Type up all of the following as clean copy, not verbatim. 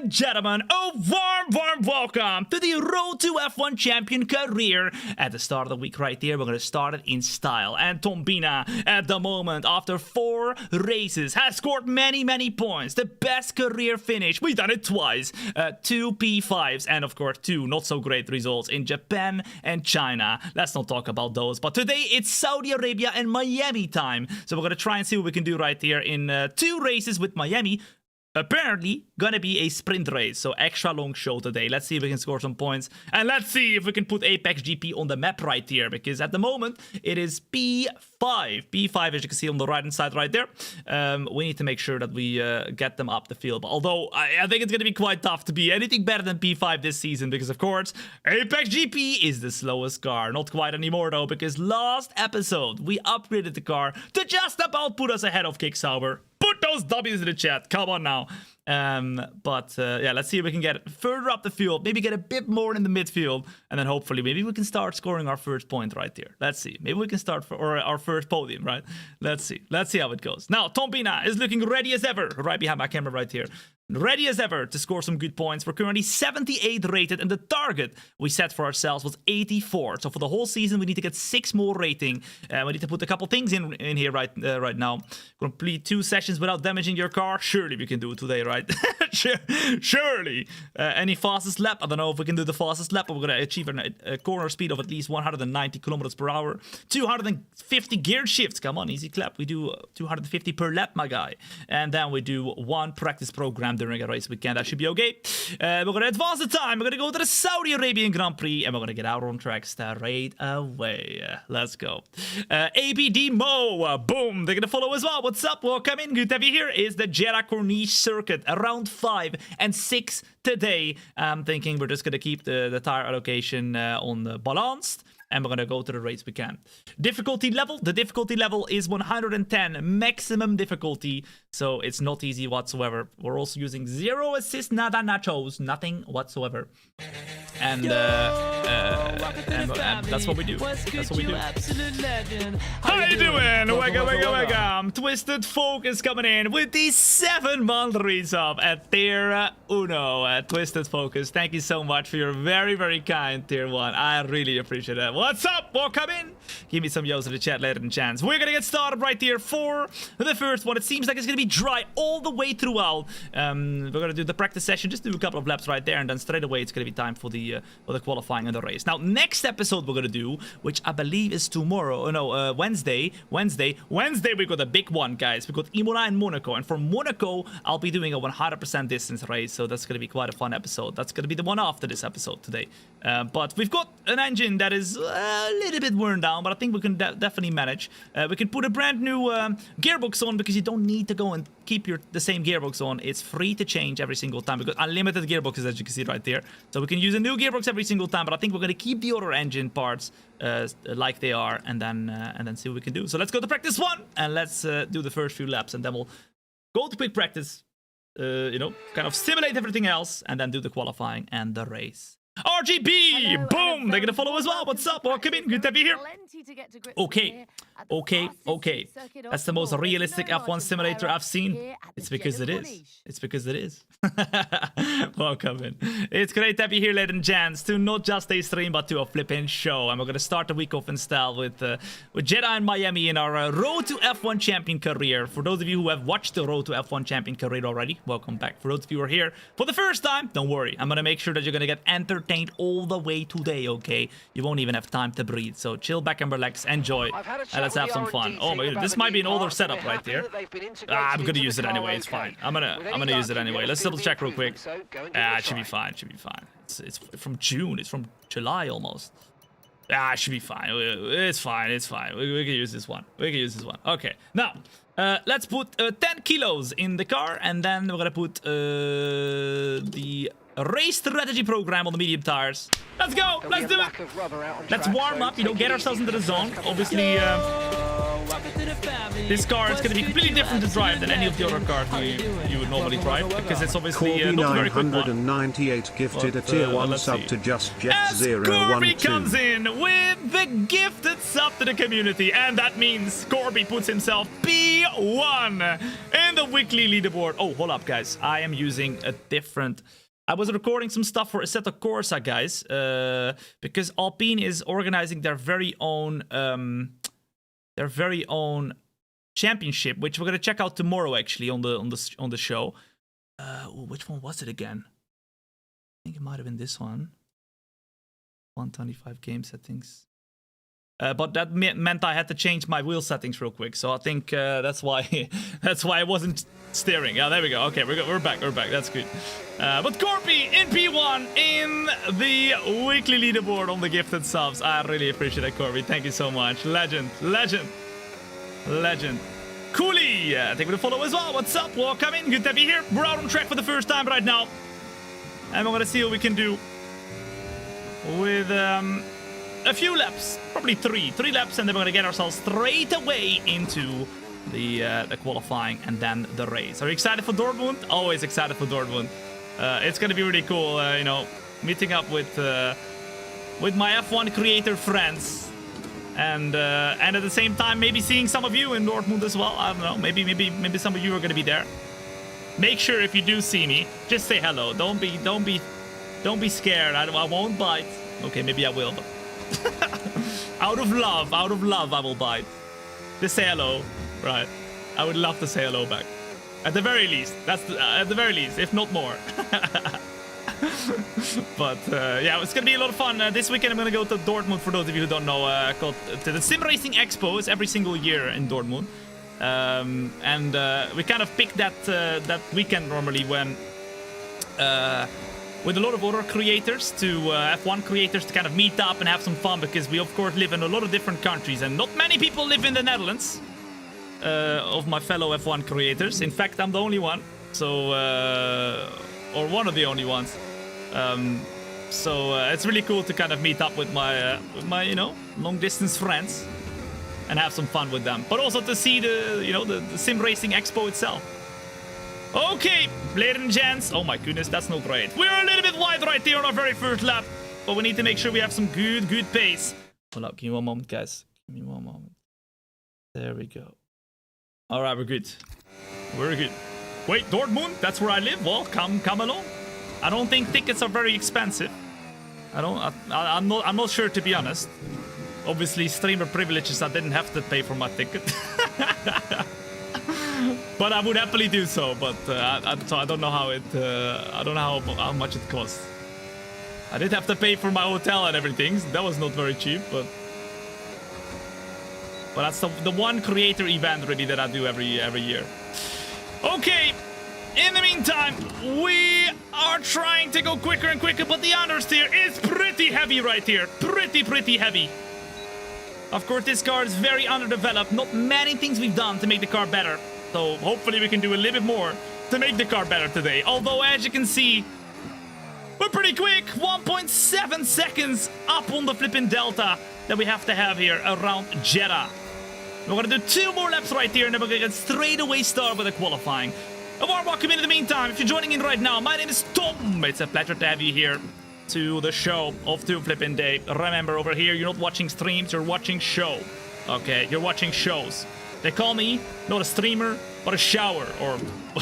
and gentlemen, a warm welcome to the Road to F1 Champion career. At the start of the week right there, we're going to start it in style. And Thombina, at the moment, after 4 races, has scored many points. The best career finish. We've done it twice. 2 P5s and, of course, 2 not-so-great results in Japan and China. Let's not talk about those. But today, it's Saudi Arabia and Miami time. So we're going to try and see what we can do right here in 2 races with Miami. Apparently gonna be a sprint race, so extra long show today. Let's see if we can score some points, and let's see if we can put Apex GP on the map right here, because at the moment it is P5, as you can see on the right hand side right there. We need to make sure that we get them up the field, but although I think it's gonna be quite tough to be anything better than P5 this season, because of course Apex GP is the slowest car. Not quite anymore though, because last episode we upgraded the car to just about put us ahead of Kicksauber. Put those W's in the chat. Come on now. Yeah, let's see if we can get further up the field. Maybe get a bit more in the midfield. And then hopefully maybe we can start scoring our first point right there. Let's see. Maybe we can start for our first podium, right? Let's see. Let's see how it goes. Now, Thombina is looking ready as ever. Right behind my camera right here. Ready as ever to score some good points. We're currently 78 rated, and the target we set for ourselves was 84. So for the whole season, we need to get 6 more rating. We need to put a couple things in here right now. Complete 2 sessions without damaging your car. Surely we can do it today, right? Surely. Any fastest lap? I don't know if we can do the fastest lap, but we're going to achieve a corner speed of at least 190 kilometers per hour. 250 gear shifts. Come on, easy clap. We do 250 per lap, my guy. And then we do 1 practice program during a race weekend. That should be okay. We're going to advance the time. We're going to go to the Saudi Arabian Grand Prix, and we're going to get out on track straight away. Let's go. ABD Mo. Boom. They're going to follow as well. What's up? Welcome in. Good to have you here. Is the Jeddah Corniche circuit around 5 and 6 today. I'm thinking we're just going to keep the tire allocation on balanced. And we're going to go to the race we can. Difficulty level. The difficulty level is 110. Maximum difficulty. So it's not easy whatsoever. We're also using 0 assist, nada nachos. Nothing whatsoever. And that's what we do. That's what we do. How you doing? Welcome. Twisted Focus coming in with the 7-month resub at Tier Uno. Twisted Focus, thank you so much for your very kind Tier 1. I really appreciate it. What's up? Welcome in. Give me some yos in the chat later in chance. We're gonna get started right here for the first one. It seems like it's gonna be dry all the way throughout. We're gonna do the practice session, just do a couple of laps right there, and then straight away it's gonna be time for the qualifying and the race. Now, next episode we're gonna do, which I believe is tomorrow. Oh no, Wednesday. Wednesday we got a big one, guys. We got Imola and Monaco, and for Monaco I'll be doing a 100% distance race, so that's gonna be quite a fun episode. That's gonna be the one after this episode today. But we've got an engine that is a little bit worn down, but I think we can definitely manage. We can put a brand new gearbox on, because you don't need to go and keep the same gearbox on. It's free to change every single time. We've got unlimited gearboxes, as you can see right there. So we can use a new gearbox every single time, but I think we're going to keep the other engine parts like they are, and then see what we can do. So let's go to practice 1, and let's do the first few laps, and then we'll go to quick practice, you know, kind of simulate everything else, and then do the qualifying and the race. RGB! Hello, boom! They're gonna follow as well. What's up? Welcome in. Good to be here. Okay. That's the most realistic F1 simulator I've seen. It's because it is. It's because it is. Welcome in. It's great to have you here, ladies and gents, to not just a stream, but to a flipping show. And we're gonna start the week off in style with Jeddah and Miami in our Road to F1 Champion career. For those of you who have watched the Road to F1 Champion career already, welcome back. For those of you who are here for the first time, don't worry. I'm gonna make sure that you're gonna get entertained all the way today, okay? You won't even have time to breathe, so chill back and relax, enjoy, and let's have some fun. Oh my god, this might be an older setup right here. I'm gonna use it anyway, it's fine. I'm gonna use it anyway. Let's double check real quick. It should be fine, It's from June, it's from July almost. It should be fine. It's fine. We can use this one. Okay, now let's put 10 kilos in the car, and then we're gonna put the race strategy program on the medium tires. Let's go. Let's do it. Let's warm up, you know, get ourselves into the zone. Obviously, This car is going to be completely different to drive than any of the other cars you would normally drive, because it's obviously not a very quick one. 998 gifted a tier 1 sub to Just Jet As 012. Corby comes in with the gifted sub to the community, and that means Corby puts himself P1 in the weekly leaderboard. Oh, hold up, guys. I am using a different... I was recording some stuff for Assetto Corsa, guys, because Alpine is organizing their very own championship, which we're gonna check out tomorrow, actually, on the show. Which one was it again? I think it might have been this one. 125 game settings. But that meant I had to change my wheel settings real quick, so I think that's why I wasn't steering. Yeah, there we go. Okay, we're back. That's good. But Corby in P1 in the weekly leaderboard on the gifted subs. I really appreciate it, Corby. Thank you so much. Legend. Cooley, thank you for the follow as well. What's up? Welcome in. Good to be here. We're out on track for the first time right now, and we're gonna see what we can do with a few laps, probably three laps, and then we're gonna get ourselves straight away into the qualifying and then the race. Are you excited for Dortmund? Always excited for Dortmund. It's gonna be really cool, you know, meeting up with my F1 creator friends, and at the same time maybe seeing some of you in Dortmund as well. I don't know, maybe some of you are gonna be there. Make sure if you do see me, just say hello. Don't be scared. I won't bite. Okay, maybe I will, but out of love, I will bite. Just say hello, right? I would love to say hello back. At the very least, at the very least, if not more. But yeah, it's gonna be a lot of fun. This weekend I'm gonna go to Dortmund, for those of you who don't know, called the Sim Racing Expo. Is every single year in Dortmund. And we kind of pick that weekend normally when with a lot of other creators, F1 creators, to kind of meet up and have some fun, because we of course live in a lot of different countries and not many people live in the Netherlands of my fellow F1 creators. In fact, I'm the only one, so or one of the only ones. So it's really cool to kind of meet up with my you know, long distance friends and have some fun with them, but also to see the Sim Racing Expo itself. Okay, ladies and gents. Oh my goodness, that's not great. We're a little bit wide right there on our very first lap, but we need to make sure we have some good pace. Hold up, give me one moment, guys. Give me one moment. There we go. All right, we're good. We're good. Wait, Dortmund? That's where I live? Well, come along. I don't think tickets are very expensive. I'm not sure, to be honest. Obviously, streamer privileges, I didn't have to pay for my ticket. But I would happily do so. But so I don't know how how much it costs. I did have to pay for my hotel and everything. So that was not very cheap, but that's the one creator event really that I do every year. Okay. In the meantime, we are trying to go quicker and quicker, but the understeer is pretty heavy right here. Pretty heavy. Of course, this car is very underdeveloped. Not many things we've done to make the car better. So hopefully we can do a little bit more to make the car better today. Although, as you can see, we're pretty quick. 1.7 seconds up on the flipping delta that we have to have here around Jeddah. We're going to do 2 more laps right here, and then we're going to get straight away started with the qualifying. A warm welcome in the meantime. If you're joining in right now, my name is Tom. It's a pleasure to have you here to the show of Two Flippin' Day. Remember, over here, you're not watching streams, you're watching show. Okay, you're watching shows. They call me not a streamer, but a shower, or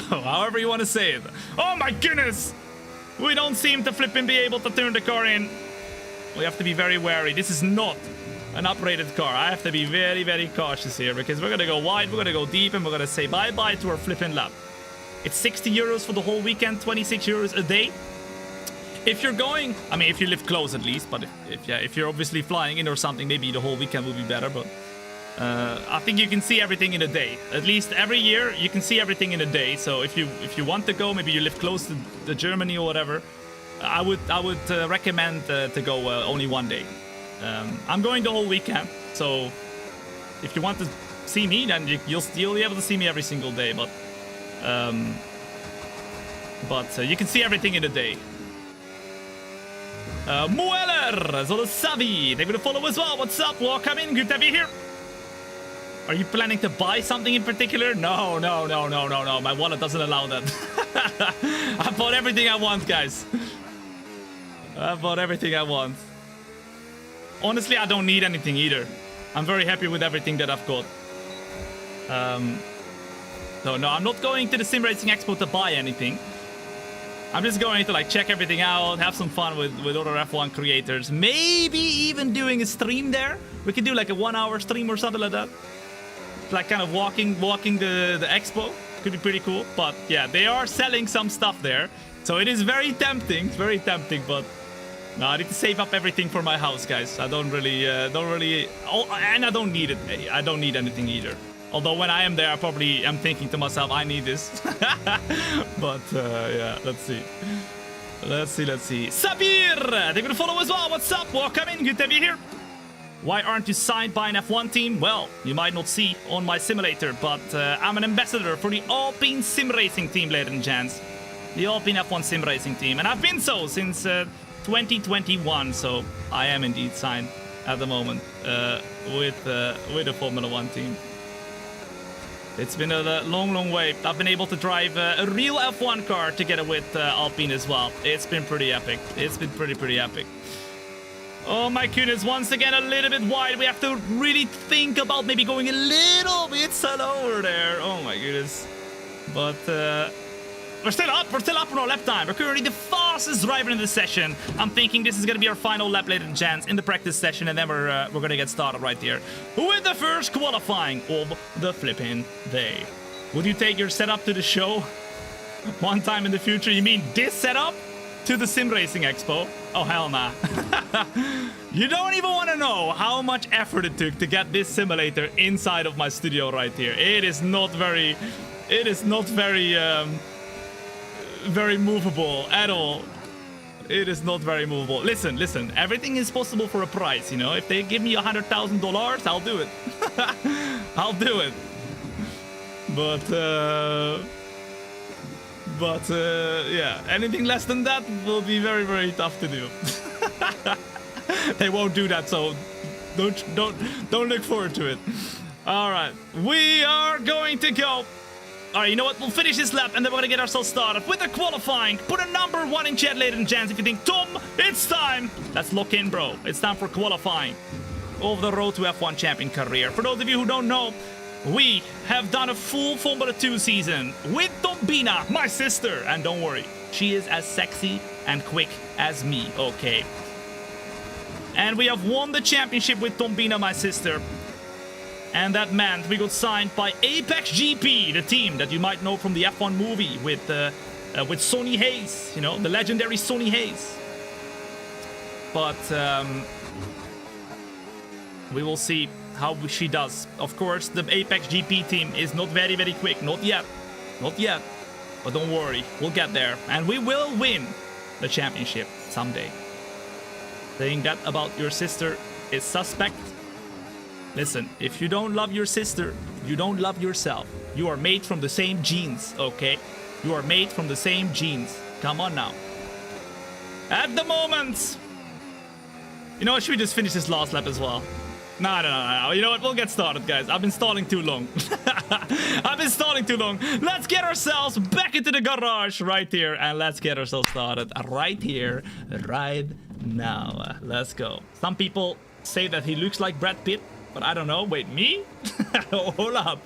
however you want to say it. Oh my goodness! We don't seem to flippin' be able to turn the car in. We have to be very wary. This is not an uprated car. I have to be very cautious here, because we're gonna go wide, we're gonna go deep, and we're gonna say bye-bye to our flippin' lap. It's 60 euros for the whole weekend, 26 euros a day. If you're going, I mean, if you live close at least, but if you're obviously flying in or something, maybe the whole weekend will be better, but I think you can see everything in a day. At least every year, you can see everything in a day. So if you want to go, maybe you live close to Germany or whatever, I would recommend to go only one day. I'm going the whole weekend, so if you want to see me, then you'll be able to see me every single day, but you can see everything in a day. Mueller, Zolosavi, thank you for the follow as well. What's up? Welcome in. Good to be here. Are you planning to buy something in particular? No. My wallet doesn't allow that. I bought everything I want, guys. I bought everything I want. Honestly, I don't need anything either. I'm very happy with everything that I've got. No, I'm not going to the Sim Racing Expo to buy anything. I'm just going to like check everything out, have some fun with other F1 creators. Maybe even doing a stream there. We could do like a 1-hour stream or something like that. Like kind of walking the expo. Could be pretty cool. But yeah, they are selling some stuff there. So it is very tempting, but no, I need to save up everything for my house, guys. I don't really, oh, and I don't need it. I don't need anything either. Although when I am there, I probably am thinking to myself, I need this. But yeah, let's see. Let's see. Sabir, they're gonna follow as well. What's up? Welcome in. Good to be here. Why aren't you signed by an F1 team? Well, you might not see on my simulator, but I'm an ambassador for the Alpine Sim Racing team, ladies and gents. The Alpine F1 Sim Racing team. And I've been so since 2021, so I am indeed signed at the moment with the Formula 1 team. It's been a long way. I've been able to drive a real F1 car together with Alpine as well. It's been pretty epic. It's been pretty epic. Oh my goodness, once again a little bit wide. We have to really think about maybe going a little bit slower there. Oh my goodness. But we're still up on our lap time. We're currently the fastest driver in the session. I'm thinking this is gonna be our final lap, ladies and gents, in the practice session, and then we're gonna get started right here with the first qualifying of the flipping day. Would you take your setup to the show one time in the future? You mean this setup to the Sim Racing Expo? Oh hell nah. You don't even want to know how much effort it took to get this simulator inside of my studio right here. It is not very very movable at all. It is not very movable. Listen, everything is possible for a price, you know. If they give me $100,000, I'll do it. I'll do it. But yeah, anything less than that will be very tough to do. They won't do that, so don't look forward to it. All right, we are going to go. All right, you know what? We'll finish this lap, and then we're gonna get ourselves started with the qualifying. Put a number 1 in chat, ladies and gents, if you think, Tom, it's time. Let's lock in, bro. It's time for qualifying of the Road to F1 Champion career. For those of you who don't know, we have done a full Formula 2 season with Thombina, my sister. And don't worry, she is as sexy and quick as me, okay? And we have won the championship with Thombina, my sister. And that meant we got signed by Apex GP, the team that you might know from the F1 movie with Sonny Hayes, you know, the legendary Sonny Hayes. But we will see how she does. Of course, the Apex GP team is not very quick, not yet, but don't worry, we'll get there, and we will win the championship someday. Saying that about your sister is suspect. Listen, if you don't love your sister, you don't love yourself. You are made from the same genes, okay? You are made from the same genes. Come on now. At the moment, you know what, should we just finish this last lap as well? No. You know what? We'll get started, guys. I've been stalling too long. Let's get ourselves back into the garage right here. And let's get ourselves started right here, right now. Let's go. Some people say that he looks like Brad Pitt, but I don't know. Wait, me? Hold up.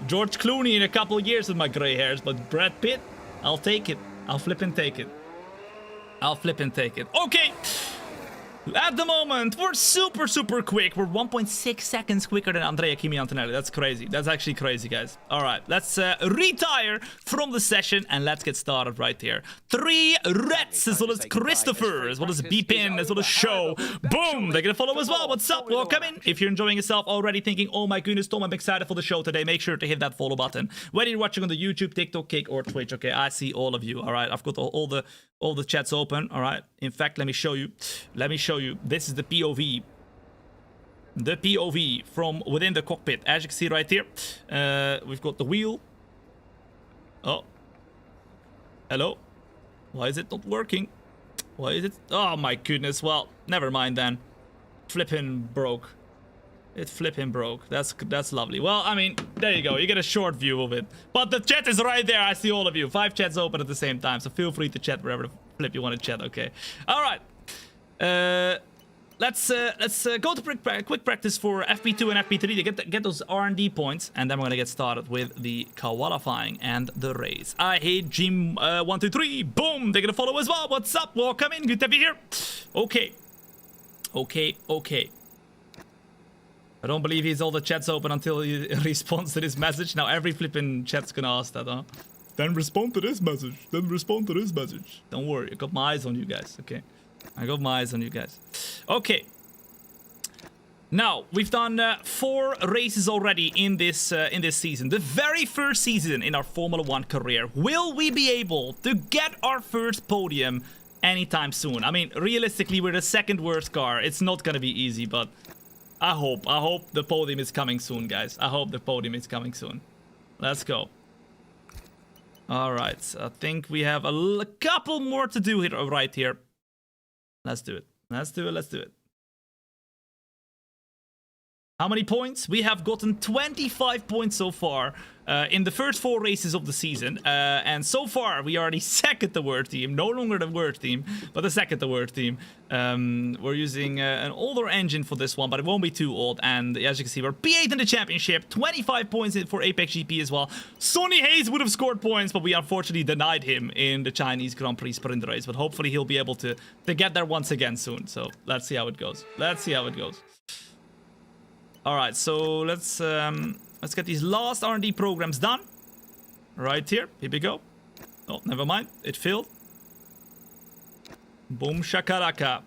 George Clooney in a couple of years with my gray hairs, but Brad Pitt? I'll take it. I'll flip and take it. Okay. At the moment, we're super quick. We're 1.6 seconds quicker than Andrea Kimi Antonelli. That's crazy. That's actually crazy, guys. All right, let's retire from the session and let's get started right here. 3 Reds, as well as Christopher, as well as Beepin, as well as Show. Boom! They're gonna follow as well. What's up? Welcome in. If you're enjoying yourself already, thinking, oh my goodness, Tom, I'm excited for the show today, make sure to hit that follow button. Whether you're watching on the YouTube, TikTok, Kick, or Twitch, okay? I see all of you, all right? I've got all the chats open, all right? In fact, let me show you. This is the POV. The POV from within the cockpit. As you can see right here, we've got the wheel. Oh. Hello? Why is it not working? Why is it? Oh my goodness. Well, never mind then. Flipping broke. It flipping broke. That's lovely. Well, I mean, there you go. You get a short view of it. But the chat is right there. I see all of you. 5 chats open at the same time, so feel free to chat wherever the flip you want to chat. Okay. All right. Let's go to quick practice for FP2 and FP3 to get those R&D points, and then we're gonna get started with the qualifying and the race. I hate Jim 1, 2, 3. Boom! They're gonna follow as well. What's up? Welcome in. Good to be here. Okay. Okay. I don't believe he's all the chats open until he responds to this message. Now every flipping chat's gonna ask that, huh? Then respond to this message. Then respond to this message. Don't worry, I got my eyes on you guys, okay? I got my eyes on you guys. Okay. Now, we've done 4 races already in this season. The very first season in our Formula 1 career. Will we be able to get our first podium anytime soon? I mean, realistically, we're the 2nd worst car. It's not gonna be easy, but I hope the podium is coming soon, guys. I hope the podium is coming soon. Let's go. All right, I think we have a couple more to do here, right here. Let's do it. Let's do it. How many points? We have gotten 25 points so far in the first 4 races of the season. And so far, we are the 2nd worst team. No longer the worst team, but the 2nd worst team. We're using an older engine for this one, but it won't be too old. And as you can see, we're P8 in the championship. 25 points for Apex GP as well. Sonny Hayes would have scored points, but we unfortunately denied him in the Chinese Grand Prix sprint race. But hopefully he'll be able to get there once again soon. So let's see how it goes. All right, so let's get these last R&D programs done. Right here we go. Oh, never mind, it failed. Boom shakalaka.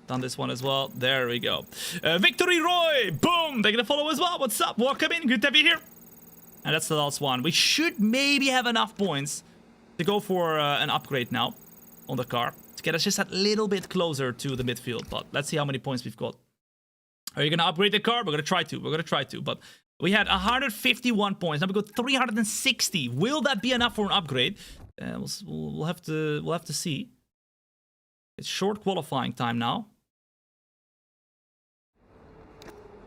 Done this one as well. There we go. Victory Roy. Boom. They're gonna follow as well. What's up? Welcome in. Good to be here. And that's the last one. We should maybe have enough points to go for an upgrade now on the car to get us just a little bit closer to the midfield. But let's see how many points we've got. Are you going to upgrade the car? We're going to try to. But we had 151 points. Now we got 360. Will that be enough for an upgrade? We'll have to see. It's short qualifying time now.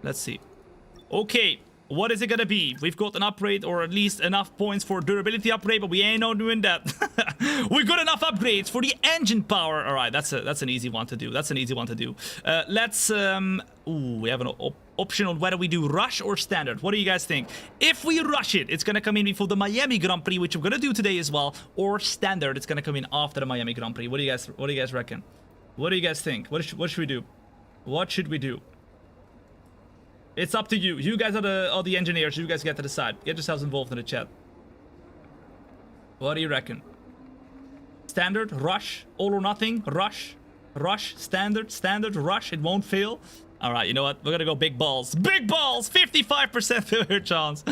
Let's see. Okay. What is it gonna be? We've got an upgrade, or at least enough points for durability upgrade, but we ain't no doing that. We got enough upgrades for the engine power. All right, that's an easy one to do. Let's we have an option on whether we do rush or standard. What do you guys think? If we rush it, it's gonna come in before the Miami Grand Prix, which we're gonna do today as well, or standard, it's gonna come in after the Miami Grand Prix. What do you guys reckon? What do you guys think? What should we do? What should we do? It's up to you. You guys are the engineers. You guys get to decide. Get yourselves involved in the chat. What do you reckon? Standard, rush, all or nothing, rush, standard, rush. It won't fail. All right, you know what? We're gonna go big balls. Big balls! 55% failure chance.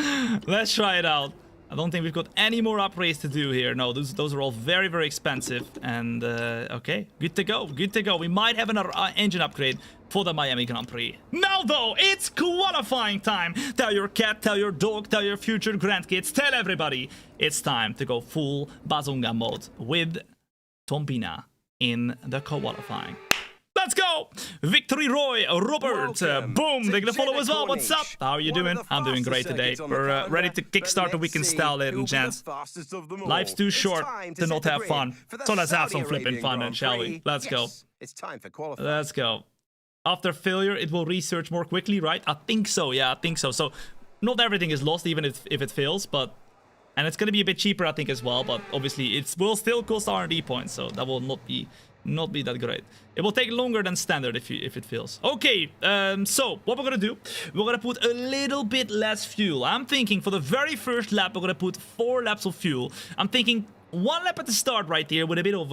Let's try it out. I don't think we've got any more upgrades to do here. No, those are all very, very expensive. And, okay, good to go. We might have an engine upgrade for the Miami Grand Prix. Now, though, it's qualifying time. Tell your cat, tell your dog, tell your future grandkids, tell everybody. It's time to go full Bazunga mode with Thombina in the qualifying. Let's go! Victory Roy, Robert, boom, they're gonna follow as well. What's up? How are you doing? I'm doing great today. We're ready to kickstart the weekend style, ladies and gents. Life's too short to not have fun. So let's have some flipping fun then, shall we? Let's go. It's time for qualifying. Let's go. After failure, it will research more quickly, right? I think so, yeah, I think so. So not everything is lost, even if it fails, but... And it's gonna be a bit cheaper, I think, as well, but obviously it will still cost R&D points, so that will not be that great. It will take longer than standard if it fails. Okay, so what we're gonna do, we're gonna put a little bit less fuel. I'm thinking for the very first lap, we're gonna put 4 laps of fuel. I'm thinking 1 lap at the start right here with a bit of,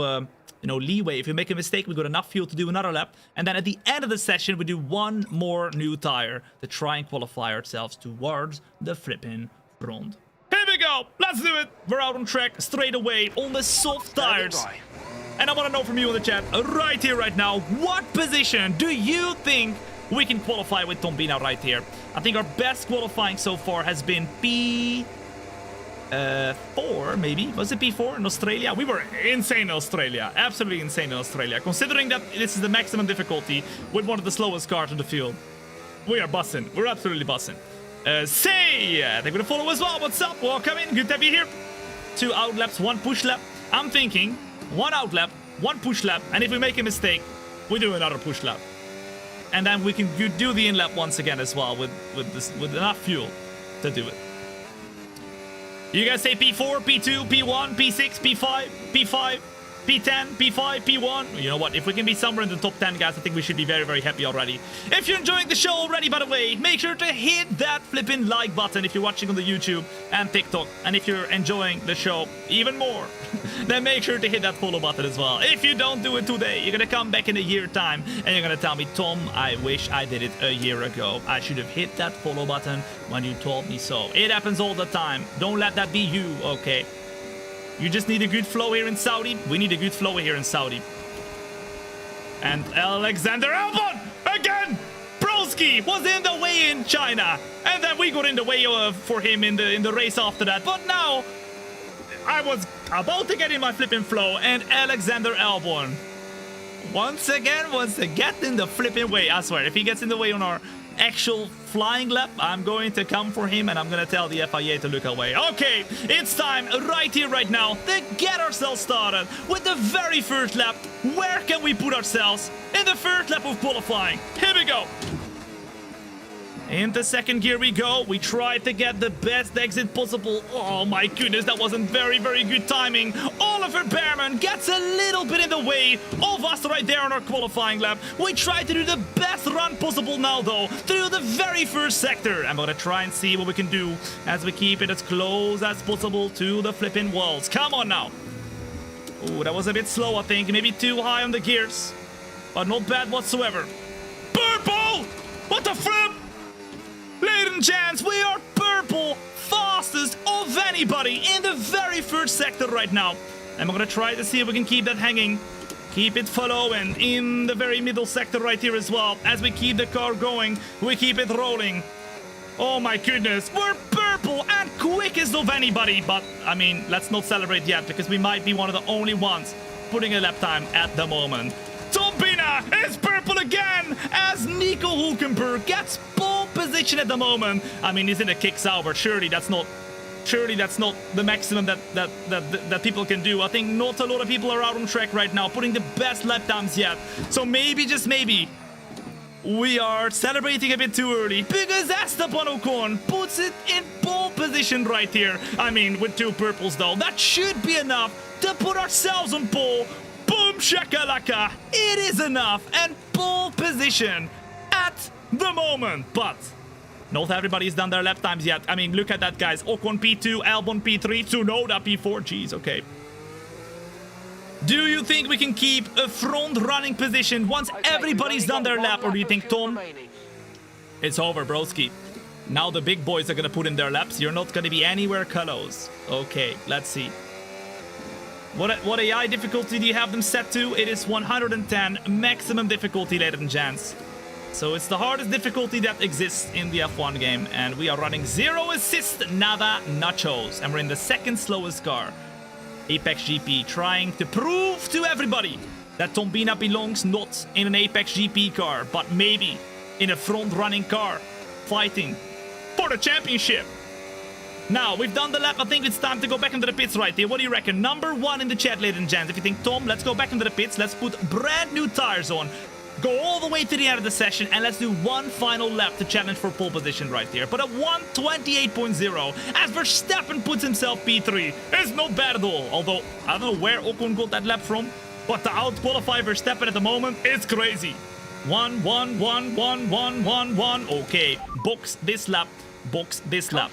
you know, leeway. If we make a mistake, we got enough fuel to do another lap. And then at the end of the session, we do 1 more new tire to try and qualify ourselves towards the flipping front. Here we go. Let's do it. We're out on track straight away on the soft tires. And I want to know from you in the chat right here, right now, what position do you think we can qualify with Thombina right here? I think our best qualifying so far has been P4, maybe. Was it P4 in Australia? We were insane in Australia. Absolutely insane in Australia. Considering that this is the maximum difficulty with one of the slowest cars in the field. We are bussing. We're absolutely bussing. Say, they're gonna follow as well. What's up? Welcome in. Good to have you here. 2 out laps, 1 push lap. I'm thinking 1 out lap, 1 push lap, and if we make a mistake, we do another push lap. And then we can do the in lap once again as well with enough fuel to do it. You guys say P4, P2, P1, P6, P5, P5, P10, P5, P1. You know what? If we can be somewhere in the top 10, guys, I think we should be very, very happy already. If you're enjoying the show already, by the way, make sure to hit that flipping like button if you're watching on the YouTube and TikTok. And if you're enjoying the show even more, then make sure to hit that follow button as well. If you don't do it today, you're gonna come back in a year time and you're gonna tell me, Tom, I wish I did it a year ago. I should have hit that follow button when you told me so. It happens all the time. Don't let that be you, okay? You just need a good flow here in Saudi. We need a good flow here in Saudi. And Alexander Albon again. Broski was in the way in China, and then we got in the way for him in the race after that. But now I was about to get in my flipping flow, and Alexander Albon once again wants to get in the flipping way. I swear, if he gets in the way on our actual flying lap, I'm going to come for him and I'm going to tell the FIA to look away. Okay, it's time right here, right now, to get ourselves started with the very first lap. Where can we put ourselves in the first lap of qualifying? Here we go. Into second gear we go. We tried to get the best exit possible. Oh my goodness, that wasn't very, very good timing. Oliver Behrman gets a little bit in the way of us right there on our qualifying lap. We tried to do the best run possible now, though, through the very first sector. I'm gonna try and see what we can do as we keep it as close as possible to the flipping walls. Come on now. Ooh, that was a bit slow, I think. Maybe too high on the gears, but not bad whatsoever. Purple! What the flip? Ladies and gents, we are purple, fastest of anybody in the very first sector right now. And we're gonna try to see if we can keep that hanging. Keep it following in the very middle sector right here as well. As we keep the car going, we keep it rolling. Oh my goodness, we're purple and quickest of anybody. But, I mean, let's not celebrate yet, because we might be one of the only ones putting a lap time at the moment. Thombina is purple again as Nico Hulkenberg gets pole position at the moment. I mean, he's in a kick sauber. Surely that's not the maximum that people can do. I think not a lot of people are out on track right now putting the best lap times yet. So maybe, just maybe, we are celebrating a bit too early, because Esteban Ocon puts it in pole position right here. I mean, with 2 purples though, that should be enough to put ourselves on pole. Boom shakalaka, it is enough, and pole position at the moment. But not everybody's done their lap times yet. I mean, look at that, guys. Ocon P2, Albon P3, Tsunoda P4. Jeez, okay. Do you think we can keep a front running position once everybody's done their lap, or do you think, Tom, it's over, broski? Now the big boys are gonna put in their laps. You're not gonna be anywhere close. Okay, let's see. What AI difficulty do you have them set to? It is 110 maximum difficulty, ladies and gents. So it's the hardest difficulty that exists in the F1 game. And we are running 0 assist, nada nachos. And we're in the second slowest car. Apex GP trying to prove to everybody that Thombina belongs not in an Apex GP car, but maybe in a front-running car, fighting for the championship. Now, we've done the lap. I think it's time to go back into the pits right here. What do you reckon? Number 1 in the chat, ladies and gents. If you think, Tom, let's go back into the pits. Let's put brand new tires on. Go all the way to the end of the session, and let's do one final lap to challenge for pole position right here. But a 1:28.0 as Verstappen puts himself P3 is not bad at all. Although, I don't know where Ocon got that lap from, but to out-qualify Verstappen at the moment is crazy. 1:1:1:1:1:1. Okay, box this lap. Box this lap.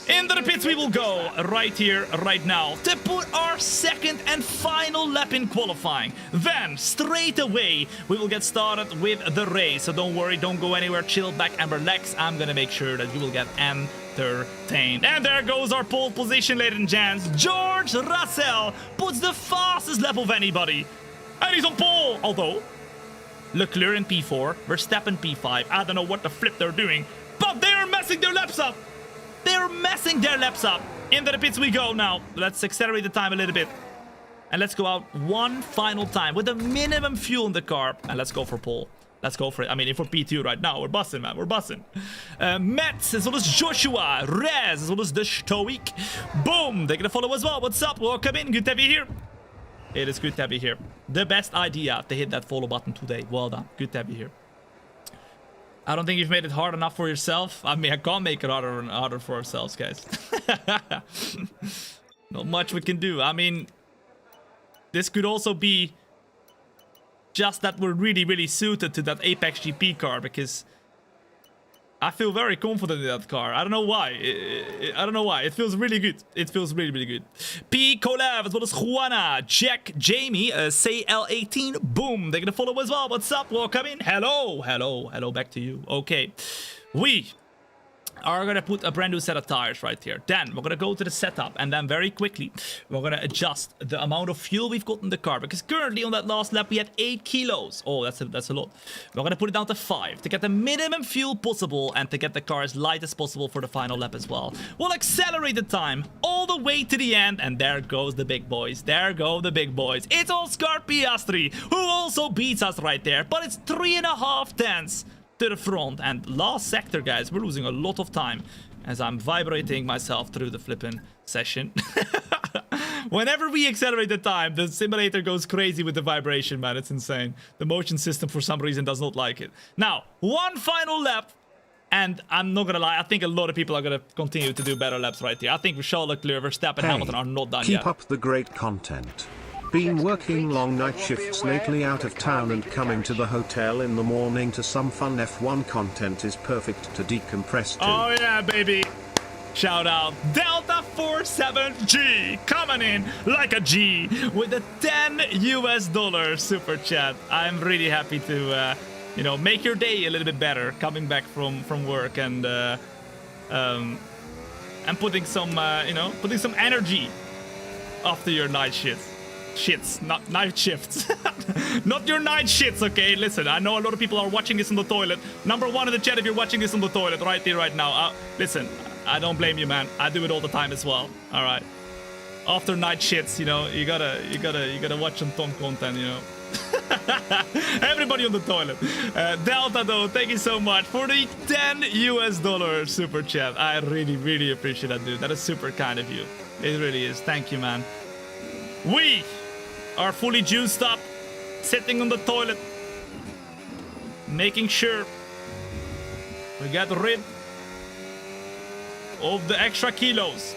Into the pits we will go right here, right now, to put our second and final lap in qualifying. Then, straight away, we will get started with the race. So don't worry, don't go anywhere, chill back and relax. I'm gonna make sure that you will get entertained. And there goes our pole position, ladies and gents. George Russell puts the fastest lap of anybody. And he's on pole. Although, Leclerc in P4, Verstappen P5. I don't know what the flip they're doing, but they're messing their laps up. They're messing their laps up. Into the pits we go now. Let's accelerate the time a little bit. And let's go out one final time with the minimum fuel in the car. And let's go for pole. Let's go for it. I mean, if we're P2 right now, we're bussing, man. We're bussing. Mets, as well as Joshua. Rez, as well as the Stoic. Boom. They're going to follow as well. What's up? Welcome in. Good to have you here. It is good to have you here. The best idea to hit that follow button today. Well done. Good to have you here. I don't think you've made it hard enough for yourself. I mean, I can't make it harder for ourselves, guys. Not much we can do. I mean, this could also be just that we're really, really suited to that Apex GP car, because I feel very confident in that car. I don't know why. I don't know why. It feels really good. It feels really, really good. P. Kolev, as well as Juana, Jack, Jamie, say L18. Boom. They're going to follow as well. What's up? Welcome in. Hello. Hello. Hello back to you. Okay. We are going to put a brand new set of tires right here. Then we're going to go to the setup, and then very quickly we're going to adjust the amount of fuel we've got in the car, because currently on that last lap we had 8 kilos. Oh, that's a lot. We're going to put it down to 5 to get the minimum fuel possible and to get the car as light as possible for the final lap as well. We'll accelerate the time all the way to the end, and there goes the big boys. There go the big boys. It's Oscar Piastri, who also beats us right there, but it's 3.5 tenths to the front. And last sector, guys, we're losing a lot of time as I'm vibrating myself through the flipping session. Whenever we accelerate the time, the simulator goes crazy with the vibration, man. It's insane. The motion system for some reason does not like it. Now, one final lap, and I'm not gonna lie, I think a lot of people are gonna continue to do better laps right here. I think Charles Leclerc, Verstappen, and Hamilton are not done yet. Keep up the great content. Been working long night shifts lately out of town and coming to the hotel in the morning to some fun F1 content is perfect to decompress to. Oh yeah, baby. Shout out Delta 47G coming in like a G with a $10 super chat. I'm really happy to, you know, make your day a little bit better coming back from work and putting some, you know, putting some energy after your night shits, not night shifts. Not your night shits, okay? Listen, I know a lot of people are watching this on the toilet. Number 1 in the chat if you're watching this on the toilet right here, right now. Listen, I don't blame you, man. I do it all the time as well. All right. After night shits, you know, you gotta watch some Tom content, you know. Everybody on the toilet. Delta, though, thank you so much for the $10 super chat. I really, really appreciate that, dude. That is super kind of you. It really is. Thank you, man. We are fully juiced up, sitting on the toilet, making sure we get rid of the extra kilos.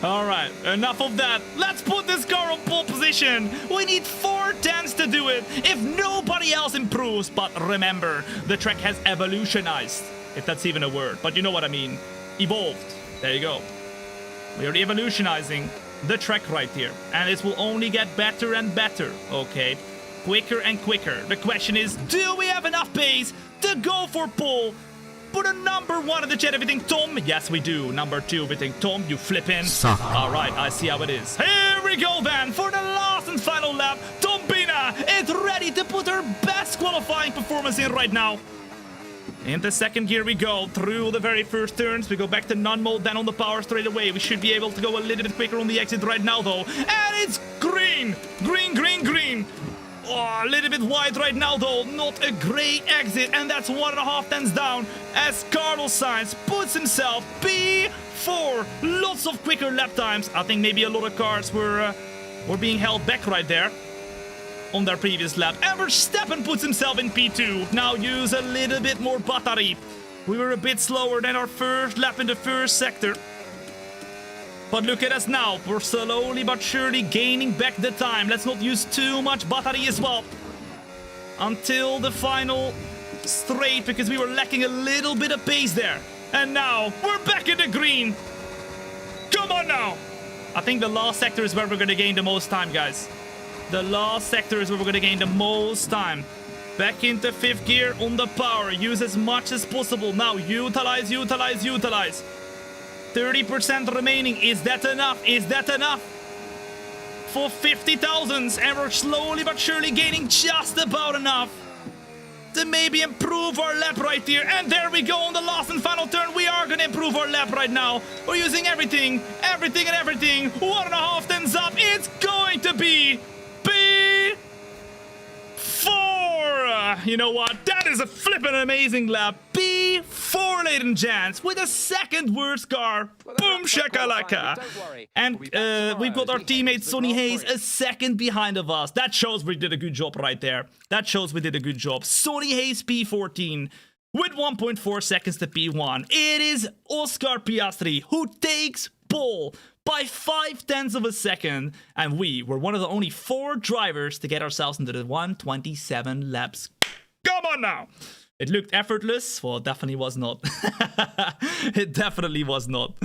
Alright, enough of that. Let's put this car on pole position. We need 4 tenths to do it if nobody else improves. But remember, the track has evolutionized, if that's even a word. But you know what I mean. Evolved. There you go. We are evolutionizing the track right here, and it will only get better and better, okay? Quicker and quicker. The question is, do we have enough pace to go for pole? Put a number 1 in the chat if you think Tom. Yes, we do. Number 2 if you think Tom, you flippin'. All right, I see how it is. Here we go then for the last and final lap. Thombina is ready to put her best qualifying performance in right now. Into second gear we go, through the very first turns. We go back to non-mode, then on the power straight away. We should be able to go a little bit quicker on the exit right now, though. And it's green! Green, green, green! Oh, a little bit wide right now, though. Not a great exit, and that's 1.5 tenths down as Carlos Sainz puts himself P4. Lots of quicker lap times. I think maybe a lot of cars were being held back right there on their previous lap. And Verstappen puts himself in P2. Now use a little bit more battery. We were a bit slower than our first lap in the first sector. But look at us now. We're slowly but surely gaining back the time. Let's not use too much battery as well until the final straight, because we were lacking a little bit of pace there. And now we're back in the green. Come on now. I think the last sector is where we're going to gain the most time, guys. The last sector is where we're going to gain the most time. Back into 5th gear on the power. Use as much as possible. Now, utilize, utilize, utilize. 30% remaining. Is that enough? Is that enough? For 50,000s. And we're slowly but surely gaining just about enough to maybe improve our lap right here. And there we go on the last and final turn. We are going to improve our lap right now. We're using everything. Everything and everything. 1.5 tenths up. It's going to be P4. you know what? That is a flippin' amazing lap. P4, ladies and gents, with a second worst car. Boom shakalaka. And we've got our teammate Sonny Hayes a second behind of us. That shows we did a good job right there. That shows we did a good job. Sonny Hayes P14 with 1.4 seconds to P1. It is Oscar Piastri who takes pole by 0.5 of a second, and we were one of the only 4 drivers to get ourselves into the 127 laps. Come on now! It looked effortless. Well, it definitely was not. It definitely was not.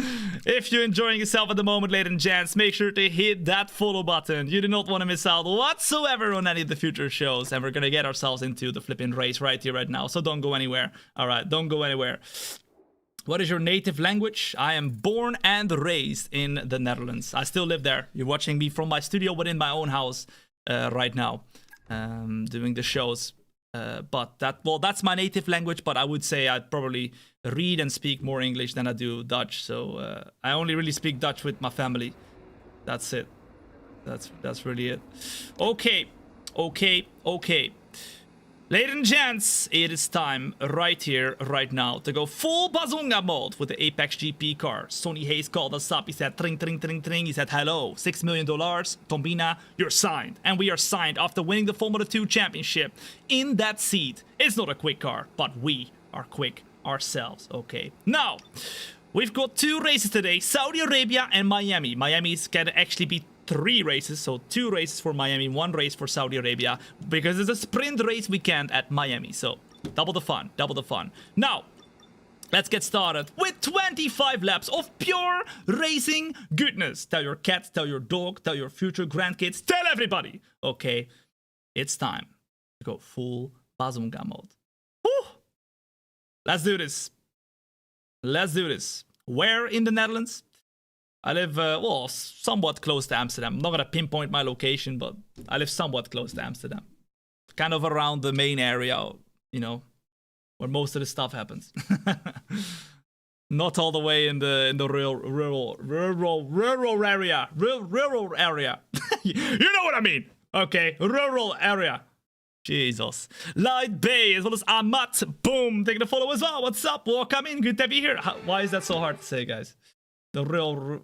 If you're enjoying yourself at the moment, ladies and gents, make sure to hit that follow button. You do not want to miss out whatsoever on any of the future shows, and we're gonna get ourselves into the flipping race right here, right now. So don't go anywhere. All right, don't go anywhere. What is your native language? I am born and raised in the Netherlands. I still live there. You're watching me from my studio within my own house right now, doing the shows. But that's my native language, but I would say I'd probably read and speak more English than I do Dutch. So I only really speak Dutch with my family. That's it. That's really it. Okay. Ladies and gents, it is time right here, right now, to go full bazonga mode with the Apex GP car. Sonny Hayes called us up. He said, tring, tring, tring, tring. He said, hello, $6 million. Thombina, you're signed. And we are signed after winning the Formula 2 championship. In that seat, it's not a quick car, but we are quick ourselves, okay? Now, we've got 2 races today, Saudi Arabia and Miami. Miami's can actually be 3 races, so 2 races for Miami, 1 race for Saudi Arabia, because it's a sprint race weekend at Miami, so double the fun, double the fun. Now, let's get started with 25 laps of pure racing goodness. Tell your cat, tell your dog, tell your future grandkids, tell everybody. Okay, it's time to go full bazonga mode. Woo! Let's do this. Let's do this. Where in the Netherlands? I live, well, somewhat close to Amsterdam. I'm not gonna pinpoint my location, but I live somewhat close to Amsterdam. Kind of around the main area, you know, where most of the stuff happens. Not all the way in the rural area. Rural area. You know what I mean? Okay, rural area. Jesus. Light Bay, as well as Amat. Boom, taking the follow as well. What's up? Welcome in. Good to be here. Why is that so hard to say, guys? Okay.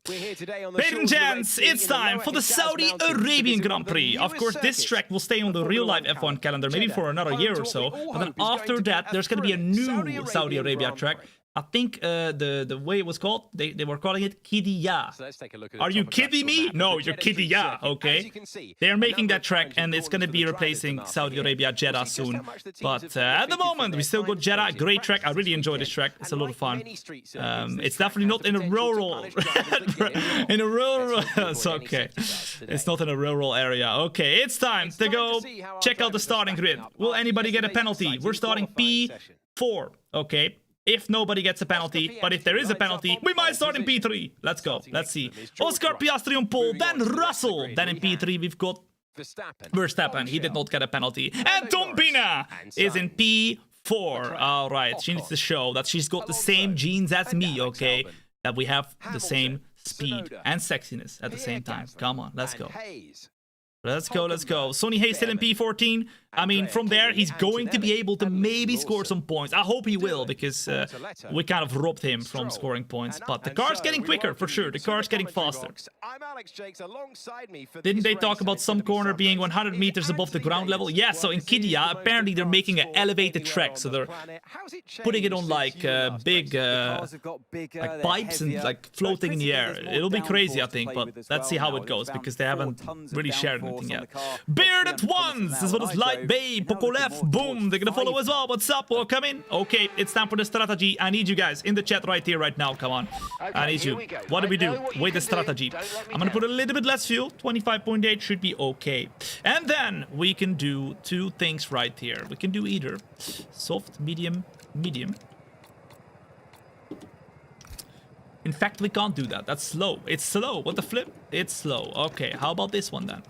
We're here today on the Ladies and gents, it's time for the Saudi Arabian Grand Prix. Of course, this track will stay on the real-life F1 calendar maybe for another year or so. But then after that, there's going to be a new Saudi Arabia track. I think the way it was called, they were calling it Qiddiya. Are you kidding me? No, you're Qiddiya, okay? They're making that track, and it's going to be replacing Saudi Arabia, Jeddah soon. But at the moment, we still got Jeddah, great track. I really enjoy this track. It's a lot of fun. It's definitely not in a rural... in a rural... It's okay. It's not in a rural area. Okay, it's time to go check out the starting grid. Will anybody get a penalty? We're starting P4, okay? If nobody gets a penalty, but if there is a penalty, we might start in P3. Let's go. Let's see. Oscar Piastri on pole, then Russell. Then in P3, we've got Verstappen. He did not get a penalty. And Thombina is in P4. All right. She needs to show that she's got the same genes as me, okay? That we have the same speed and sexiness at the same time. Come on. Let's go. Let's go, let's go. Sonny Hayes still in P14. I mean, from there, he's going to be able to maybe score some points. I hope he will, because we kind of robbed him from scoring points. But the car's getting quicker, for sure. The car's getting faster. Didn't they talk about some corner being 100 meters above the ground level? Yeah, so in Qiddiya, apparently they're making an elevated track. So they're putting it on like big like pipes and like floating in the air. It'll be crazy, I think, but let's see how it goes, because they haven't really shared anything yet. Bearded Ones, as well as Light Bay, Pokolev, boom, they're gonna follow as well. What's up? Welcome in. Okay, it's time for the strategy. I need you guys in the chat right here, right now. Come on. I need you. What do we do with the strategy? I'm gonna put a little bit less fuel. 25.8 should be okay. And then we can do 2 things right here. We can do either soft, medium, medium. In fact, we can't do that. That's slow. It's slow. What the flip? It's slow. Okay, how about this one then?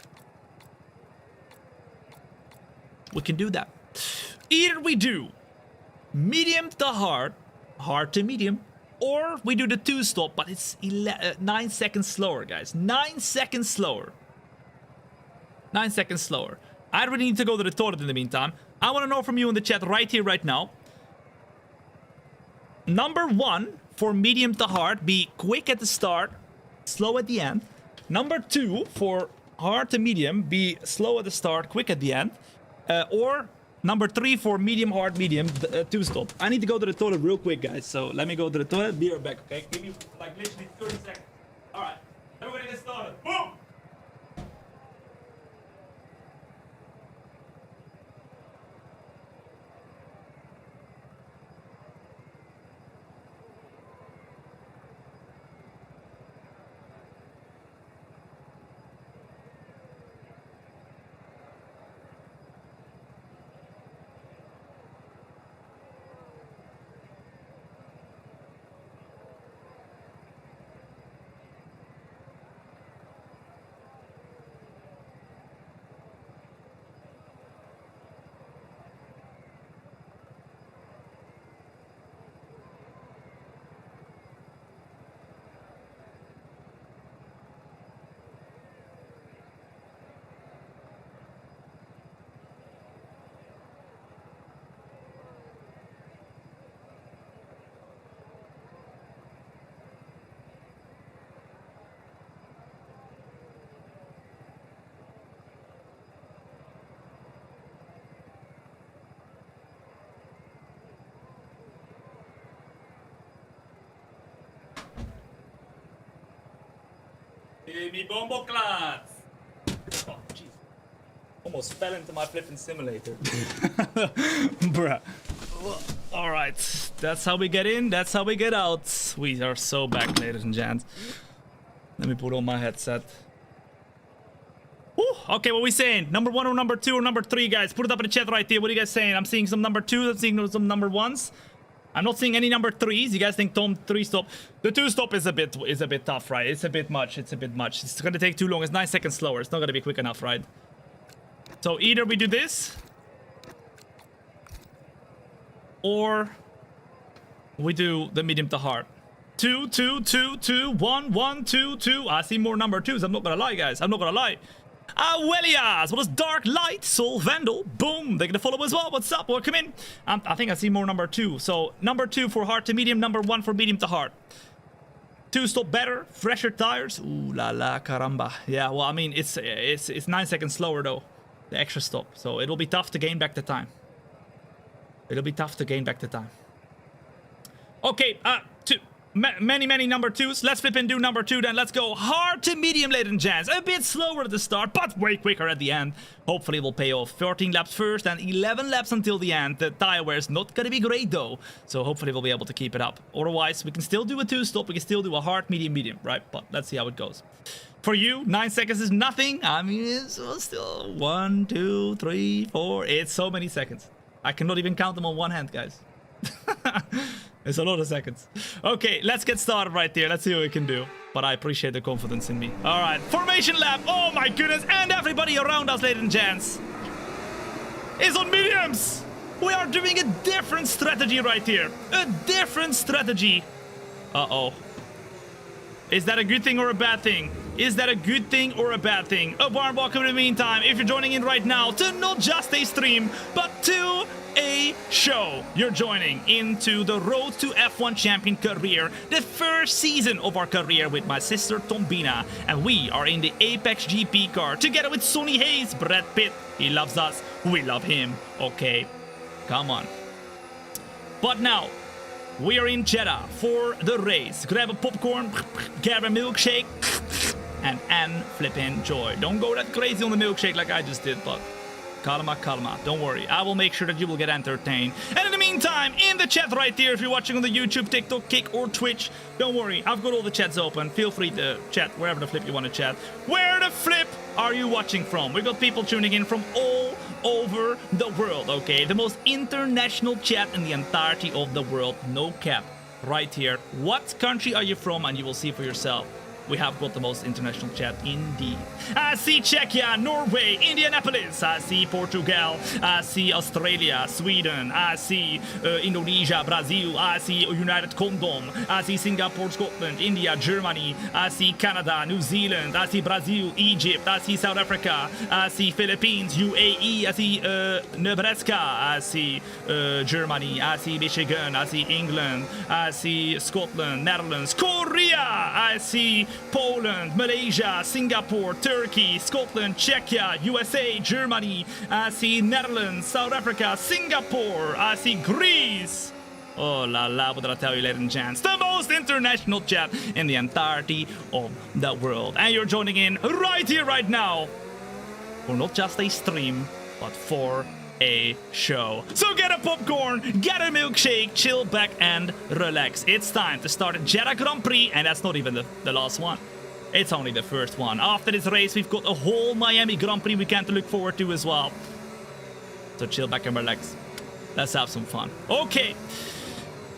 We can do that. Either we do medium to hard, hard to medium, or we do the 2-stop, but it's 9 seconds slower, guys. 9 seconds slower. 9 seconds slower. I really need to go to the toilet in the meantime. I want to know from you in the chat right here, right now. Number 1 for medium to hard, be quick at the start, slow at the end. Number 2 for hard to medium, be slow at the start, quick at the end. Or number 3 for medium, hard, medium, 2-stop. I need to go to the toilet real quick, guys. So let me go to the toilet, be right back, okay? Give me like literally 30 seconds. Alright, everybody get started. Boom! Give me bombo class. Oh, jeez. Almost fell into my flipping simulator. Bruh. Alright. That's how we get in. That's how we get out. We are so back, ladies and gents. Let me put on my headset. Woo. Okay, what are we saying? Number 1 or number 2 or number 3, guys? Put it up in the chat right here. What are you guys saying? I'm seeing some number 2s. I'm seeing some number 1s. I'm not seeing any number 3s. You guys think THOMB 3-stop? The 2-stop is a bit tough, right? It's a bit much. It's a bit much. It's gonna take too long. It's 9 seconds slower. It's not gonna be quick enough, right? So either we do this, or we do the medium to hard. 2, 2, 2, 2, 1, 1, 2, 2. I see more number 2s. I'm not gonna lie, guys. I'm not gonna lie. Awelias, what is Dark Light? Soul Vandal, boom, they're gonna follow as well. What's up? Welcome in. I think I see more number 2. So number 2 for hard to medium, number 1 for medium to hard. 2-stop better, fresher tires. Ooh la la caramba. Yeah, well, I mean, it's 9 seconds slower though, the extra stop. So it'll be tough to gain back the time. It'll be tough to gain back the time. Okay, many number 2s. Let's flip and do number 2 then. Let's go hard to medium, ladies and gents. A bit slower at the start, but way quicker at the end. Hopefully it will pay off. 13 laps first and 11 laps until the end. The tire wear is not gonna be great though, so hopefully we'll be able to keep it up. Otherwise, we can still do a 2-stop. We can still do a hard, medium, right? But let's see how it goes. For you, 9 seconds is nothing. I mean, it's still 1, 2, 3, 4. It's so many seconds. I cannot even count them on one hand, guys. It's a lot of seconds. Okay, let's get started right there. Let's see what we can do. But I appreciate the confidence in me. All right, formation lap. Oh my goodness. And everybody around us, ladies and gents, is on mediums. We are doing a different strategy right here. A different strategy. Uh-oh. Is that a good thing or a bad thing? Is that a good thing or a bad thing? A warm welcome in the meantime, if you're joining in right now, to not just a stream, but to a show. You're joining into the Road to F1 Champion career, the first season of our career with my sister Thombina, and we are in the Apex GP car together with Sonny Hayes, Brad Pitt. He loves us, we love him. Okay, come on. But now, we are in Jeddah for the race. Grab a popcorn, grab a milkshake, and flip enjoy. Don't go that crazy on the milkshake like I just did, but calma. Don't worry. I will make sure that you will get entertained. And in the meantime, in the chat right there, if you're watching on the YouTube, TikTok, Kick, or Twitch, don't worry. I've got all the chats open. Feel free to chat wherever the flip you want to chat. Where the flip are you watching from? We've got people tuning in from all over the world, okay? The most international chat in the entirety of the world. No cap. Right here. What country are you from? And you will see for yourself. We have got the most international chat indeed. I see Czechia, Norway, Indianapolis. I see Portugal. I see Australia, Sweden. I see Indonesia, Brazil. I see United Kingdom. I see Singapore, Scotland, India, Germany. I see Canada, New Zealand. I see Brazil, Egypt. I see South Africa. I see Philippines, UAE. I see Nebraska. I see Germany. I see Michigan. I see England. I see Scotland, Netherlands, Korea. I see Poland, Malaysia, Singapore, Turkey, Scotland, Czechia, USA, Germany. I see Netherlands, South Africa, Singapore. I see Greece. Oh la la, what did I tell you, ladies and gents? The most international chat in the entirety of the world. And you're joining in right here, right now, for not just a stream, but for a show. So get a popcorn, get a milkshake, chill back and relax. It's time to start a Jeddah Grand Prix, and that's not even the last one. It's only the first one. After this race, we've got a whole Miami Grand Prix weekend to look forward to as well. So chill back and relax. Let's have some fun. Okay.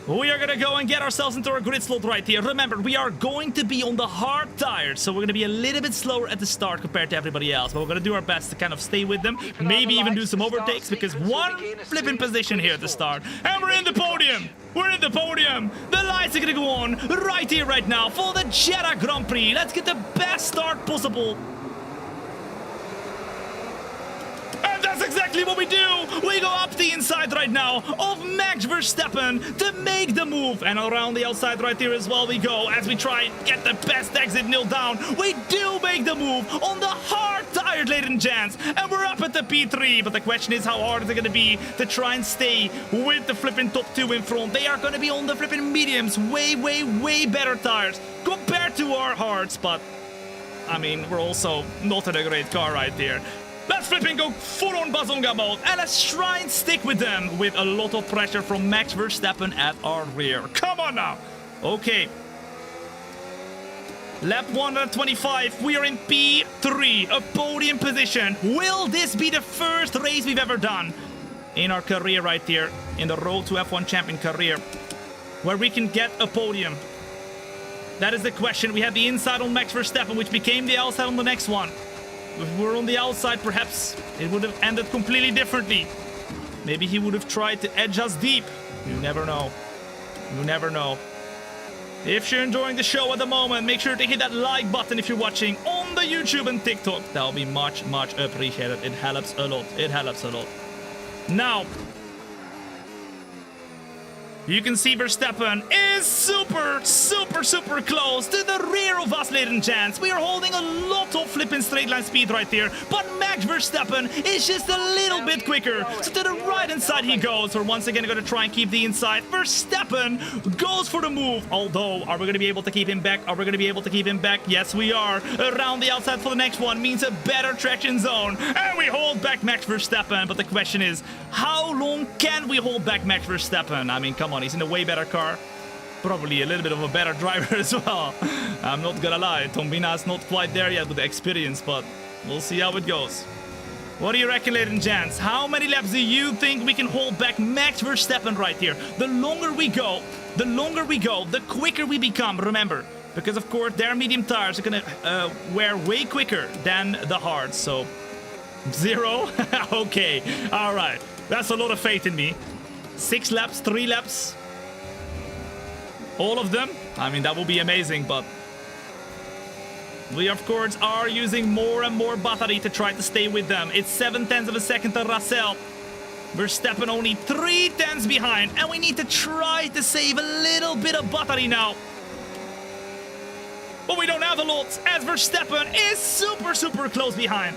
We are gonna go and get ourselves into our grid slot right here. Remember, we are going to be on the hard tires, so we're gonna be a little bit slower at the start compared to everybody else, but we're gonna do our best to kind of stay with them, maybe even do some overtakes, because one flipping position here at the start, and we're in the podium. We're in the podium. The lights are gonna go on right here, right now, for the Jeddah Grand Prix. Let's get the best start possible. And that's exactly what we do. We go up the inside right now of Max Verstappen to make the move. And around the outside right here as well we go as we try and get the best exit nailed down. We do make the move on the hard tire, ladies and gents. And we're up at the P3. But the question is, how hard is it going to be to try and stay with the flipping top two in front? They are going to be on the flipping mediums. Way, way, way better tires compared to our hards. But, I mean, we're also not in a great car right there. Let's flipping go full-on Bazonga mode, and let's try and stick with them with a lot of pressure from Max Verstappen at our rear. Come on now. Okay. Lap 125, we are in P3, a podium position. Will this be the first race we've ever done in our career right here, in the Road to F1 Champion career, where we can get a podium? That is the question. We had the inside on Max Verstappen, which became the outside on the next one. If we were on the outside, perhaps it would have ended completely differently. Maybe he would have tried to edge us deep. You never know. You never know. If you're enjoying the show at the moment, make sure to hit that like button if you're watching on the YouTube and TikTok. That'll be much, much appreciated. It helps a lot. It helps a lot. Now, you can see Verstappen is super, super, super close to the rear of us, ladies and gents. We are holding a lot of flipping straight line speed right there, but Max Verstappen is just a little bit quicker. So to the right-hand side he goes. We're once again going to try and keep the inside. Verstappen goes for the move. Although, are we going to be able to keep him back? Are we going to be able to keep him back? Yes, we are. Around the outside for the next one means a better traction zone. And we hold back Max Verstappen. But the question is, how long can we hold back Max Verstappen? I mean, come on. He's in a way better car. Probably a little bit of a better driver as well. I'm not gonna lie. Thombina is not quite there yet with the experience, but we'll see how it goes. What do you reckon, ladies and gents? How many laps do you think we can hold back Max Verstappen right here? The longer we go, the quicker we become, remember. Because, of course, their medium tires are gonna wear way quicker than the hards. So, 0? Okay, alright. That's a lot of faith in me. 6 laps, 3 laps. All of them? I mean, that will be amazing, but we, of course, are using more and more battery to try to stay with them. It's 0.7 of a second to Russell. Verstappen only 0.3 behind, and we need to try to save a little bit of battery now. But we don't have a lot, as Verstappen is super, super close behind.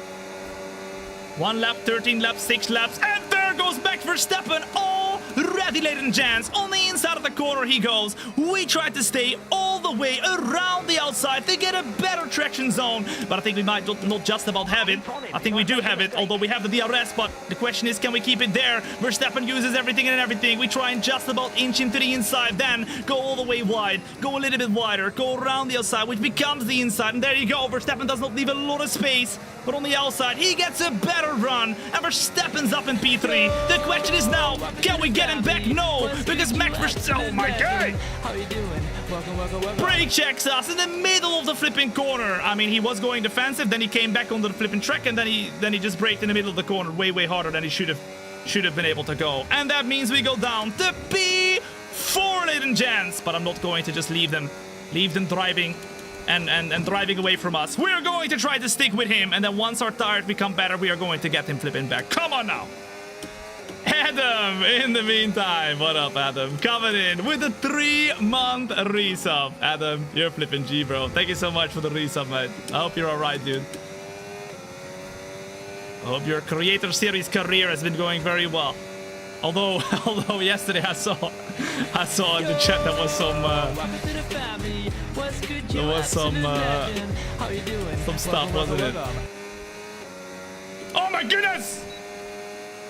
1 lap, 13 laps, 6 laps, and there goes Max Verstappen already, ladies and gents. On the inside of the corner he goes. We tried to stay all the way around the outside to get a better traction zone, but I think we might not just about have it. I think we do have it, although we have the DRS, but the question is, can we keep it there? Verstappen uses everything and everything. We try and just about inch him to the inside, then go all the way wide, go a little bit wider, go around the outside, which becomes the inside, and there you go. Verstappen does not leave a lot of space, but on the outside he gets a better run, and Verstappen's up in P3. The question is now, can we get him back? No, because Max Verstappen, oh my god, brake checks us, and the middle of the flipping corner. I mean, he was going defensive, then he came back onto the flipping track, and then he just braked in the middle of the corner way harder than he should have been able to go. And that means we go down to P4, ladies and gents. But I'm not going to just leave them driving and driving away from us. We're going to try to stick with him, and then once our tires become better, we are going to get him flipping back. Come on now. Adam, in the meantime, what up, Adam? Coming in with a 3-month resub. Adam, you're flipping G, bro. Thank you so much for the resub, mate. I hope you're alright, dude. I hope your Creator Series career has been going very well. Although yesterday I saw in the chat there was some stuff, wasn't it? Oh my goodness!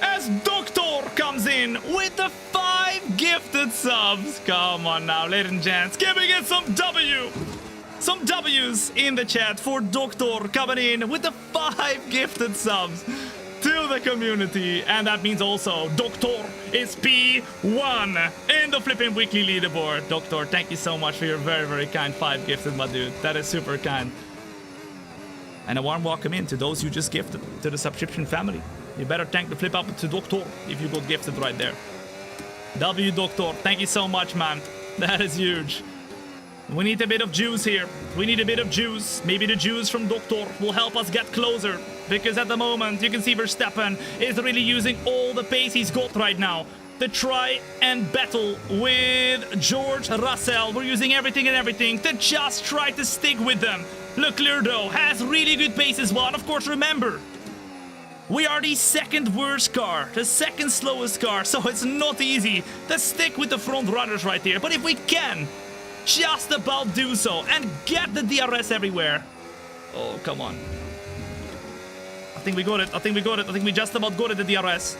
As Doctor comes in with the 5 gifted subs. Come on now, ladies and gents. Giving it some W's in the chat for Doctor coming in with the 5 gifted subs to the community. And that means also Doctor is P1 in the flipping weekly leaderboard. Doctor, thank you so much for your very kind 5 gifted, my dude. That is super kind. And a warm welcome in to those you just gifted to the subscription family. You better thank the flip up to Doctor if you got gifted right there. W Doctor, thank you so much, man. That is huge. We need a bit of juice here. We need a bit of juice. Maybe the juice from Doctor will help us get closer. Because at the moment, you can see Verstappen is really using all the pace he's got right now to try and battle with George Russell. We're using everything to just try to stick with them. Leclerc, though, has really good pace as well. And of course, remember, we are the second worst car, the second slowest car, so it's not easy to stick with the front runners right here. But if we can just about do so and get the DRS everywhere. Oh, come on. I think we got it. I think we just about got it, the DRS.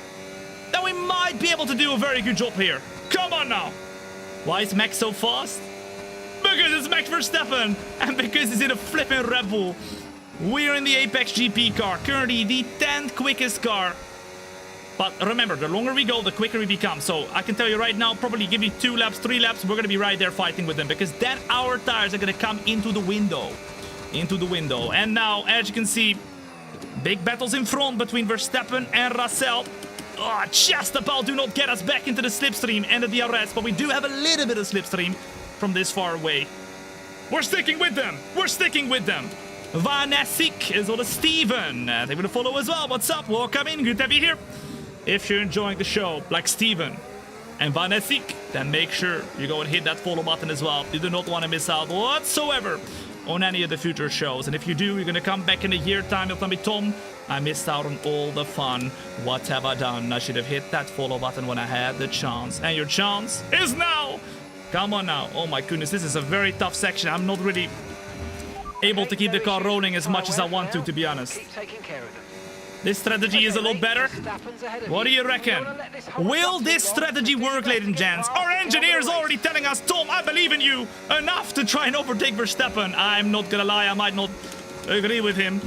Then we might be able to do a very good job here. Come on now. Why is Max so fast? Because it's Max Verstappen and because he's in a flipping Red Bull. We're in the Apex GP car, currently the 10th quickest car. But remember, the longer we go, the quicker we become. So I can tell you right now, probably give me 2 laps, 3 laps, we're going to be right there fighting with them. Because then our tires are going to come into the window. And now, as you can see, big battles in front between Verstappen and Russell. Oh, just about do not get us back into the slipstream and the DRS. But we do have a little bit of slipstream from this far away. We're sticking with them. Vanessik as well as Steven. They're going to follow as well. What's up? Welcome in. Good to have you here. If you're enjoying the show, like Steven and Vanessik, then make sure you go and hit that follow button as well. You do not want to miss out whatsoever on any of the future shows. And if you do, you're going to come back in a year time. You'll tell me, Tom, I missed out on all the fun. What have I done? I should have hit that follow button when I had the chance. And your chance is now. Come on now. Oh my goodness, this is a very tough section. I'm not really able to keep the car rolling as much as I want to be honest. This strategy is a lot better. What do you reckon? Will this strategy work, ladies and gents? Our engineer is already telling us, Tom, I believe in you enough to try and overtake Verstappen. I'm not gonna lie, I might not agree with him.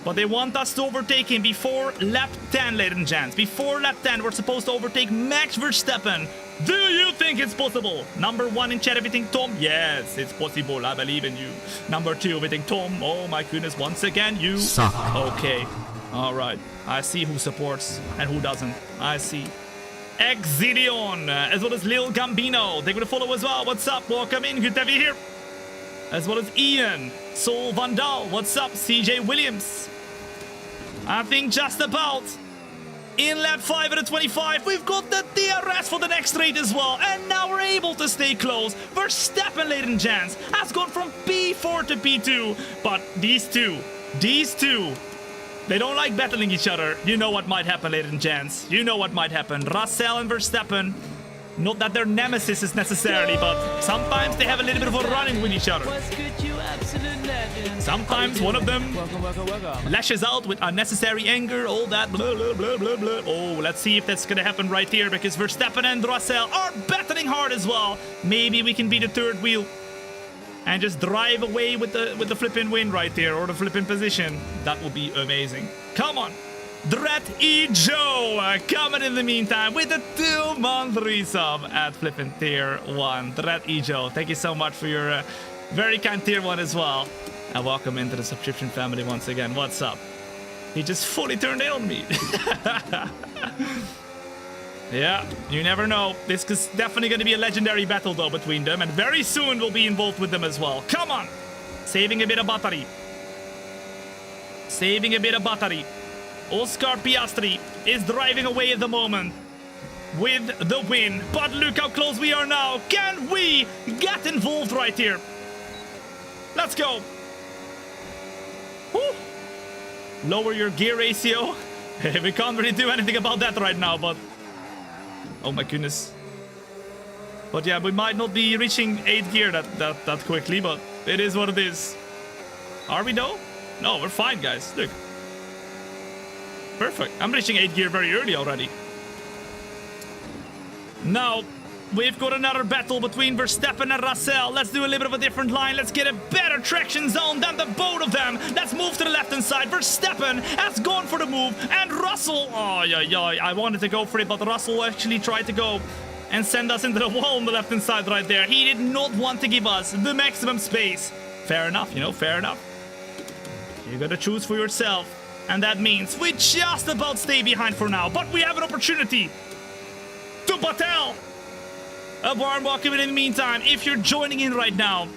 But they want us to overtake him before lap 10, ladies and gents. Before lap 10, we're supposed to overtake Max Verstappen. Do you think it's possible? Number 1 in chat, everything Tom? Yes, it's possible. I believe in you. Number 2, everything Tom? Oh my goodness, once again, you suck. Okay. All right. I see who supports and who doesn't. I see. Exidion, as well as Lil Gambino. They're going to follow as well. What's up? Welcome in. Good to have you here. As well as Ian. Sol Vandal. What's up? CJ Williams. I think just about in lap 5 out of 25, we've got the DRS for the next straight as well. And now we're able to stay close. Verstappen, ladies and gents, has gone from P4 to P2. But these two, they don't like battling each other. You know what might happen, ladies and gents. You know what might happen. Russell and Verstappen, not that they're nemesis necessarily, but sometimes they have a little bit of a run-in with each other. Sometimes one of them lashes out with unnecessary anger, all that blah, blah, blah, blah, blah. Oh, let's see if that's gonna happen right here, because Verstappen and Russell are battling hard as well. Maybe we can be the third wheel and just drive away with the flipping win right there, or the flipping position. That would be amazing. Come on. Dret E. Joe coming in the meantime with a 2-month resub at flipping tier 1. Dret E. Joe, thank you so much for your Very kind tier 1 as well. And welcome into the subscription family once again. What's up? He just fully turned in on me. Yeah, you never know. This is definitely going to be a legendary battle though between them. And very soon we'll be involved with them as well. Come on! Saving a bit of battery. Saving a bit of battery. Oscar Piastri is driving away at the moment with the win. But look how close we are now. Can we get involved right here? Let's go. Woo. Lower your gear ratio. We can't really do anything about that right now, but... Oh my goodness. But yeah, we might not be reaching 8th gear that quickly, but it is what it is. Are we though? No, we're fine, guys. Look. Perfect. I'm reaching 8th gear very early already. Now, we've got another battle between Verstappen and Russell. Let's do a little bit of a different line. Let's get a better traction zone than the both of them. Let's move to the left-hand side. Verstappen has gone for the move. And Russell... Oh, yeah. I wanted to go for it, but Russell actually tried to go and send us into the wall on the left-hand side right there. He did not want to give us the maximum space. Fair enough, you know, fair enough. You gotta choose for yourself. And that means we just about stay behind for now. But we have an opportunity to battle. A warm welcome in the meantime, if you're joining in right now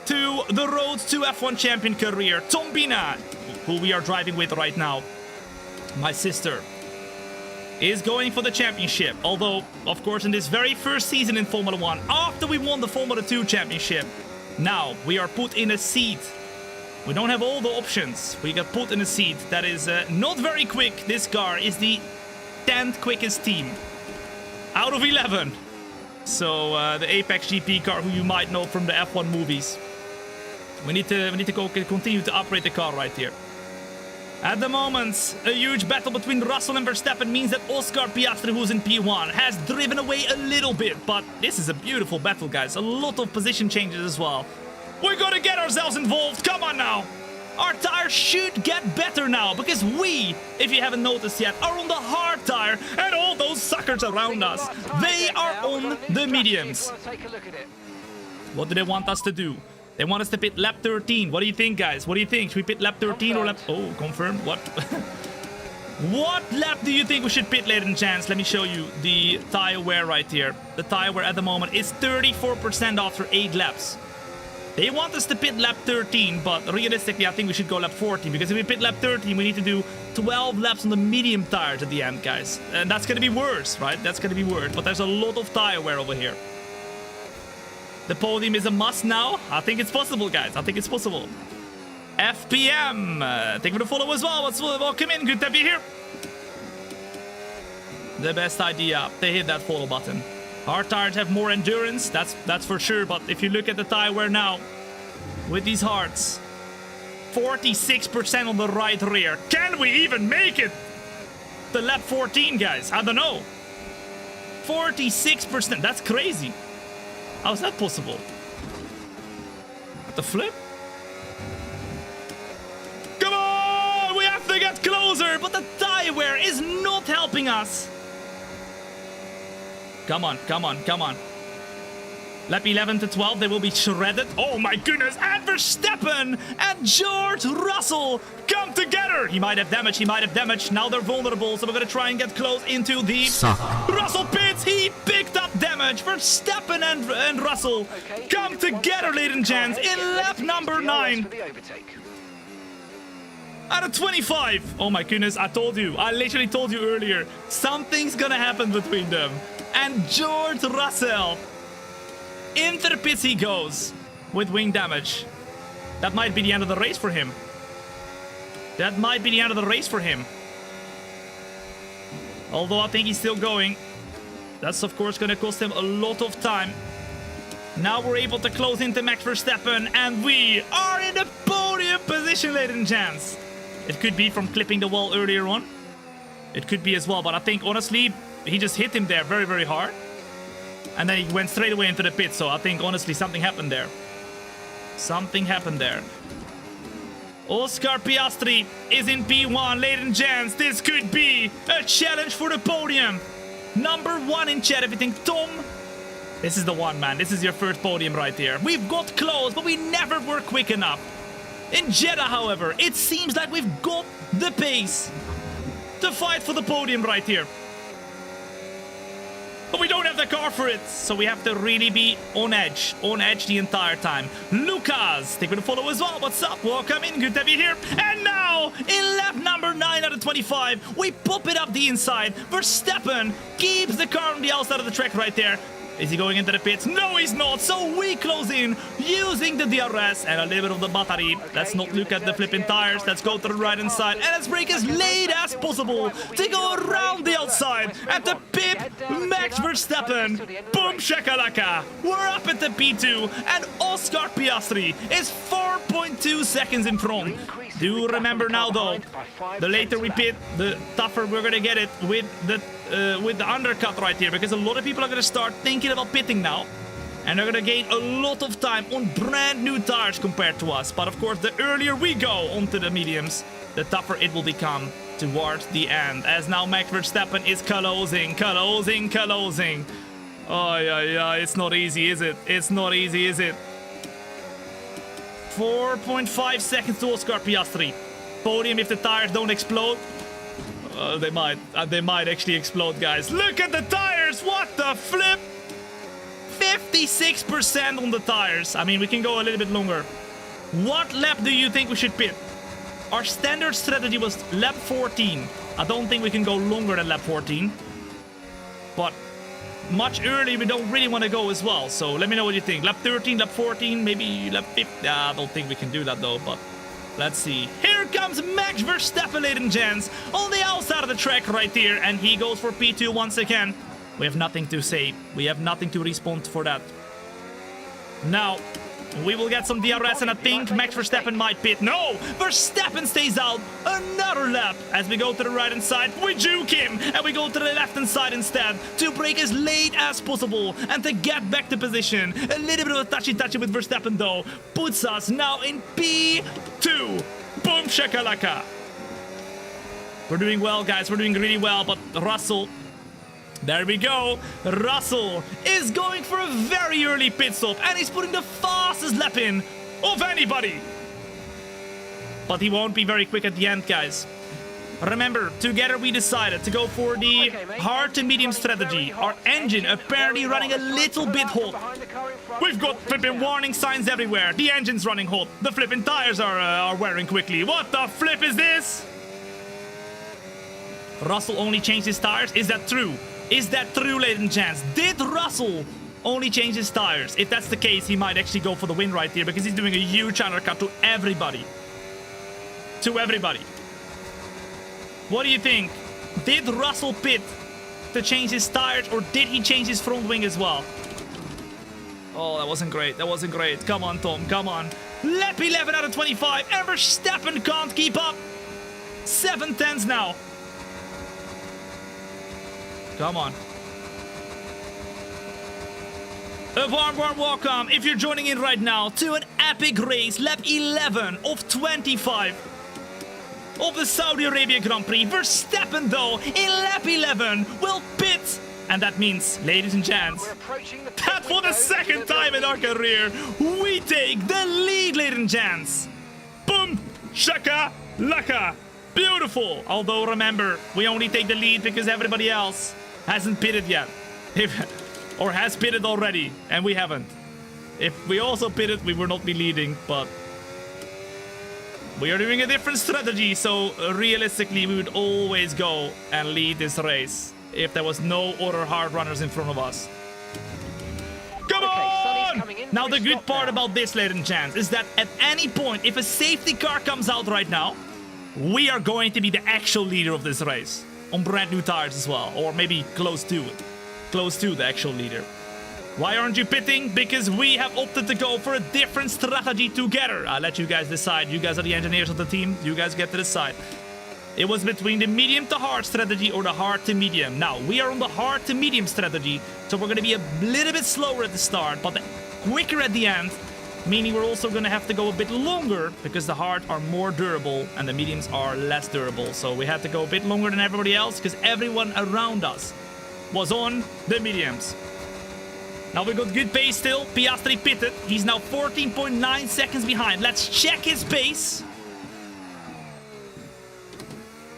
to the road to F1 champion career. Thombina, who we are driving with right now, my sister, is going for the championship. Although, of course, in this very first season in Formula 1, after we won the Formula 2 championship, now we are put in a seat. We don't have all the options. We got put in a seat that is not very quick. This car is the 10th quickest team out of 11. So the Apex GP car, who you might know from the F1 movies. We need to go continue to operate the car right here. At the moment, a huge battle between Russell and Verstappen means that Oscar Piastri, who's in P1, has driven away a little bit. But this is a beautiful battle, guys. A lot of position changes as well. We're gonna get ourselves involved. Come on now. Our tires should get better now, because we, if you haven't noticed yet, are on the hard tire, and all those suckers around us, they are on the mediums. What do they want us to do? They want us to pit lap 13. What do you think, guys? What do you think? Should we pit lap 13 or lap... Oh, confirmed. What? What lap do you think we should pit, ladies and gents? Let me show you the tire wear right here. The tire wear at the moment is 34% after 8 laps. They want us to pit lap 13, but realistically, I think we should go lap 14. Because if we pit lap 13, we need to do 12 laps on the medium tires at the end, guys. And that's going to be worse, right? That's going to be worse. But there's a lot of tire wear over here. The podium is a must now. I think it's possible, guys. I think it's possible. FPM. Thank you for the follow as well. Welcome in. Good to be here. The best idea to hit that follow button. Hard tires have more endurance. That's for sure. But if you look at the tire wear now, with these hards, 46% on the right rear. Can we even make it to lap 14, guys? I don't know. 46%. That's crazy. How's that possible? The flip? Come on! We have to get closer, but the tire wear is not helping us. Come on, come on, come on. Lap 11 to 12, they will be shredded. Oh my goodness, and Verstappen and George Russell come together. He might have damage, he might have damage. Now they're vulnerable, so we're gonna try and get close into the... Russell pits, he picked up damage. Verstappen and Russell come together, ladies and gents, in lap number 9. Out of 25. Oh my goodness, I told you. I literally told you earlier. Something's gonna happen between them. And George Russell, into the pits he goes with wing damage. That might be the end of the race for him. That might be the end of the race for him. Although I think he's still going. That's of course going to cost him a lot of time. Now we're able to close into Max Verstappen, and we are in the podium position, ladies and gents. It could be from clipping the wall earlier on. It could be as well, but I think honestly, he just hit him there very, very hard. And then he went straight away into the pit. So I think, honestly, something happened there. Something happened there. Oscar Piastri is in P1. Ladies and gents, this could be a challenge for the podium. Number 1 in chat. If you think THOMB This is the one, man. This is your first podium right here. We've got close, but we never were quick enough. In Jeddah, however, it seems like we've got the pace to fight for the podium right here. But we don't have the car for it, so we have to really be on edge the entire time. Lucas, take a follow as well. What's up? Welcome in, good to have you here. And now, in lap number 9 out of 25, we pop it up the inside. Verstappen keeps the car on the outside of the track right there. Is he going into the pits? No, he's not. So we close in using the DRS and a little bit of the battery. Let's not look at the flipping tires. Let's go to the right hand side and let's brake as late as possible to go around the outside and to pip Max Verstappen. Boom shakalaka. We're up at the P2 and Oscar Piastri is 4.2 seconds in front. Do remember now though, the later we pit, the tougher we're gonna get it with the undercut right here, because a lot of people are gonna start thinking about pitting now, and they're gonna gain a lot of time on brand new tires compared to us. But of course, the earlier we go onto the mediums, the tougher it will become towards the end. As now Max Verstappen is closing. Oh yeah, it's not easy, is it? It's not easy, is it? 4.5 seconds to Oscar Piastri. Podium if the tires don't explode. They might actually explode, guys. Look at the tires! What the flip? 56% on the tires. I mean, we can go a little bit longer. What lap do you think we should pit? Our standard strategy was lap 14. I don't think we can go longer than lap 14. But much earlier, we don't really want to go as well. So let me know what you think. Lap 13, lap 14, maybe lap 15. I don't think we can do that though, but let's see. Here comes Max Verstappen, ladies and gents, on the outside of the track right here, and he goes for P2 once again. We have nothing to say. We have nothing to respond for that. Now, we will get some DRS, and I think Max Verstappen might pit. No! Verstappen stays out another lap. As we go to the right-hand side, we juke him, and we go to the left-hand side instead to brake as late as possible and to get back to position. A little bit of a touchy-touchy with Verstappen, though, puts us now in P2. Boom shakalaka. We're doing well, guys. We're doing really well, but Russell... There we go. Russell is going for a very early pit stop, and he's putting the fastest lap in of anybody. But he won't be very quick at the end, guys. Remember, together we decided to go for the hard to medium strategy. Our engine apparently running a little bit hot. We've got flipping warning signs everywhere. The engine's running hot. The flipping tires are wearing quickly. What the flip is this? Russell only changed his tires? Is that true? Is that true, ladies and gents? Did Russell only change his tires? If that's the case, he might actually go for the win right here, because he's doing a huge undercut to everybody. What do you think? Did Russell pit to change his tires, or did he change his front wing as well? Oh, that wasn't great. That wasn't great. Come on, Tom. Come on. Lap 11 out of 25. And Verstappen can't keep up. 7 tenths now. Come on. A warm welcome, if you're joining in right now, to an epic race, lap 11 of 25 of the Saudi Arabia Grand Prix. Verstappen, though, in lap 11 will pit. And that means, ladies and gents, that for the second time in our career, we take the lead, ladies and gents. Boom, shaka, laka. Beautiful. Although, remember, we only take the lead because everybody else hasn't pitted yet. Or has pitted already, and we haven't. If we also pitted, we would not be leading, but we are doing a different strategy, so realistically, we would always go and lead this race if there was no other hard runners in front of us. Come on! Now, the good part about this, ladies and gents, is that at any point, if a safety car comes out right now, we are going to be the actual leader of this race. On brand new tires as well, or maybe close to it. Close to the actual leader. Why aren't you pitting? Because we have opted to go for a different strategy together. I'll let you guys decide. You guys are the engineers of the team. You guys get to decide. It was between the medium to hard strategy or the hard to medium. Now, we are on the hard to medium strategy, so we're going to be a little bit slower at the start, but quicker at the end, meaning we're also going to have to go a bit longer because the hard are more durable and the mediums are less durable. So we had to go a bit longer than everybody else because everyone around us was on the mediums. Now we got good pace still. Piastri pitted. He's now 14.9 seconds behind. Let's check his pace.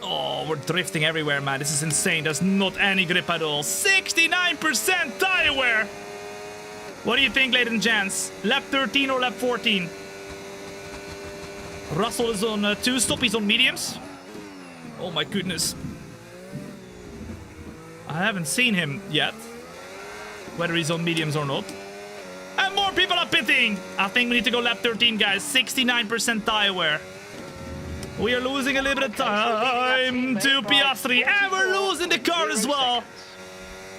Oh, we're drifting everywhere, man. This is insane. There's not any grip at all. 69% tire wear. What do you think, ladies and gents? Lap 13 or lap 14? Russell is on 2-stop. He's on mediums. Oh my goodness. I haven't seen him yet. Whether he's on mediums or not. And more people are pitting. I think we need to go lap 13, guys. 69% tire wear. We are losing a little bit of time to Piastri. And we're losing the car as well.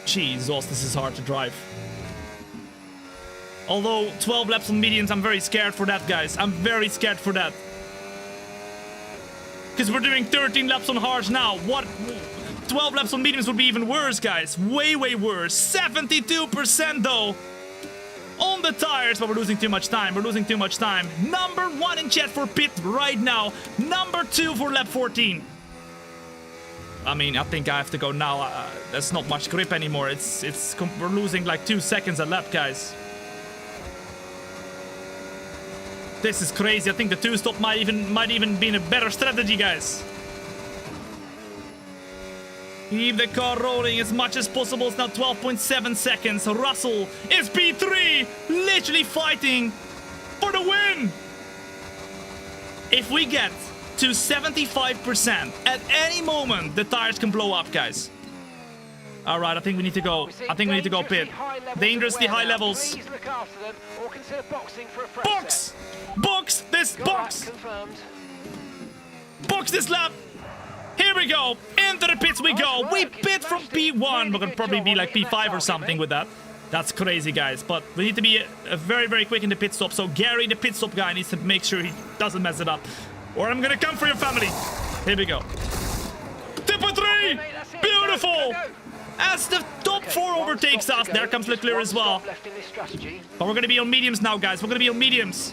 Jesus, this is hard to drive. Although 12 laps on mediums, I'm very scared for that, guys. I'm very scared for that. Because we're doing 13 laps on hards now. What? 12 laps on mediums would be even worse, guys. Way, way worse. 72% though. On the tires, but we're losing too much time. We're losing too much time. Number 1 in chat for pit right now. Number 2 for lap 14. I mean, I think I have to go now. There's not much grip anymore. We're losing like 2 seconds a lap, guys. This is crazy. I think the 2-stop might even be a better strategy, guys. Keep the car rolling as much as possible. It's now 12.7 seconds. Russell is P3, literally fighting for the win. If we get to 75%, at any moment, the tires can blow up, guys. All right, I think we need to go. I think we need to go pit. Dangerously high levels. Box! Box this box! Box this lap! Here we go. Into the pits we go. We pit from P1. We're going to probably be like P5 or something with that. That's crazy, guys. But we need to be very, very quick in the pit stop. So Gary, the pit stop guy, needs to make sure he doesn't mess it up. Or I'm going to come for your family. Here we go. Tipper 3. Beautiful. As the top 4 overtakes us. There comes Leclerc as well. But we're going to be on mediums now, guys. We're going to be on mediums.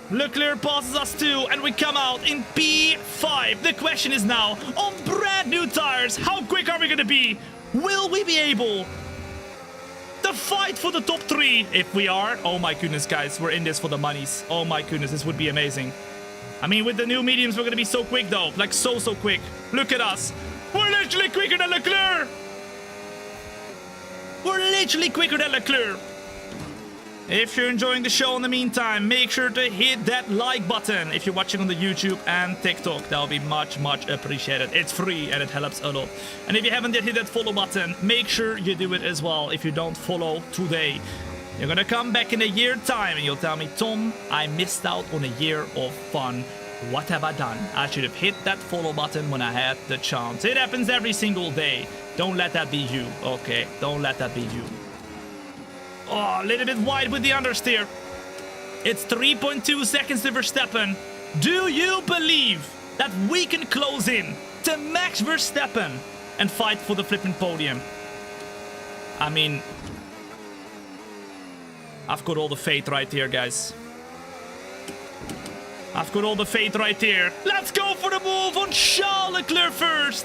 Leclerc passes us too, and we come out in P5. The question is now, on brand new tires, how quick are we going to be? Will we be able to fight for the top 3? If we are, oh my goodness, guys, we're in this for the monies. Oh my goodness, this would be amazing. I mean, with the new mediums, we're going to be so quick, though. Like, so quick. Look at us. We're literally quicker than Leclerc. We're literally quicker than Leclerc. If you're enjoying the show in the meantime, make sure to hit that like button. If you're watching on the YouTube and TikTok, that'll be much, much appreciated. It's free and it helps a lot. And if you haven't yet hit that follow button, make sure you do it as well. If you don't follow today, you're gonna come back in a year time and you'll tell me, Tom, I missed out on a year of fun. What have I done? I should have hit that follow button when I had the chance. It happens every single day. Don't let that be you, okay? Don't let that be you. Oh, a little bit wide with the understeer. It's 3.2 seconds to Verstappen. Do you believe that we can close in to Max Verstappen and fight for the flipping podium? I mean, I've got all the faith right here, guys. I've got all the faith right here. Let's go for the move on Charles Leclerc first.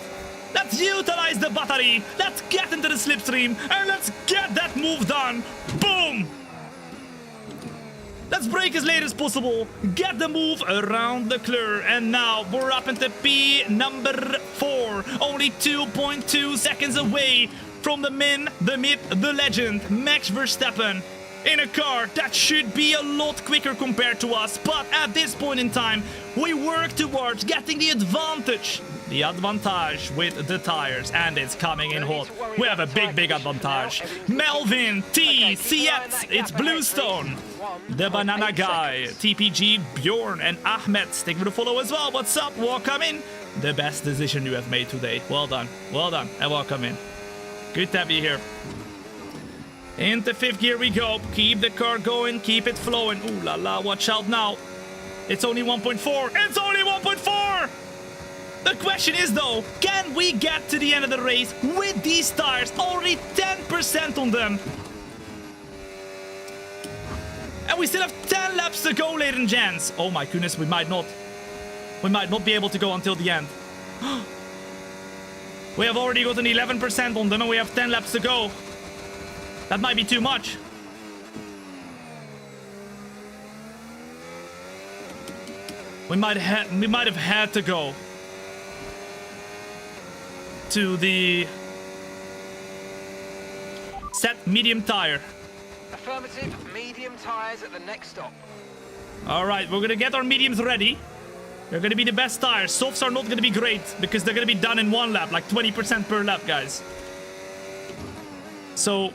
Let's utilize the battery. Let's get into the slipstream. And let's get that move done. Boom. Let's brake as late as possible. Get the move around Leclerc. And now we're up into P number 4. Only 2.2 seconds away from the myth, the legend, Max Verstappen. In a car that should be a lot quicker compared to us. But at this point in time, we work towards getting the advantage. The advantage with the tires, and it's coming in hot. We have a big advantage. Melvin, T, Siet, it's Bluestone, the Banana Guy, TPG, Bjorn, and Ahmed. Stick with the follow as well. What's up? Welcome in. The best decision you have made today. Well done, and welcome in. Good to have you here. Into 5th gear we go. Keep the car going, keep it flowing. Ooh la la, watch out now. It's only 1.4. It's only 1.4! The question is, though, can we get to the end of the race with these tires? Only 10% on them. And we still have 10 laps to go, ladies and gents. Oh my goodness, we might not. We might not be able to go until the end. We have already gotten 11% on them and we have 10 laps to go. That might be too much. We might have had to go to the set medium tire. Affirmative, medium tires at the next stop. All right, we're gonna get our mediums ready. They're gonna be the best tires. Softs are not gonna be great because they're gonna be done in one lap, like 20% per lap, guys. So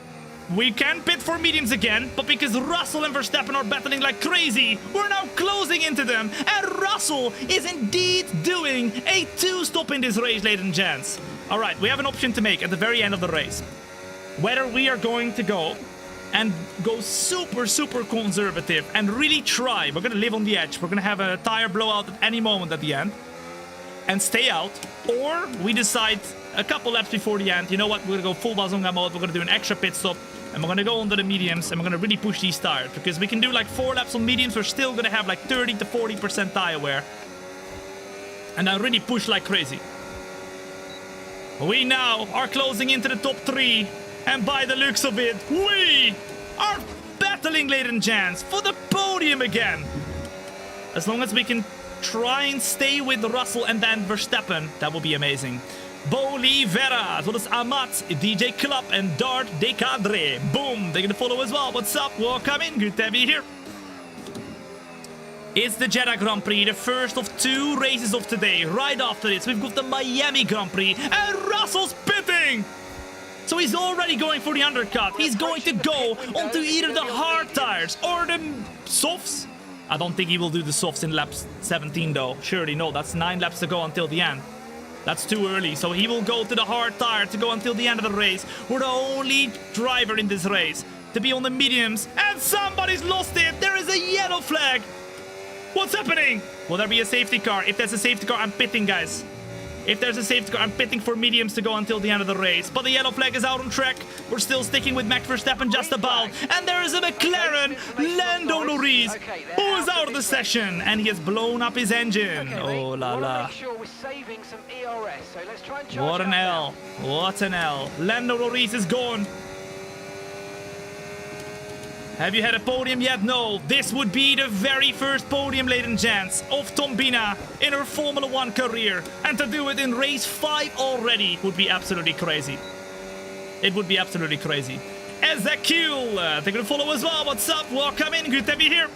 we can pit for mediums again, but because Russell and Verstappen are battling like crazy, we're now closing into them, and Russell is indeed doing a 2-stop in this race, ladies and gents. All right, we have an option to make at the very end of the race. Whether we are going to go and go super conservative and really try. We're gonna live on the edge. We're gonna have a tire blowout at any moment at the end and stay out, or we decide a couple laps before the end, you know what, we're gonna go full Bazonga mode. We're gonna do an extra pit stop and we're gonna go onto the mediums and we're gonna really push these tires, because we can do like 4 laps on mediums. We're still gonna have like 30 to 40% tire wear, and I really push like crazy. We now are closing into the top 3, and by the looks of it, we are battling, ladies and gents, for the podium again. As long as we can try and stay with Russell and then Verstappen, that will be amazing. Bolivera, as well as Amat, DJ Club, and Dart De Cadre. Boom, they're gonna follow as well. What's up? Welcome in, good to have you here. It's the Jeddah Grand Prix, the first of 2 races of today. Right after this, we've got the Miami Grand Prix, and Russell's pitting! So he's already going for the undercut. He's going to go onto either the hard tires or the softs. I don't think he will do the softs in lap 17 though. Surely no, that's 9 laps to go until the end. That's too early, so he will go to the hard tire to go until the end of the race. We're the only driver in this race to be on the mediums, and somebody's lost it. There is a yellow flag. What's happening? Will there be a safety car? If there's a safety car, I'm pitting, guys. If there's a safety car, I'm pitting for mediums to go until the end of the race. But the yellow flag is out on track. We're still sticking with Max Verstappen just about. And there is a McLaren, Lando Norris, who is out of the session. And he has blown up his engine. Oh la la. What an L. What an L. Lando Norris is gone. Have you had a podium yet? No. This would be the very first podium, ladies and gents, of Thombina in her Formula 1 career. And to do it in race 5 already would be absolutely crazy. It would be absolutely crazy. Ezekiel, they're gonna follow as well. What's up? Welcome in. Good to have you here.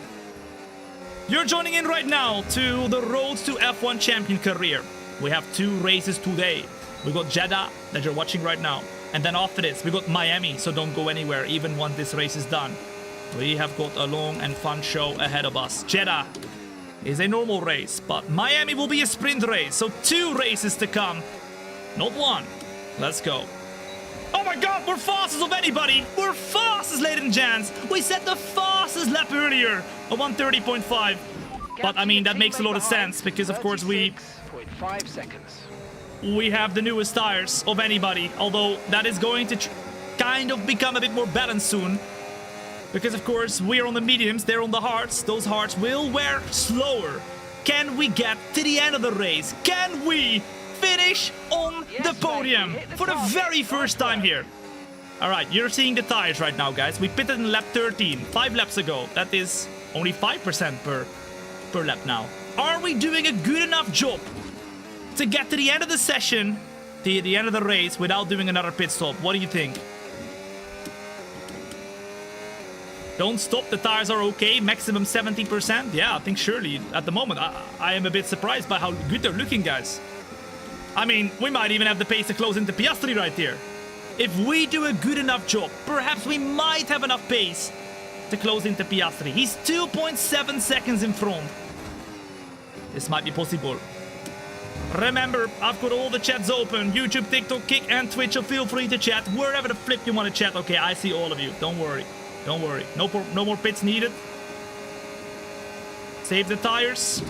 You're joining in right now to the Road to F1 Champion career. We have 2 races today. We got Jeddah that you're watching right now. And then after this, we got Miami. So don't go anywhere, even once this race is done. We have got a long and fun show ahead of us. Jeddah is a normal race, but Miami will be a sprint race. So 2 races to come, not 1. Let's go. Oh my god, we're fastest of anybody. We're fastest, ladies and gents. We set the fastest lap earlier, a 1:30.5. But I mean, that makes a lot of sense because of course we have the newest tires of anybody. Although that is going to kind of become a bit more balanced soon. Because, of course, we're on the mediums, they're on the hards. Those hards will wear slower. Can we get to the end of the race? Can we finish on the podium for the very first time here? All right, you're seeing the tires right now, guys. We pitted in lap 13, 5 laps ago. That is only 5% per lap now. Are we doing a good enough job to get to the end of the session, to the end of the race, without doing another pit stop? What do you think? Don't stop, the tires are okay, maximum 70%. Yeah, I think surely at the moment I am a bit surprised by how good they're looking, guys. I mean, we might even have the pace to close into Piastri right here. If we do a good enough job, perhaps we might have enough pace to close into Piastri. He's 2.7 seconds in front. This might be possible. Remember, I've got all the chats open. YouTube, TikTok, Kick, and Twitch, so feel free to chat wherever the flip you want to chat. Okay, I see all of you, don't worry. Don't worry. No more pits needed. Save the tires.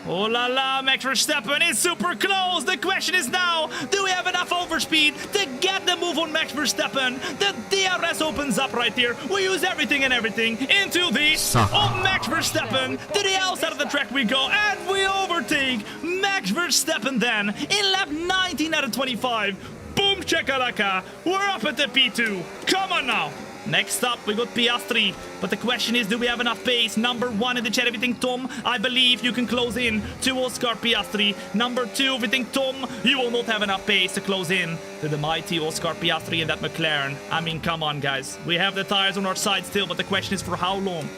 Oh la la, Max Verstappen is super close. The question is now, do we have enough overspeed to get the move on Max Verstappen? The DRS opens up right here. We use everything and everything into the of Max Verstappen. To the outside of the track we go, and we overtake Max Verstappen then in lap 19 out of 25. Boom chakalaka. We're up at the P2. Come on now. Next up, we got Piastri. But the question is, do we have enough pace? Number 1 in the chat, if you think Tom, I believe you can close in to Oscar Piastri. Number 2, if you think Tom, you will not have enough pace to close in to the mighty Oscar Piastri in that McLaren. I mean, come on, guys. We have the tires on our side still, but the question is for how long?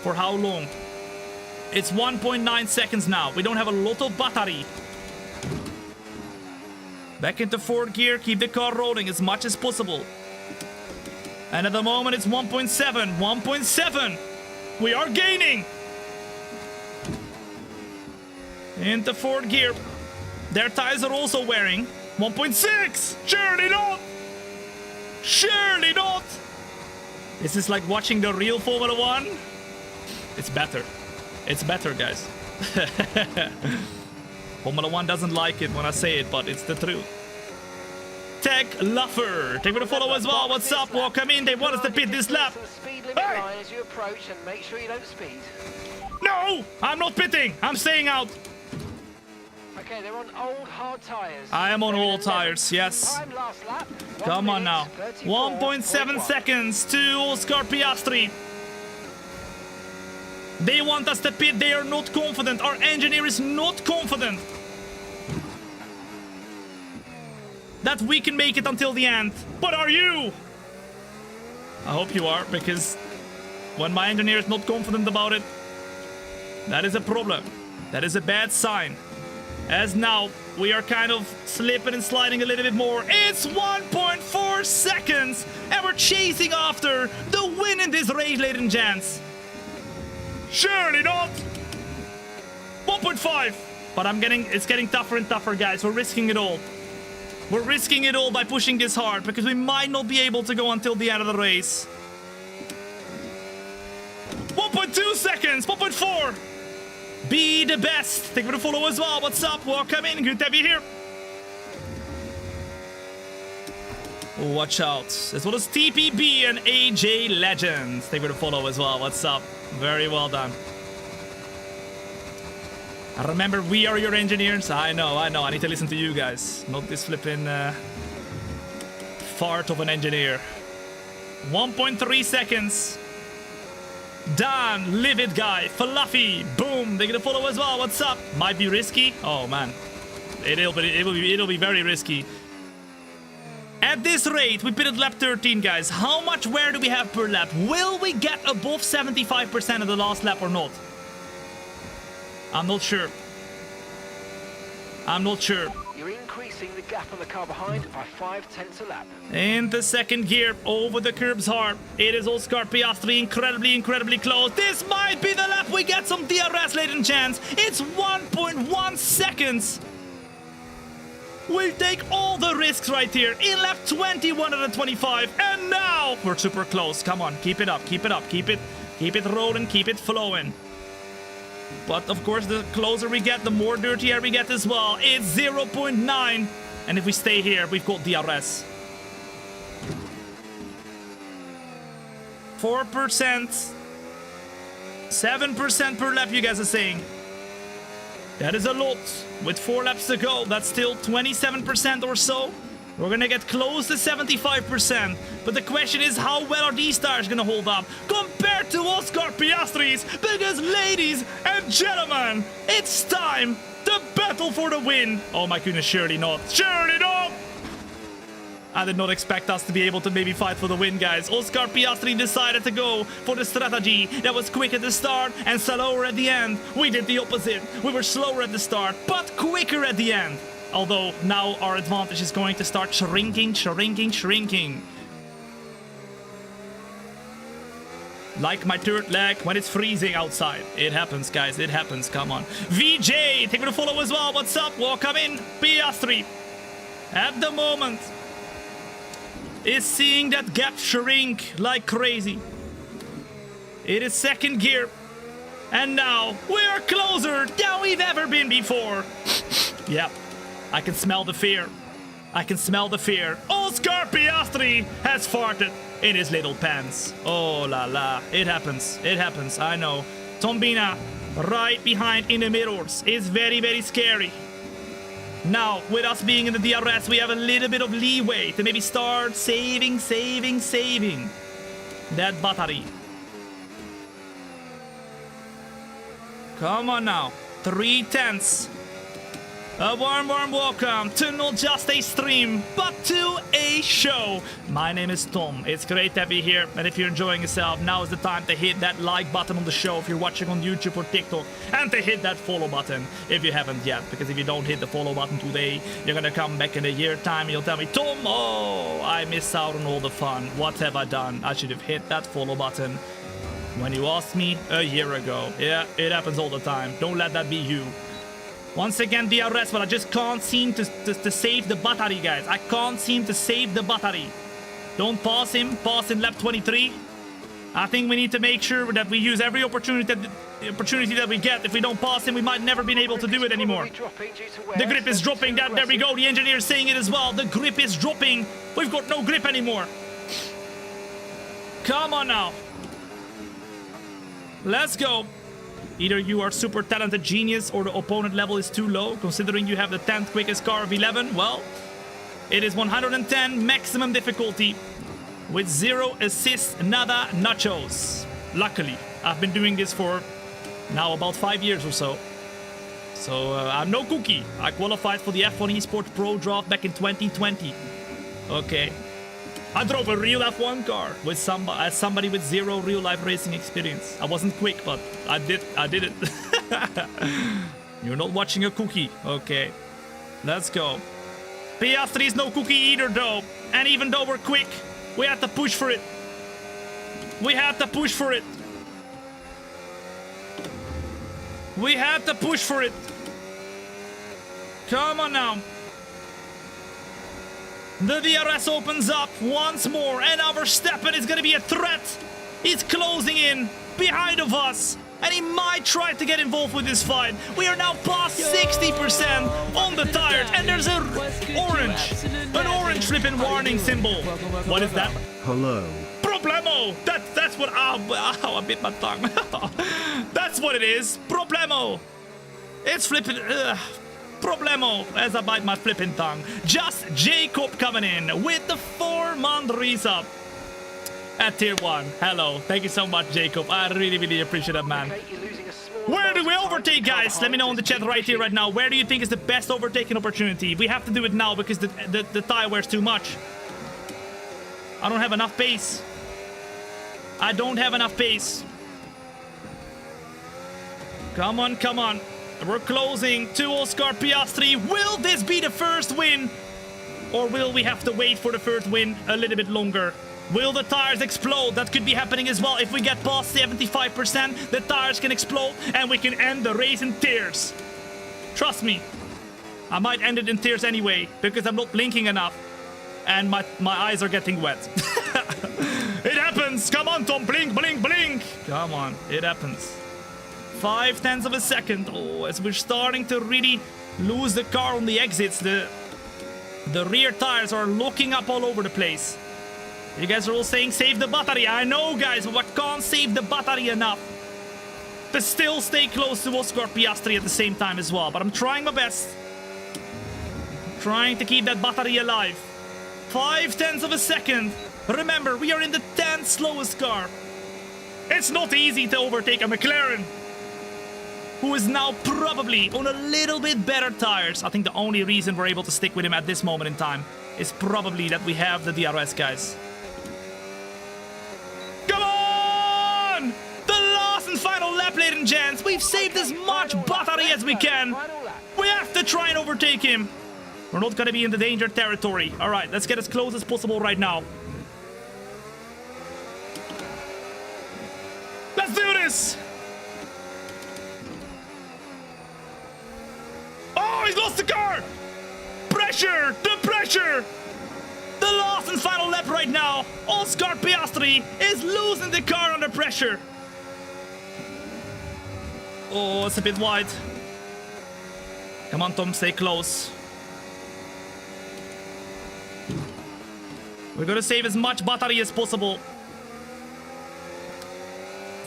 For how long? It's 1.9 seconds now. We don't have a lot of battery. Back into 4th gear. Keep the car rolling as much as possible. And at the moment, it's 1.7. 1.7. We are gaining. Into 4th gear. Their tires are also wearing. 1.6. Surely not. Surely not. This is like watching the real Formula 1. It's better. It's better, guys. Formula 1 doesn't like it when I say it, but it's the truth. Tech Luffer, take me to follow as well. What's up? Welcome in. They want us to pit this lap. Hey! As you approach and make sure you don't speed. No, I'm not pitting. I'm staying out. Okay, they're on old hard tires. I am on old tires. Yes. Time last lap. Come on now. 1.7 seconds to Oscar Piastri. They want us to pit. They are not confident. Our engineer is not confident that we can make it until the end. But are you? I hope you are, because when my engineer is not confident about it, that is a problem. That is a bad sign. As now, we are kind of slipping and sliding a little bit more. It's 1.4 seconds, and we're chasing after the win in this race, ladies and gents. Surely not. 1.5. But it's getting tougher and tougher, guys. We're risking it all. We're risking it all by pushing this hard, because we might not be able to go until the end of the race. 1.2 seconds. 1.4. Be the best. Thank you for the follow as well. What's up? Welcome in. Good to have you here. Watch out. As well as TPB and AJ Legends. Thank you for the follow as well. What's up? Very well done. And remember, we are your engineers. I know. I need to listen to you guys. Not this flipping fart of an engineer. 1.3 seconds. Dan, Livid Guy, Fluffy, boom. They're gonna follow as well. What's up? Might be risky. Oh man, it'll be very risky. At this rate, we pitted lap 13, guys. How much wear do we have per lap? Will we get above 75% of the last lap or not? I'm not sure. I'm not sure. You're increasing the gap on the car behind by 0.5 a lap. In the 2nd gear, over the curbs hard. It is Oscar Piastri, incredibly close. This might be the lap we get some DRS, ladies and gents. It's 1.1 seconds. We'll take all the risks right here in lap 21 out of 25. And now we're super close. Come on, keep it up, keep it up, keep it rolling, keep it flowing. But of course, the closer we get, the more dirty air we get as well. It's 0.9. And if we stay here, we've got DRS. 4%. 7% per lap, you guys are saying. That is a lot. With 4 laps to go, that's still 27% or so. We're gonna get close to 75%. But the question is, how well are these tires gonna hold up compared to Oscar Piastri's? Because, ladies and gentlemen, it's time to battle for the win. Oh my goodness, surely not. Surely not! I did not expect us to be able to maybe fight for the win, guys. Oscar Piastri decided to go for the strategy that was quick at the start and slower at the end. We did the opposite. We were slower at the start, but quicker at the end. Although now our advantage is going to start shrinking. Like my third leg when it's freezing outside. It happens, guys. It happens. Come on. VJ, take me to follow as well. What's up? Welcome in. Piastri. At the moment, is seeing that gap shrink like crazy. It is 2nd gear. And now we are closer than we've ever been before. Yep. I can smell the fear. I can smell the fear. Oscar Piastri has farted in his little pants. Oh la la. It happens. It happens. I know. Thombina right behind in the mirrors is very scary. Now, with us being in the DRS, we have a little bit of leeway to maybe start saving that battery. Come on now. 3/10. A warm welcome to not just a stream, but to a show. My name is Tom. It's great to have you here. And if you're enjoying yourself, now is the time to hit that like button on the show if you're watching on YouTube or TikTok. And to hit that follow button if you haven't yet. Because if you don't hit the follow button today, you're gonna come back in a year time and you'll tell me, Tom, oh, I missed out on all the fun. What have I done? I should have hit that follow button when you asked me a year ago. Yeah, it happens all the time. Don't let that be you. Once again, DRS, but I just can't seem to save the battery, guys. I can't seem to save the battery. Don't pass him. Pass in lap 23. I think we need to make sure that we use every opportunity that we get. If we don't pass him, we might never be able to do it anymore. The grip is dropping. There we go. The engineer is saying it as well. The grip is dropping. We've got no grip anymore. Come on now. Let's go. Either you are super talented genius or the opponent level is too low, considering you have the 10th quickest car of 11. Well, it is 110 maximum difficulty with 0 assists, nada nachos. Luckily, I've been doing this for now about 5 years or so. So I'm no cookie. I qualified for the F1 Esports Pro draft back in 2020. Okay. I drove a real F1 car with somebody with 0 real-life racing experience. I wasn't quick, but I did it. You're not watching a cookie. Okay, let's go. Piastri is no cookie either, though. And even though we're quick, we have to push for it. We have to push for it. We have to push for it. Come on now. The DRS opens up once more, and our Verstappen is going to be a threat. He's closing in behind of us, and he might try to get involved with this fight. We are now past 60% on the tires, and there's an orange flipping warning symbol. What is that? Hello. Problemo! That's what, ow, I bit my tongue. That's what it is, Problemo. It's flipping, Problemo, as I bite my flipping tongue. Just Jacob coming in with the 4-month resub at tier 1. Hello, thank you so much, Jacob. I really appreciate that, man. Where do we overtake, guys? Let me know in the chat right here, right now. Where do you think is the best overtaking opportunity? We have to do it now because the tire wears too much. I don't have enough pace. I don't have enough pace. Come on, come on. We're closing to Oscar Piastri. Will this be the first win? Or will we have to wait for the first win a little bit longer? Will the tires explode? That could be happening as well. If we get past 75%, the tires can explode and we can end the race in tears. Trust me. I might end it in tears anyway because I'm not blinking enough. And my eyes are getting wet. It happens. Come on, Tom. Blink, blink, blink. Come on. It happens. 0.5 of a second. Oh, as we're starting to really lose the car on the exits, the rear tires are locking up all over the place. You guys are all saying save the battery. I know, guys, but I can't save the battery enough to still stay close to Oscar Piastri at the same time as well. But I'm trying my best. Trying to keep that battery alive. 0.5 of a second. Remember, we are in the 10th slowest car. It's not easy to overtake a McLaren, who is now probably on a little bit better tires. I think the only reason we're able to stick with him at this moment in time is probably that we have the DRS, guys. Come on! The last and final lap, ladies and gents. We've saved as much battery as we can. We have to try and overtake him. We're not going to be in the danger territory. All right, let's get as close as possible right now. Let's do this! Oh, he's lost the car! Pressure! The pressure! The last and final lap right now. Oscar Piastri is losing the car under pressure. Oh, it's a bit wide. Come on, Tom, stay close. We're gonna save as much battery as possible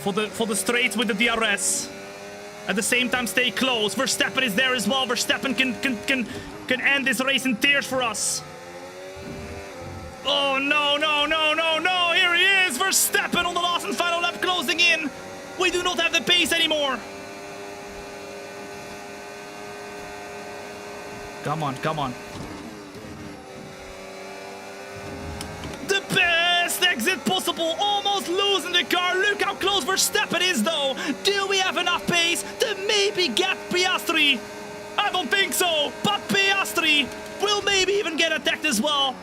for the straight with the DRS. At the same time, stay close. Verstappen is there as well. Verstappen can end this race in tears for us. Oh, no, no, no, no, no. Here he is. Verstappen on the last and final lap closing in. We do not have the pace anymore. Come on, come on. The best exit possible. Almost losing the car. Look how close Verstappen is, though. Do we have enough pace to maybe get Piastri? I don't think so. But Piastri will maybe even get attacked as well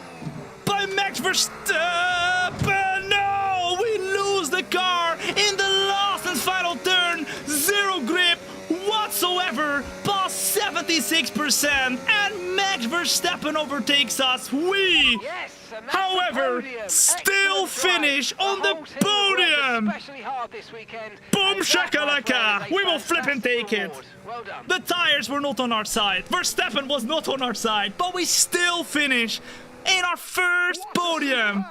by Max Verstappen. No, we lose the car in the last and final turn. Zero grip whatsoever. Past 76%, and Max Verstappen overtakes us. We, Yes, and that's however, the podium. still Excellent finish drive. on the whole team worked podium. especially hard this weekend. Boom And that, my friend, shakalaka. is a We will flip and fantastic take it. reward. Well done. The tires were not on our side. Verstappen was not on our side, but we still finish in our first podium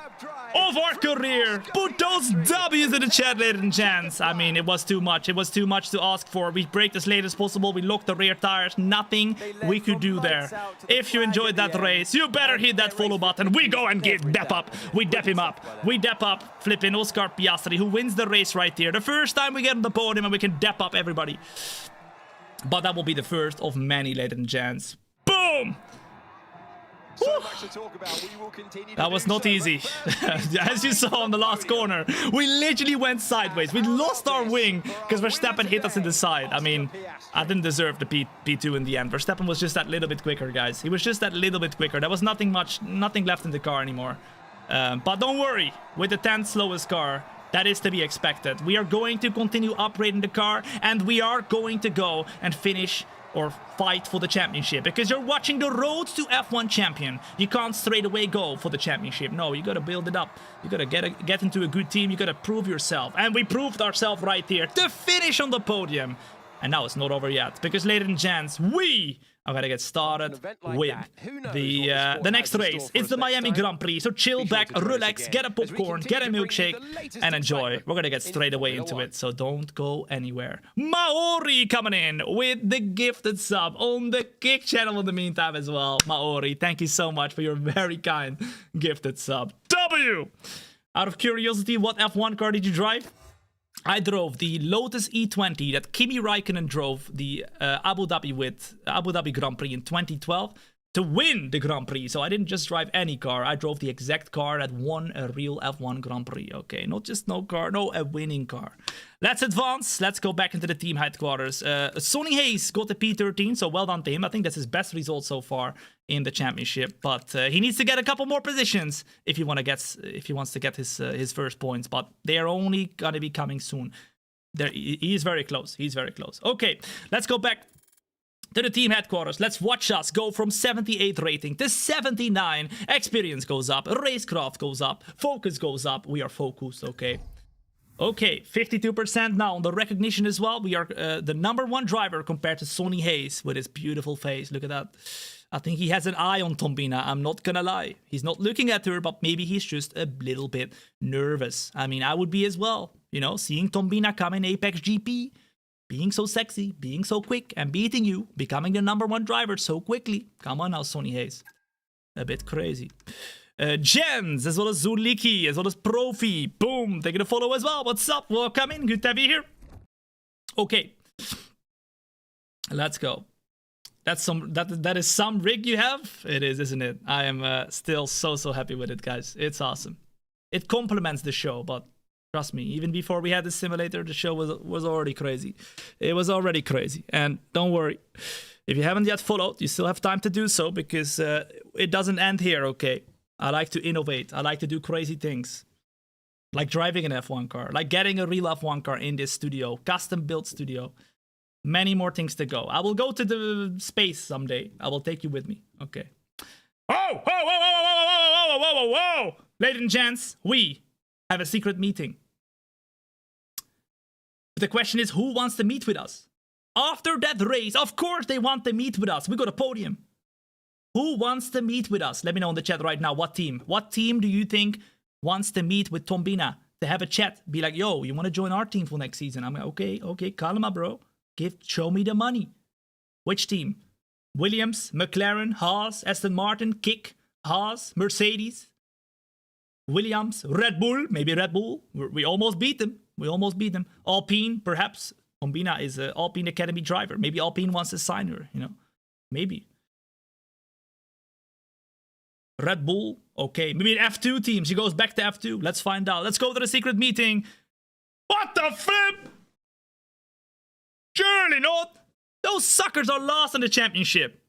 of our career. Put those W's in the chat, ladies and gents. I mean, it was too much. It was too much to ask for. We braked as late as possible. We locked the rear tires. Nothing we could do there. If you enjoyed that race, you better hit that follow button. We go and give Depp up. We Depp him up. We Depp up flipping Oscar Piastri, who wins the race right here. The first time we get on the podium and we can Depp up everybody. But that will be the first of many, ladies and gents. Boom! That was not easy. As you saw on the last corner, we literally went sideways. We lost our wing because Verstappen hit us in the side. I mean, I didn't deserve the P2 in the end. Verstappen was just that little bit quicker, guys. He was just that little bit quicker. There was nothing left in the car anymore. But don't worry, with the 10th slowest car, that is to be expected. We are going to continue operating the car, and we are going to go and finish or fight for the championship, because you're watching the road to F1 champion. You can't straight away go for the championship. No, you gotta build it up. You gotta get into a good team. You gotta prove yourself, and we proved ourselves right here to finish on the podium. And now it's not over yet, because ladies and gents, we are gonna get started with the next race. It's the Miami Grand Prix, so chill back, relax, get a popcorn, get a milkshake, and enjoy. We're gonna get straight away into it, so don't go anywhere. Maori coming in with the gifted sub on the Kick channel in the meantime as well. Maori, thank you so much for your very kind gifted sub. W! Out of curiosity, what F1 car did you drive? I drove the Lotus E20 that Kimi Räikkönen drove the Abu Dhabi Grand Prix in 2012 to win the Grand Prix. So I didn't just drive any car. I drove the exact car that won a real F1 Grand Prix. Okay, not just no car, no, a winning car. Let's advance. Let's go back into the team headquarters. Sonny Hayes got the P13, so well done to him. I think that's his best result so far in the championship. But he needs to get a couple more positions if he wants to get his first points. But they are only gonna be coming soon. He is very close. He's very close. Okay, let's go back to the team headquarters. Let's watch us go from 78 rating to 79. Experience goes up, racecraft goes up, focus goes up. We are focused, okay? Okay, 52% now on the recognition as well. We are the #1 driver compared to Sonny Hayes with his beautiful face. Look at that. I think he has an eye on Thombina. I'm not gonna lie. He's not looking at her, but maybe he's just a little bit nervous. I mean, I would be as well. You know, seeing Thombina come in Apex GP, being so sexy, being so quick, and beating you, becoming the #1 driver so quickly. Come on now, Sonny Hayes. A bit crazy. Jens, as well as Zuliki, as well as Profi. Boom, taking a follow as well. What's up? Welcome in. Good to have you here. Okay. Let's go. That is some rig you have? It is, isn't it? I am still so happy with it, guys. It's awesome. It complements the show, but trust me, even before we had the simulator, the show was already crazy. It was already crazy. And don't worry, if you haven't yet followed, you still have time to do so, because it doesn't end here, okay? I like to innovate. I like to do crazy things. Like driving an F1 car, like getting a real F1 car in this studio, custom built studio. Many more things to go. I will go to the space someday. I will take you with me. Okay. Oh, whoa. Ladies and gents, we have a secret meeting. The question is, who wants to meet with us? After that race, of course they want to meet with us. We got a podium. Who wants to meet with us? Let me know in the chat right now. What team? What team do you think wants to meet with Thombina to have a chat? Be like, yo, you want to join our team for next season? I'm like, okay, call him up, bro. Show me the money. Which team? Williams, McLaren, Haas, Aston Martin, Kick, Haas, Mercedes, Williams, Red Bull, maybe Red Bull. We almost beat them. Alpine, perhaps. Thombina is an Alpine Academy driver. Maybe Alpine wants to sign her, you know. Maybe. Red Bull, okay. Maybe an F2 team. She goes back to F2. Let's find out. Let's go to the secret meeting. What the flip? Surely not. Those suckers are lost in the championship.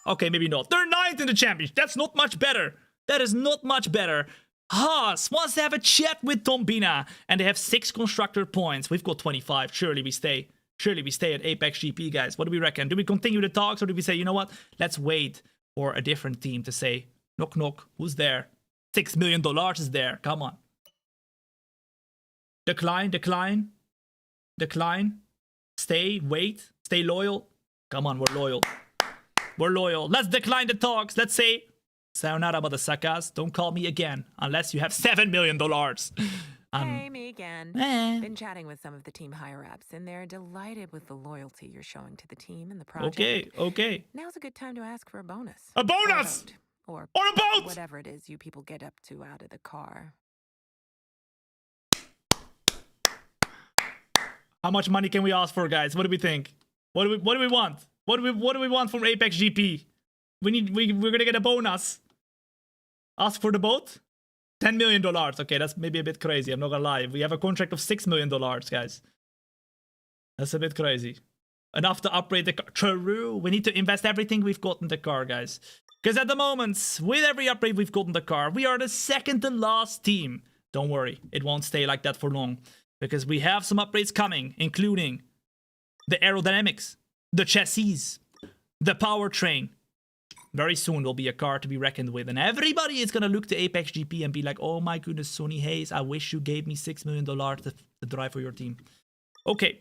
Okay, maybe not. They're 9th in the championship. That's not much better. That is not much better. Haas wants to have a chat with Thombina. And they have 6 constructor points. We've got 25. Surely we stay. Surely we stay at Apex GP, guys. What do we reckon? Do we continue the talks or do we say, you know what? Let's wait for a different team to say, knock, knock. Who's there? $6 million is there. Come on. Decline, decline. Decline. Stay, wait. Stay loyal. Come on, we're loyal. We're loyal. Let's decline the talks. Let's say, sayonara, motherfuckers. Don't call me again unless you have $7 million. Hey, me again. Been chatting with some of the team higher-ups, and they're delighted with the loyalty you're showing to the team and the project. Okay, okay. Now's a good time to ask for a bonus. A bonus! Or a boat! Whatever it is you people get up to out of the car. How much money can we ask for, guys? What do we think? What do we want? What do we want from Apex GP? We're gonna get a bonus. Ask for the boat? $10 million. Okay, that's maybe a bit crazy. I'm not gonna lie. We have a contract of $6 million, guys. That's a bit crazy. Enough to upgrade the car. True. We need to invest everything we've got in the car, guys. Because at the moment, with every upgrade we've got in the car, we are the second to last team. Don't worry, it won't stay like that for long. Because we have some upgrades coming, including the aerodynamics, the chassis, the powertrain. Very soon there'll be a car to be reckoned with. And everybody is going to look to Apex GP and be like, oh my goodness, Sonny Hayes, I wish you gave me $6 million to drive for your team. Okay.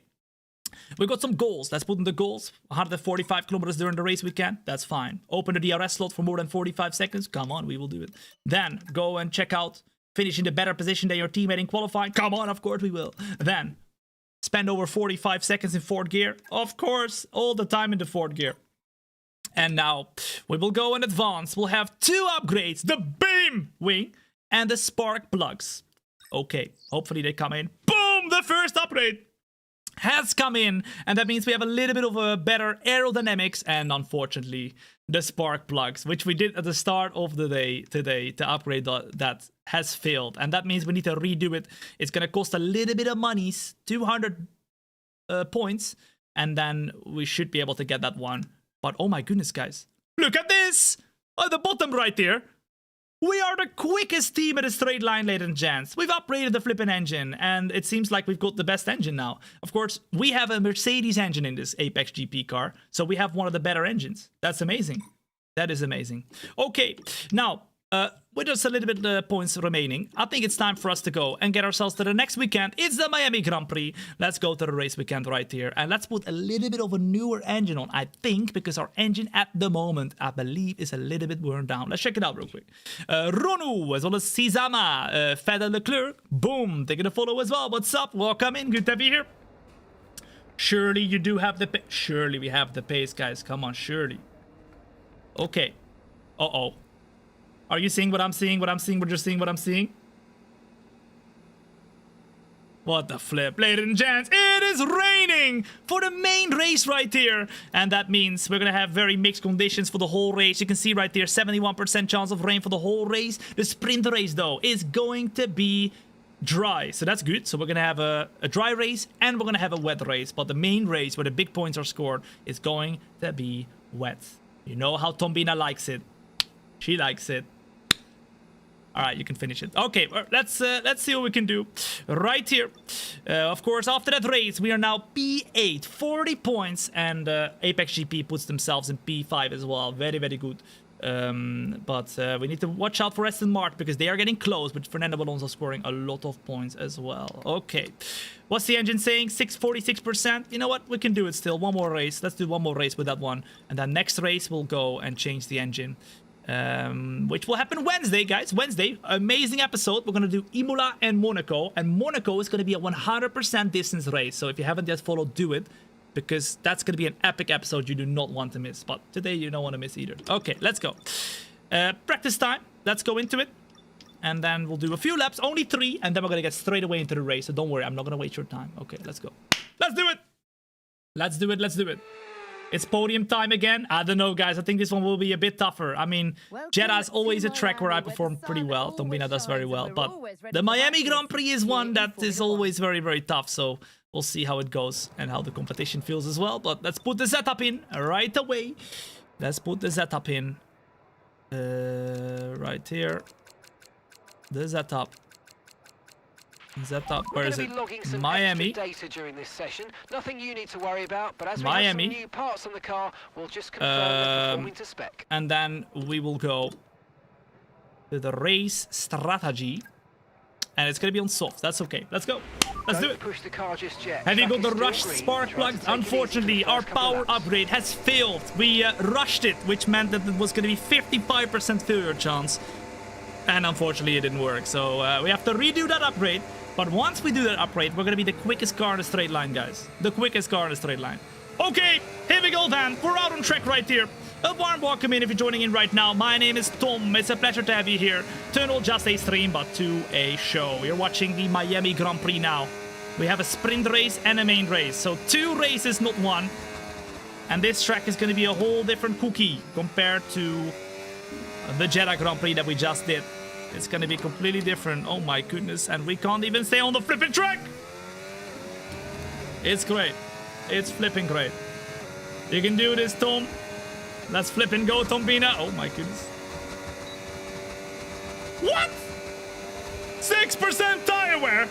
We've got some goals. Let's put in the goals. 145 kilometers during the race weekend. That's fine. Open the DRS slot for more than 45 seconds. Come on, we will do it. Then go and check out finishing the better position than your teammate in qualifying. Come on, of course we will. Then spend over 45 seconds in 4th gear. Of course, all the time in the 4th gear. And now we will go in advance. We'll have 2 upgrades. The beam wing and the spark plugs. Okay, hopefully they come in. Boom! The first upgrade has come in, and that means we have a little bit of a better aerodynamics and unfortunately the spark plugs, which we did at the start of the day today to upgrade that has failed, and that means we need to redo it. It's gonna cost a little bit of monies, 200 points, and then we should be able to get that one. But oh my goodness, guys, look at this at the bottom right there. We are the quickest team at a straight line, ladies and gents. We've upgraded the flipping engine, and it seems like we've got the best engine now. Of course, we have a Mercedes engine in this Apex GP car, so we have one of the better engines. That's amazing. That is amazing. Okay, now, with just a little bit points remaining, I think it's time for us to go and get ourselves to the next weekend. It's the Miami Grand Prix. Let's go to the race weekend right here. And let's put a little bit of a newer engine on, I think, because our engine at the moment, I believe, is a little bit worn down. Let's check it out real quick. Ronu, as well as Sizama, Fedor Leclerc, boom, taking a follow as well. What's up? Welcome in. Good to have you here. Surely you do have the pace. Surely we have the pace, guys. Come on, surely. Okay. Uh-oh. Are you seeing what I'm seeing? What I'm seeing? What you're seeing? What I'm seeing? What the flip? Ladies and gents, it is raining for the main race right here. And that means we're going to have very mixed conditions for the whole race. You can see right there, 71% chance of rain for the whole race. The sprint race, though, is going to be dry. So that's good. So we're going to have a dry race and we're going to have a wet race. But the main race where the big points are scored is going to be wet. You know how Thombina likes it. She likes it. All right, you can finish it. Okay, let's see what we can do right here. Of course, after that race, we are now P8, 40 points, and Apex GP puts themselves in P5 as well. Very, very good. But we need to watch out for Aston Martin because they are getting close, but Fernando Alonso scoring a lot of points as well. Okay, what's the engine saying? 46%. You know what? We can do it still. One more race. Let's do one more race with that one, and then next race we'll go and change the engine. Which will happen Wednesday, guys. Wednesday, amazing episode. We're gonna do Imola and Monaco, and Monaco is gonna be a 100% distance race. So if you haven't yet followed, do it, because that's going to be an epic episode you do not want to miss. But today you don't want to miss either. Okay, let's go. Practice time. Let's go into it. And then we'll do a few laps, only 3, and then we're going to get straight away into the race. So don't worry, I'm not going to waste your time. Okay, let's go. Let's do it. Let's do it. Let's do it. It's podium time again. I don't know, guys. I think this one will be a bit tougher. I mean, Jeddah is always a track where I perform pretty well. Thombina does very well. But the Miami Grand Prix is one that is always very, very tough. So we'll see how it goes and how the competition feels as well. But let's put the setup in right away. Let's put the setup in. Right here. The setup. Where is it? Miami. Data during this session. Nothing you need to worry about, but as Miami. we have some new parts on the car, we'll just confirm they're performing to spec. And then we will go to the race strategy. And it's going to be on soft. That's okay. Let's go. Let's do it. Push the car just yet. Have you got the rushed spark plugs? Unfortunately, our power upgrade has failed. We rushed it, which meant that it was going to be 55% failure chance. And unfortunately, it didn't work. So we have to redo that upgrade. But once we do that upgrade, we're going to be the quickest car in a straight line, guys. The quickest car in a straight line. Okay, here we go then. We're out on track right here. A warm welcome in if you're joining in right now. My name is Tom. It's a pleasure to have you here to not just a stream, but to a show. You're watching the Miami Grand Prix now. We have a sprint race and a main race. So 2 races, not 1. And this track is going to be a whole different cookie compared to the Jeddah Grand Prix that we just did. It's going to be completely different. Oh my goodness. And we can't even stay on the flipping track. It's great. It's flipping great. You can do this, Tom. Let's flip and go, Thombina. Oh my goodness. What? 6% tire wear.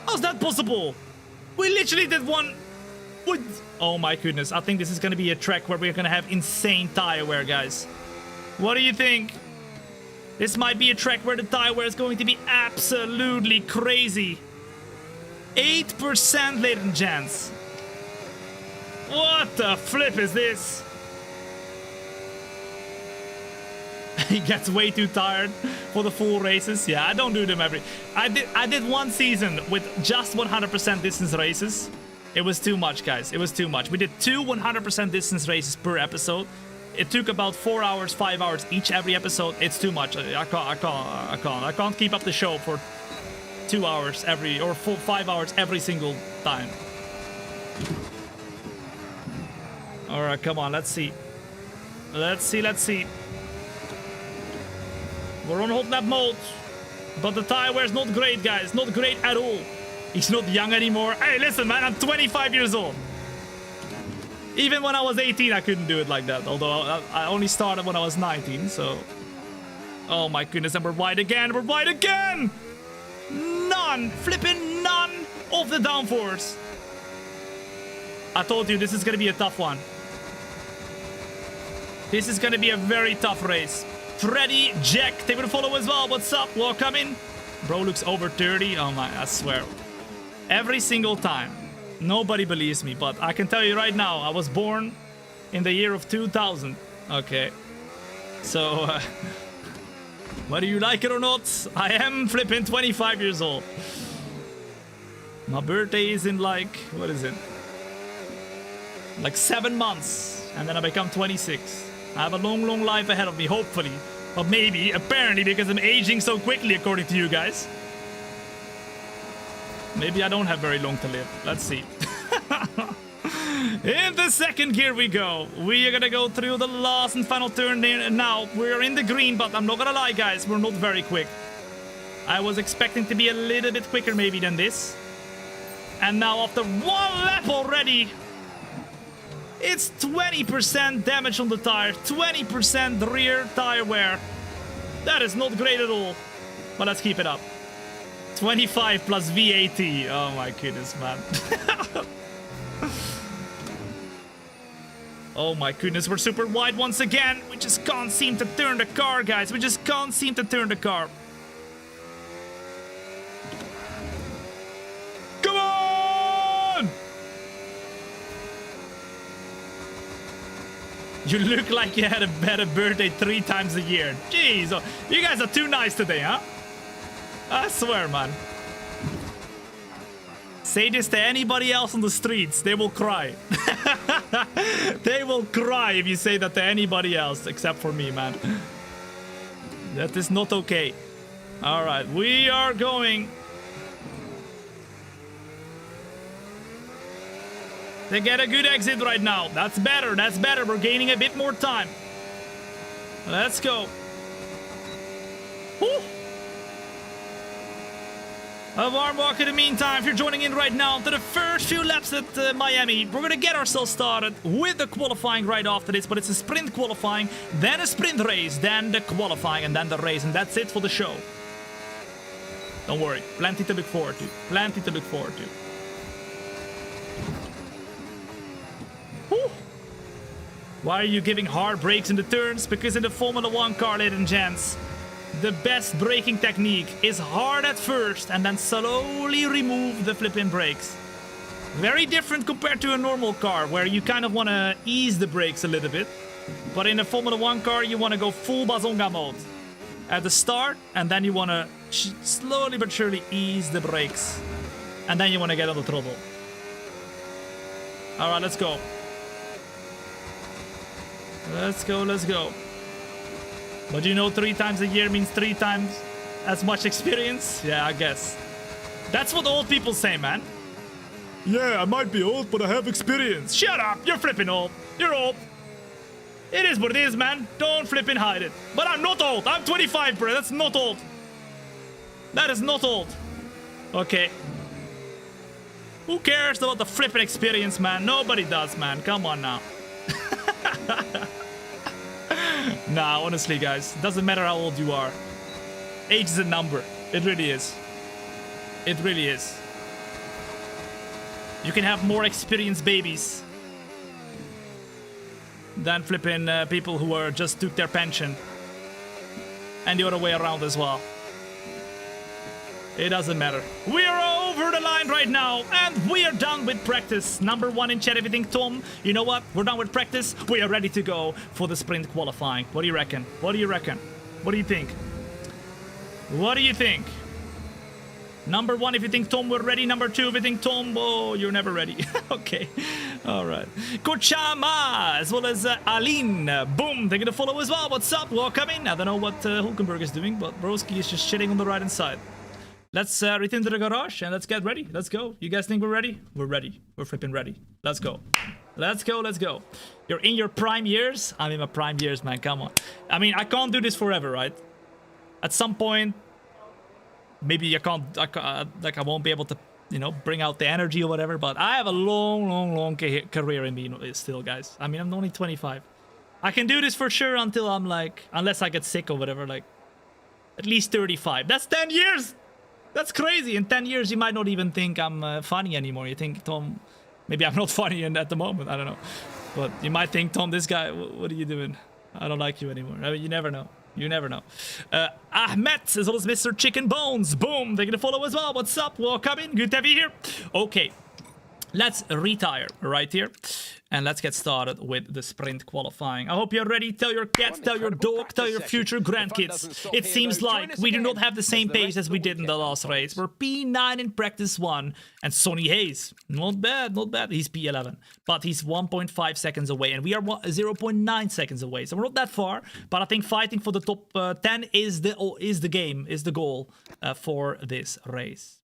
How's that possible? We literally did one. What? Oh my goodness. I think this is going to be a track where we're going to have insane tire wear, guys. What do you think? This might be a track where the tire wear is going to be absolutely crazy. 8%, ladies and gents. What the flip is this? He gets way too tired for the full races. Yeah, I don't do them every... I did one season with just 100% distance races. It was too much, guys. It was too much. We did 2 100% distance races per episode. It took about 4 hours, 5 hours each every episode. It's too much. I can't keep up the show for 2 hours every, or 5 hours every single time. All right, come on. Let's see. Let's see. We're on hot lap mode, but the tire wear is not great, guys. Not great at all. He's not young anymore. Hey, listen, man, I'm 25 years old. Even when I was 18, I couldn't do it like that. Although I only started when I was 19, so... Oh my goodness, and we're wide again. We're wide again! None! Flipping none of the downforce. I told you, this is going to be a tough one. This is going to be a very tough race. Freddy, Jack, they will follow as well. What's up? Welcome in. Bro looks over 30. Oh my, I swear. Every single time. Nobody believes me, but I can tell you right now, I was born in the year of 2000. Okay. So, whether you like it or not, I am flipping 25 years old. My birthday is in like, what is it? Like 7 months, and then I become 26. I have a long, long life ahead of me, hopefully. But maybe, apparently, because I'm aging so quickly, according to you guys. Maybe I don't have very long to live. Let's see. In the second gear we go. We are gonna go through the last and final turn there. Now, we're in the green, but I'm not gonna lie, guys. We're not very quick. I was expecting to be a little bit quicker maybe than this. And now after 1 lap already, it's 20% damage on the tire. 20% rear tire wear. That is not great at all. But let's keep it up. 25 plus VAT. Oh my goodness, man. Oh my goodness, we're super wide once again. We just can't seem to turn the car, guys. We just can't seem to turn the car. Come on! You look like you had a birthday 3 times a year. Jeez, oh, you guys are too nice today, huh? I swear, man. Say this to anybody else on the streets. They will cry. They will cry if you say that to anybody else, except for me, man. That is not okay. All right, we are going to get a good exit right now. That's better. That's better. We're gaining a bit more time. Let's go. Woo. A warm welcome in the meantime. If you're joining in right now to the first few laps at Miami, we're going to get ourselves started with the qualifying right after this, but it's a sprint qualifying, then a sprint race, then the qualifying, and then the race, and that's it for the show. Don't worry. Plenty to look forward to. Plenty to look forward to. Whew. Why are you giving hard brakes in the turns? Because in the Formula 1 car, ladies and gents, the best braking technique is hard at first and then slowly remove the flipping brakes. Very different compared to a normal car where you kind of want to ease the brakes a little bit. But in a Formula 1 car, you want to go full bazonga mode at the start, and then you want to slowly but surely ease the brakes. And then you want to get on the throttle. All right, let's go. Let's go, let's go. But you know 3 times a year means 3 times as much experience? Yeah, I guess. That's what old people say, man. Yeah, I might be old, but I have experience. Shut up, you're flipping old. You're old. It is what it is, man. Don't flip and hide it. But I'm not old. I'm 25, bro. That's not old. That is not old. Okay. Who cares about the flipping experience, man? Nobody does, man. Come on now. Nah, honestly, guys, it doesn't matter how old you are. Age is a number. It really is. It really is. You can have more experienced babies than flipping people who are just took their pension. And the other way around as well. It doesn't matter. We are over the line right now, and we are done with practice. Number 1 in chat, everything, Tom. You know what? We're done with practice. We are ready to go for the sprint qualifying. What do you reckon? What do you reckon? What do you think? What do you think? Number 1, if you think Tom, we're ready. Number 2, if you think Tom, oh, you're never ready. Okay. All right. Kochama, as well as Aline. Boom. They're going to follow as well. What's up? Welcome in. I don't know what Hulkenberg is doing, but Broski is just shitting on the right-hand side. Let's return to the garage and let's get ready. Let's go. You guys think we're ready? We're ready. We're flipping ready. Let's go. Let's go. Let's go. You're in your prime years? I'm in my prime years, man. Come on. I mean, I can't do this forever, right? At some point, maybe I won't be able to, you know, bring out the energy or whatever. But I have a long career in me still, guys. I mean, I'm only 25. I can do this for sure until I'm like, unless I get sick or whatever, like at least 35. That's 10 years. That's crazy. In 10 years, you might not even think I'm funny anymore. You think, Tom, maybe I'm not funny at the moment. I don't know. But you might think, Tom, this guy, what are you doing? I don't like you anymore. I mean, you never know. You never know. Ahmed, as well as Mr. Chicken Bones. Boom. They're going to follow as well. What's up? Welcome in. Good to have you here. Okay. Let's retire right here. And let's get started with the sprint qualifying. I hope you're ready. Tell your cat, tell your dog, tell your future grandkids. It seems like we do not have the same pace as we did in the last race. We're P9 in practice 1. And Sonny Hayes, not bad, not bad. He's P11. But he's 1.5 seconds away. And we are 0.9 seconds away. So we're not that far. But I think fighting for the top 10 is the game, is the goal for this race.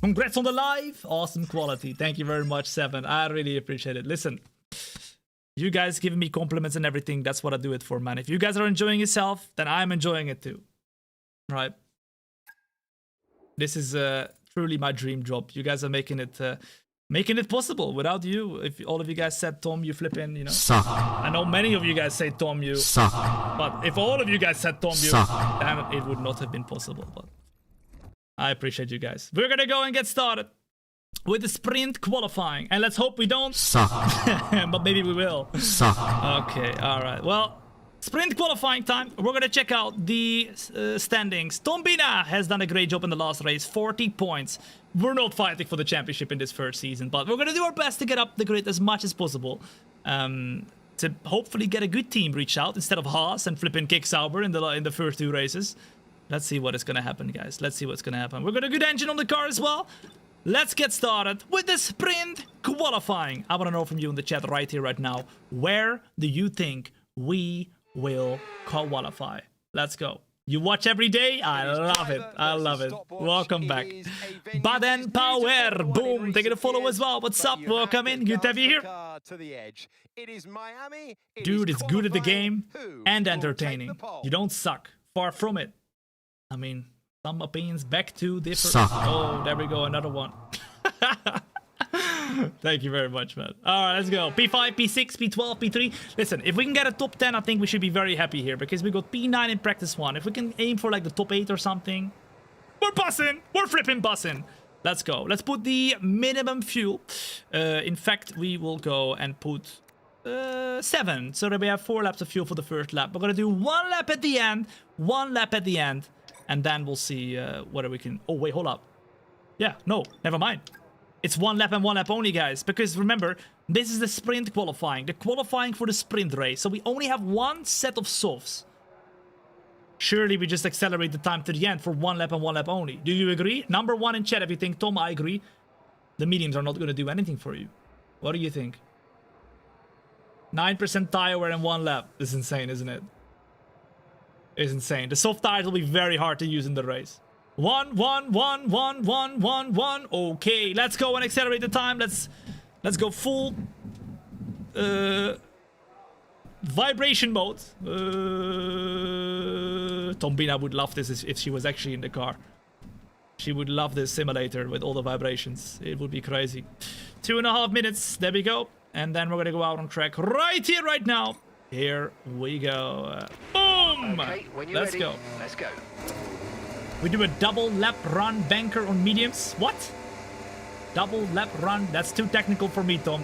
Congrats on the live. Awesome quality. Thank you very much, Seven. I really appreciate it. Listen. You guys giving me compliments and everything, that's what I do it for, man. If you guys are enjoying yourself, then I'm enjoying it too. Right? This is truly my dream job. You guys are making it possible. Without you, if all of you guys said, Tom, you flipping, you know. Suck. I know many of you guys say, Tom, you. Suck. But if all of you guys said, Tom, you, suck, then it would not have been possible. But I appreciate you guys. We're gonna go and get started with the sprint qualifying, and let's hope we don't suck. But maybe we will. Suck. Okay, all right. Well, sprint qualifying time. We're gonna check out the standings. Thombina has done a great job in the last race, 40 points. We're not fighting for the championship in this first season, but we're gonna do our best to get up the grid as much as possible. To hopefully get a good team reach out instead of Haas and flipping Kick Sauber in the first 2 races. Let's see what is gonna happen, guys. Let's see what's gonna happen. We're gonna good engine on the car as well. let's get started with the sprint qualifying. I want to know from you in the chat right here, right now, where do you think we will qualify? Let's go. You watch every day? I love it. I love it. Welcome back. Baden Power. Boom. Taking a follow as well. What's up? Welcome in. Good to have you here. Dude, it's good at the game and entertaining. You don't suck. Far from it. I mean, some opinions back to different. Suck. Oh, there we go. Another one. Thank you very much, man. All right, let's go. P5, P6, P12, P3. Listen, if we can get a top 10, I think we should be very happy here because we got P9 in practice 1. If we can aim for like the top 8 or something, we're bussing. We're flipping bussing. Let's go. Let's put the minimum fuel. In fact, we will go and put 7. So that we have 4 laps of fuel for the first lap. We're going to do 1 lap at the end. 1 lap at the end. And then we'll see whether we can... Oh, wait, hold up. Yeah, no, never mind. It's 1 lap and 1 lap only, guys. Because remember, this is the sprint qualifying. The qualifying for the sprint race. So we only have 1 set of softs. Surely we just accelerate the time to the end for 1 lap and 1 lap only. Do you agree? Number 1 in chat if you think, Tom, I agree. The mediums are not going to do anything for you. What do you think? 9% tire wear in 1 lap. This is insane, isn't it? It's insane. The soft tires will be very hard to use in the race. 1, 1, 1, 1, 1, 1, 1. Okay, let's go and accelerate the time. Let's go full vibration mode. Thombina would love this if she was actually in the car. She would love this simulator with all the vibrations. It would be crazy. 2.5 minutes. There we go. And then we're gonna go out on track right here, right now. Here we go. Boom! Okay, when you're let's ready, go. Let's go. We do a double lap run banker on mediums. What? Double lap run? That's too technical for me, Tom.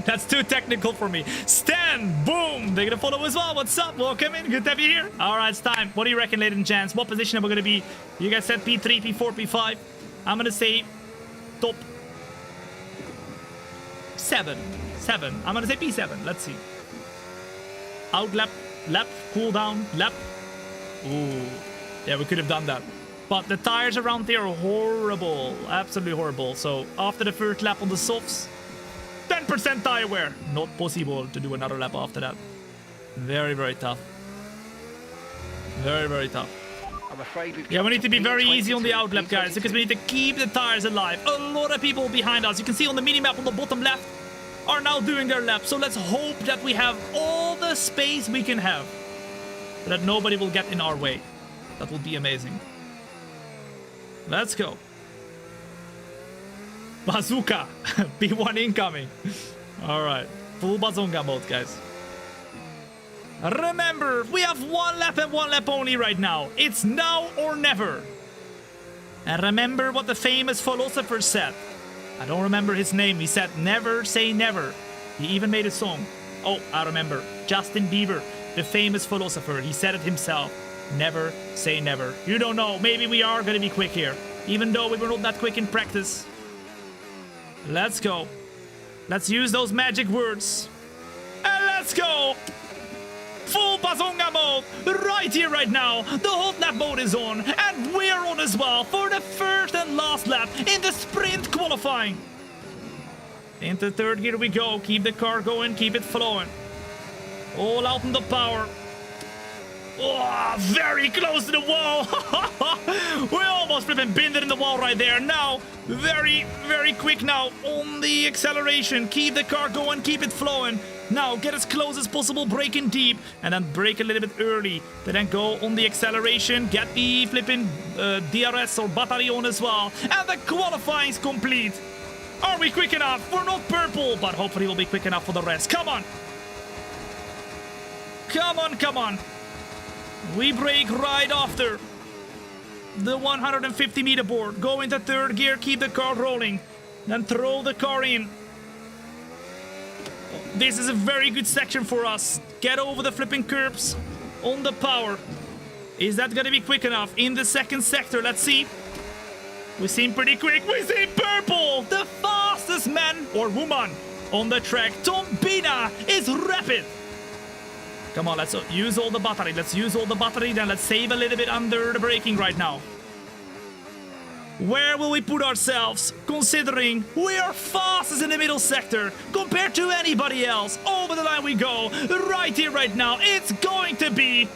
That's too technical for me. Stan, boom! They're gonna follow as well. What's up? Welcome in. Good to have you here. All right, it's time. What do you reckon, ladies and gents? What position are we gonna be? You guys said P3, P4, P5. I'm gonna say top 7. I'm gonna say P7. Let's see. Out lap, cool down, lap. Ooh. Yeah, we could have done that. But the tires around here are horrible. Absolutely horrible. So after the first lap on the softs, 10% tire wear. Not possible to do another lap after that. Very, very tough. Very, very tough. I'm afraid we've we need to be very easy on the P22, outlap, guys, because we need to keep the tires alive. A lot of people behind us. You can see on the mini-map on the bottom left are now doing their lap. So let's hope that we have all the space we can have. So that nobody will get in our way. That will be amazing. Let's go. Bazooka. P1 incoming. Alright. Full bazooka mode, guys. Remember, we have 1 lap and 1 lap only right now. It's now or never. And remember what the famous philosopher said. I don't remember his name. He said, never say never. He even made a song. Oh, I remember. Justin Bieber, the famous philosopher. He said it himself. Never say never. You don't know. Maybe we are going to be quick here. Even though we were not that quick in practice. Let's go. Let's use those magic words. And let's go. Full bazonga mode. Right here, right now. The hot lap mode is on. And we're on as well for the first and last lap in the sprint qualifying. Into third gear we go. Keep the car going. Keep it flowing. All out in the power. Oh, very close to the wall. We almost flipping pinned it in the wall right there. Now, very, very quick now on the acceleration. Keep the car going, keep it flowing. Now, get as close as possible, brake in deep, and then brake a little bit early. But then go on the acceleration, get the flipping DRS or battery on as well. And the qualifying's complete. Are we quick enough? We're not purple, but hopefully we'll be quick enough for the rest. Come on. Come on, come on. We brake right after the 150 meter board. Go into third gear, keep the car rolling. Then throw the car in. This is a very good section for us. Get over the flipping curbs on the power. Is that gonna be quick enough? In the second sector, let's see. We seem pretty quick. We see purple, the fastest man or woman on the track. Thombina is rapid. Come on, let's use all the battery. Let's use all the battery. Then let's save a little bit under the braking right now. Where will we put ourselves, considering we are fastest in the middle sector compared to anybody else? Over the line we go, right here, right now. It's going to be...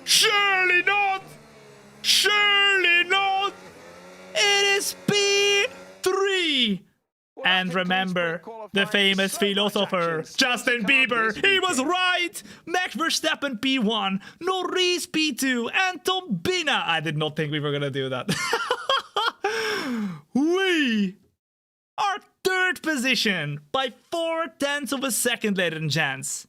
Surely not! Surely not! It is P3! And remember, the famous philosopher, Justin Bieber, he was right! Max Verstappen P1, Norris P2, and Thombina. I did not think we were gonna do that. We are third position by 0.4 of a second, ladies and gents.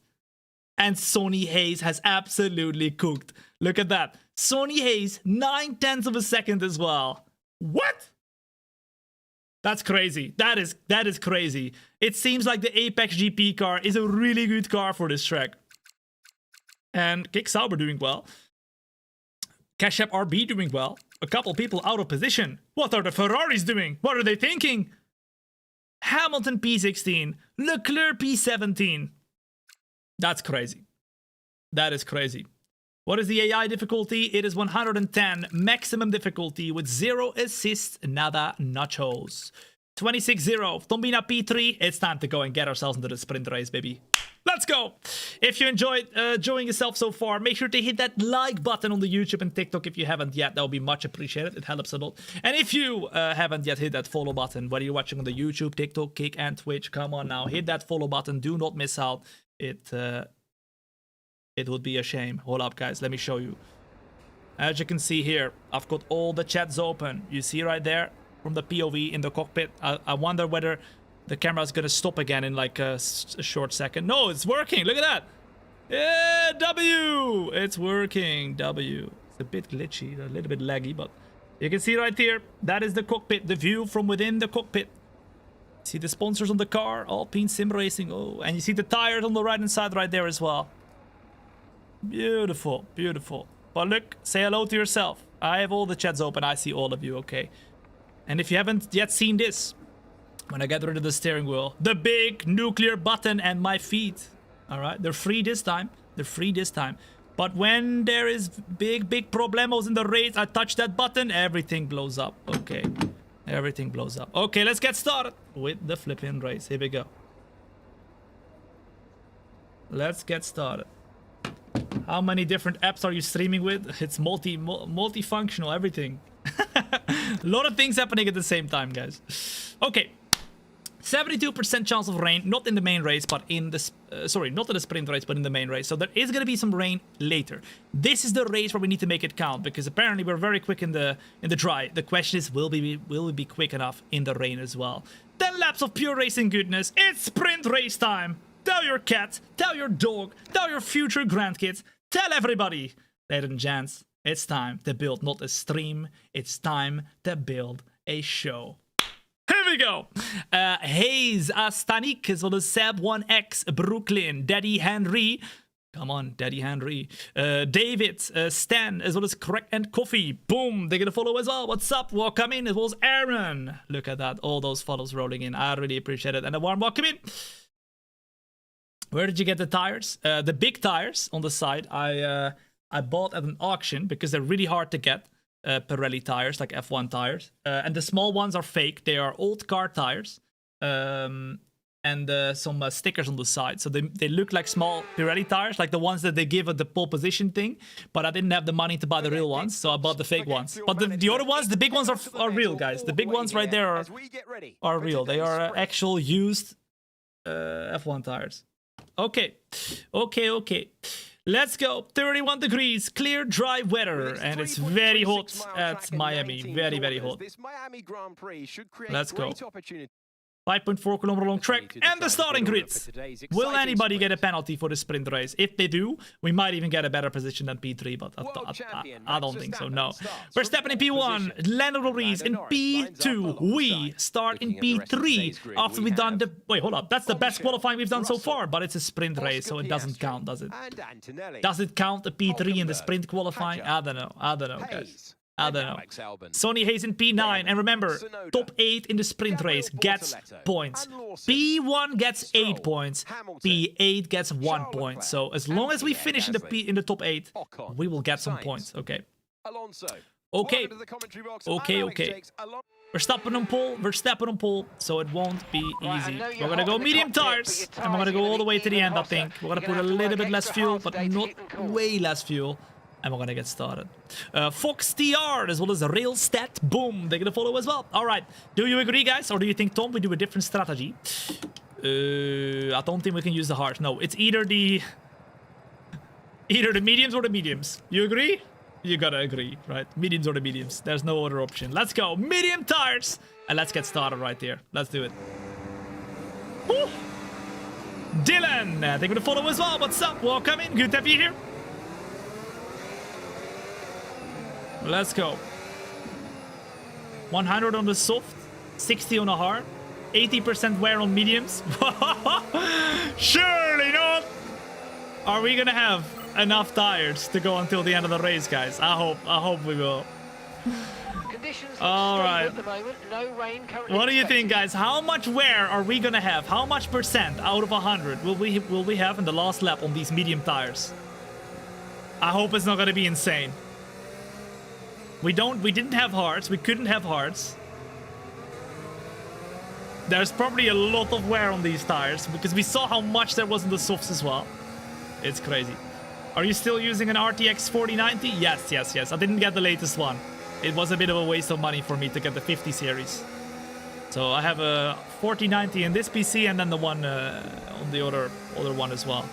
And Sonny Hayes has absolutely cooked. Look at that. Sonny Hayes, 0.9 of a second as well. What? That's crazy. That is crazy. It seems like the Apex GP car is a really good car for this track. And Kick Sauber doing well. Cash App RB doing well. A couple people out of position. What are the Ferraris doing? What are they thinking? Hamilton P16. Leclerc P17. That's crazy. That is crazy. What is the AI difficulty? It is 110. Maximum difficulty with 0 assists, nada nachos. 26-0. Thombina P3. It's time to go and get ourselves into the sprint race, baby. Let's go! If you enjoyed enjoying yourself so far, make sure to hit that like button on the YouTube and TikTok if you haven't yet. That would be much appreciated. It helps a lot. And if you haven't yet hit that follow button, whether you're watching on the YouTube, TikTok, Kick, and Twitch, come on now. Hit that follow button. Do not miss out. It would be a shame. Hold up, guys. Let me show you. As you can see here, I've got all the chats open. You see right there from the POV in the cockpit. I wonder whether the camera is going to stop again in like a short second. No, it's working. Look at that. Yeah, W. It's working. W. It's a bit glitchy, a little bit laggy, but you can see right here. That is the cockpit, the view from within the cockpit. See the sponsors on the car, Alpine Sim Racing. Oh, and you see the tires on the right hand side right there as well. Beautiful, beautiful. But look, say hello to yourself. I have all the chats open. I see all of you, okay? And if you haven't yet seen this, when I get rid of the steering wheel, the big nuclear button and my feet. All right, they're free this time. They're free this time. But when there is big problemos in the race, I touch that button, everything blows up. Okay, everything blows up. Okay, let's get started with the flipping race. Here we go. Let's get started. How many different apps are you streaming with? It's multifunctional, everything. A lot of things happening at the same time, guys. Okay. 72% chance of rain, not in the main race, but in the... sorry, not in the sprint race, but in the main race. So there is going to be some rain later. This is the race where we need to make it count, because apparently we're very quick in the dry. The question is, will we be quick enough in the rain as well? 10 laps of pure racing goodness. It's sprint race time. Tell your cat, tell your dog, tell your future grandkids, tell everybody. Ladies and gents, it's time to build not a stream, it's time to build a show. Here we go. Hayes, Stanik, as well as Seb1X, Brooklyn, Daddy Henry. Come on, Daddy Henry. David, Stan, as well as Crack and Coffee. Boom, they're gonna follow as well. What's up? Welcome in. It was Aaron. Look at that. All those follows rolling in. I really appreciate it. And a warm welcome in. Where did you get the tires? The big tires on the side, I bought at an auction because they're really hard to get. Pirelli tires, like F1 tires. And the small ones are fake. They are old car tires. And some stickers on the side. So they look like small Pirelli tires, like the ones that they give at the pole position thing. But I didn't have the money to buy the real ones, so I bought the fake ones. But the other ones, the big ones are real, guys. The big ones right there are real. They are actual used F1 tires. Okay. Let's go. 31 degrees, clear, dry weather, and it's very hot at Miami. Very hot. Let's go. 5.4 kilometer long track and the starting grids. Will anybody get a penalty for the sprint race? If they do, we might even get a better position than P3, but I don't think so, no. We're stepping in P1, Lando Norris in P2. We start in P3 after we've done the... Wait, hold up. That's the best qualifying we've done so far, but it's a sprint race, so it doesn't count, does it? Does it count the P3 in the sprint qualifying? I don't know, guys. I don't know. Sonny Hayes in P9. And remember, top 8 in the sprint race gets points. P1 gets 8 points. P8 gets 1 point. So as long as we finish in the top 8, we will get some points. Okay. Alonso. Okay. Welcome to the commentary box. Okay, I'm Alex okay. Jakes, along- Verstappen on pole, so it won't be Right, I easy. know We're you're gonna hot go in the medium cockpit, tires, but your and we're gonna tyres go are all the way to the even end, I hotter. think. We're gonna You're put a gonna have to little work bit less extra fuel, hard but today to not keep them cool. way less fuel. And we're gonna get started. Fox TR as well as Railstat. Boom, they're gonna follow as well. All right, do you agree, guys, or do you think, Tom, we do a different strategy? I don't think we can use the hards. No, it's either the mediums or the mediums. You agree? You gotta agree, right? Mediums or the mediums. There's no other option. Let's go. Medium tires. And let's get started right there. Let's do it. Woo. Dylan, they're gonna follow as well. What's up? Welcome in. Good to have you here. Let's go. 100 on the soft, 60 on the hard, 80% wear on mediums. Surely not. Are we gonna have enough tires to go until the end of the race, guys? I hope we will. Conditions All look right. stable at the moment. No rain currently What do you think, expected. guys? How much wear are we gonna have? How much percent out of 100 will we have in the last lap on these medium tires? I hope it's not gonna be insane. We didn't have hards. We couldn't have hards. There's probably a lot of wear on these tires because we saw how much there was in the softs as well. It's crazy. Are you still using an RTX 4090? Yes. I didn't get the latest one. It was a bit of a waste of money for me to get the 50 series. So I have a 4090 in this PC and then the one on the other one as well.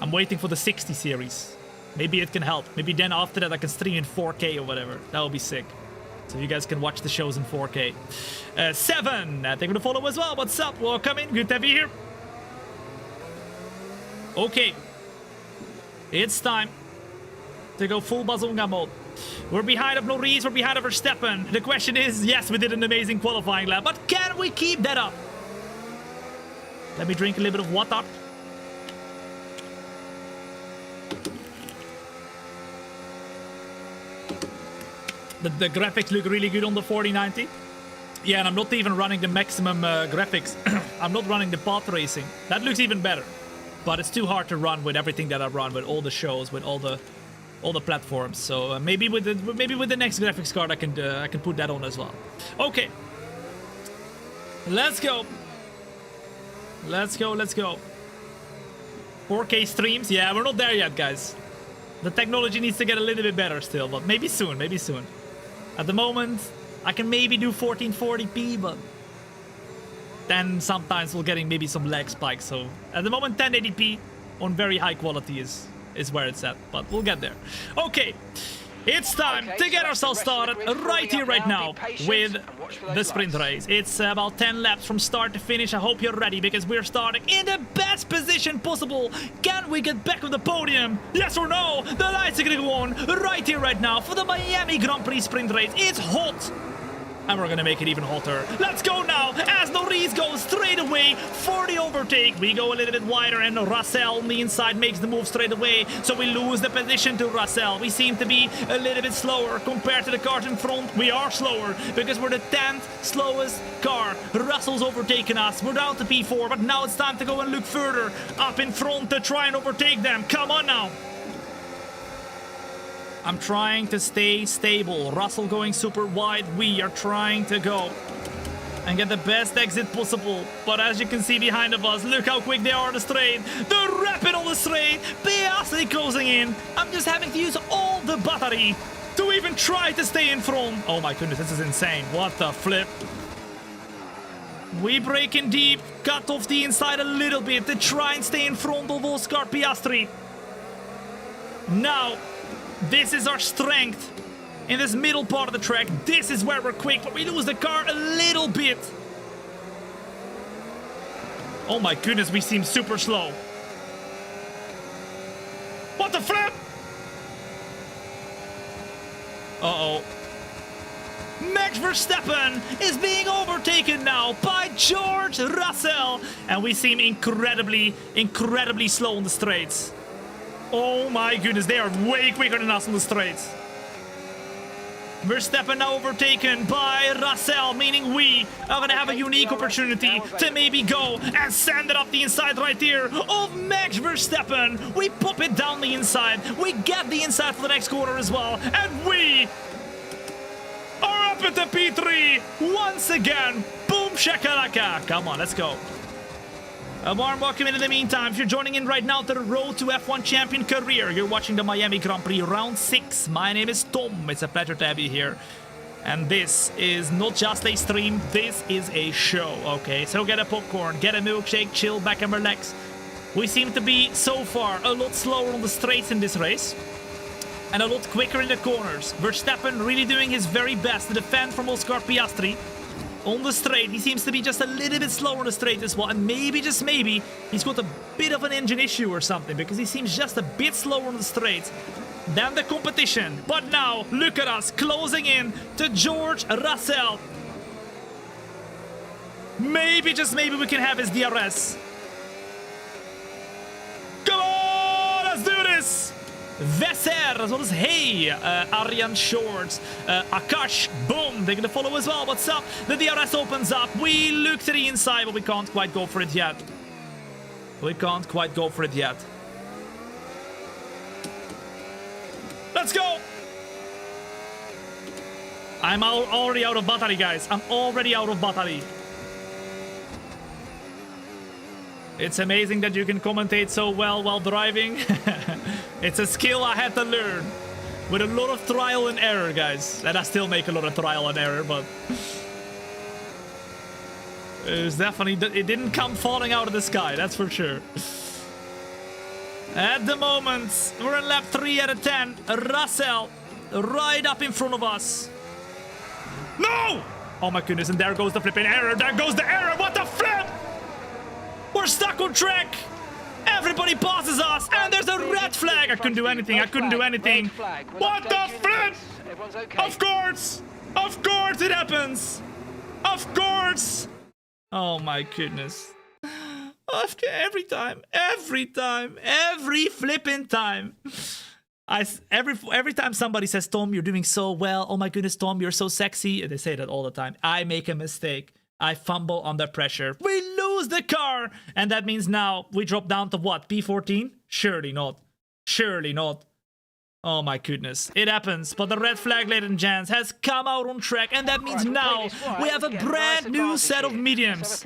I'm waiting for the 60 series. Maybe it can help. Maybe then after that I can stream in 4K or whatever. That would be sick. So you guys can watch the shows in 4K. 7, they're gonna follow as well. What's up? Welcome in. Good to have you here. Okay. It's time to go full bazonga mode. We're behind of Norris, we're behind of Verstappen. The question is, yes, we did an amazing qualifying lap, but can we keep that up? Let me drink a little bit of water. The graphics look really good on the 4090. Yeah, and I'm not even running the maximum graphics. I'm not running the path racing. That looks even better. But it's too hard to run with everything that I run, with all the shows, with all the platforms. So maybe with the next graphics card I can put that on as well. Okay. Let's go. Let's go. 4K streams. Yeah, we're not there yet, guys. The technology needs to get a little bit better still, but maybe soon. At the moment, I can maybe do 1440p, but then sometimes we're getting maybe some lag spikes. So at the moment, 1080p on very high quality is where it's at, but we'll get there. Okay, it's time to get ourselves started right here, right now with the sprint race. It's about 10 laps from start to finish. I hope you're ready because we're starting in the best position possible. Can we get back on the podium? Yes or no? The lights are gonna go on right here, right now for the Miami Grand Prix sprint race. It's hot. And we're gonna make it even hotter. Let's go now, as Norris goes straight away for the overtake. We go a little bit wider, and Russell on the inside makes the move straight away. So we lose the position to Russell. We seem to be a little bit slower compared to the cars in front. We are slower, because we're the 10th slowest car. Russell's overtaken us. We're down to P4, but now it's time to go and look further up in front to try and overtake them. Come on now. I'm trying to stay stable. Russell going super wide. We are trying to go and get the best exit possible. But as you can see behind of us, look how quick they are on the straight. The rapid on the straight. Piastri closing in. I'm just having to use all the battery to even try to stay in front. Oh my goodness, this is insane. What the flip. We break in deep. Cut off the inside a little bit to try and stay in front of Oscar Piastri. Now, this is our strength in this middle part of the track. This is where we're quick, but we lose the car a little bit. Oh my goodness, we seem super slow. What the flip? Uh-oh. Max Verstappen is being overtaken now by George Russell. And we seem incredibly slow on the straights. Oh my goodness, they are way quicker than us on the straights. Verstappen now overtaken by Russell, meaning we are going to have a unique opportunity to maybe go and send it up the inside right here of Max Verstappen. We pop it down the inside. We get the inside for the next corner as well. And we are up at the P3 once again. Boom shakalaka. Come on, let's go. A warm welcome in the meantime. If you're joining in right now to the Road to F1 Champion career, you're watching the Miami Grand Prix Round 6. My name is Tom. It's a pleasure to have you here. And this is not just a stream, this is a show, okay? So get a popcorn, get a milkshake, chill back and relax. We seem to be, so far, a lot slower on the straights in this race. And a lot quicker in the corners. Verstappen really doing his very best to defend from Oscar Piastri. On the straight, he seems to be just a little bit slower on the straight as well. And maybe, just maybe, he's got a bit of an engine issue or something. Because he seems just a bit slower on the straight than the competition. But now, look at us, closing in to George Russell. Maybe, just maybe, we can have his DRS. Come on, let's do this! Vesser, as well as Hey, Aryan Shorts, Akash, boom, they're gonna follow as well. What's up? The DRS opens up. We look to the inside, but we can't quite go for it yet. We can't quite go for it yet. Let's go! I'm already out of battery, guys. I'm already out of battery. It's amazing that you can commentate so well while driving. It's a skill I had to learn. With a lot of trial and error, guys. And I still make a lot of trial and error, but... It's definitely... It didn't come falling out of the sky, that's for sure. At the moment, we're in lap 3 out of 10. Russell, right up in front of us. No! Oh my goodness, and there goes the flipping error. There goes the error, what the flip! We're stuck on track. Everybody passes us, and there's a red flag. I couldn't do anything. I couldn't do anything. What the flip? Of course it happens. Of course. Oh my goodness. Every time, every flipping time. Every time somebody says, Tom, you're doing so well. Oh my goodness, Tom, you're so sexy. They say that all the time. I make a mistake. I fumble under pressure. We lose the car. And that means now we drop down to what? P14? Surely not. Surely not. Oh my goodness. It happens. But the red flag, ladies and gents, has come out on track. And that means now we have a brand new set of mediums.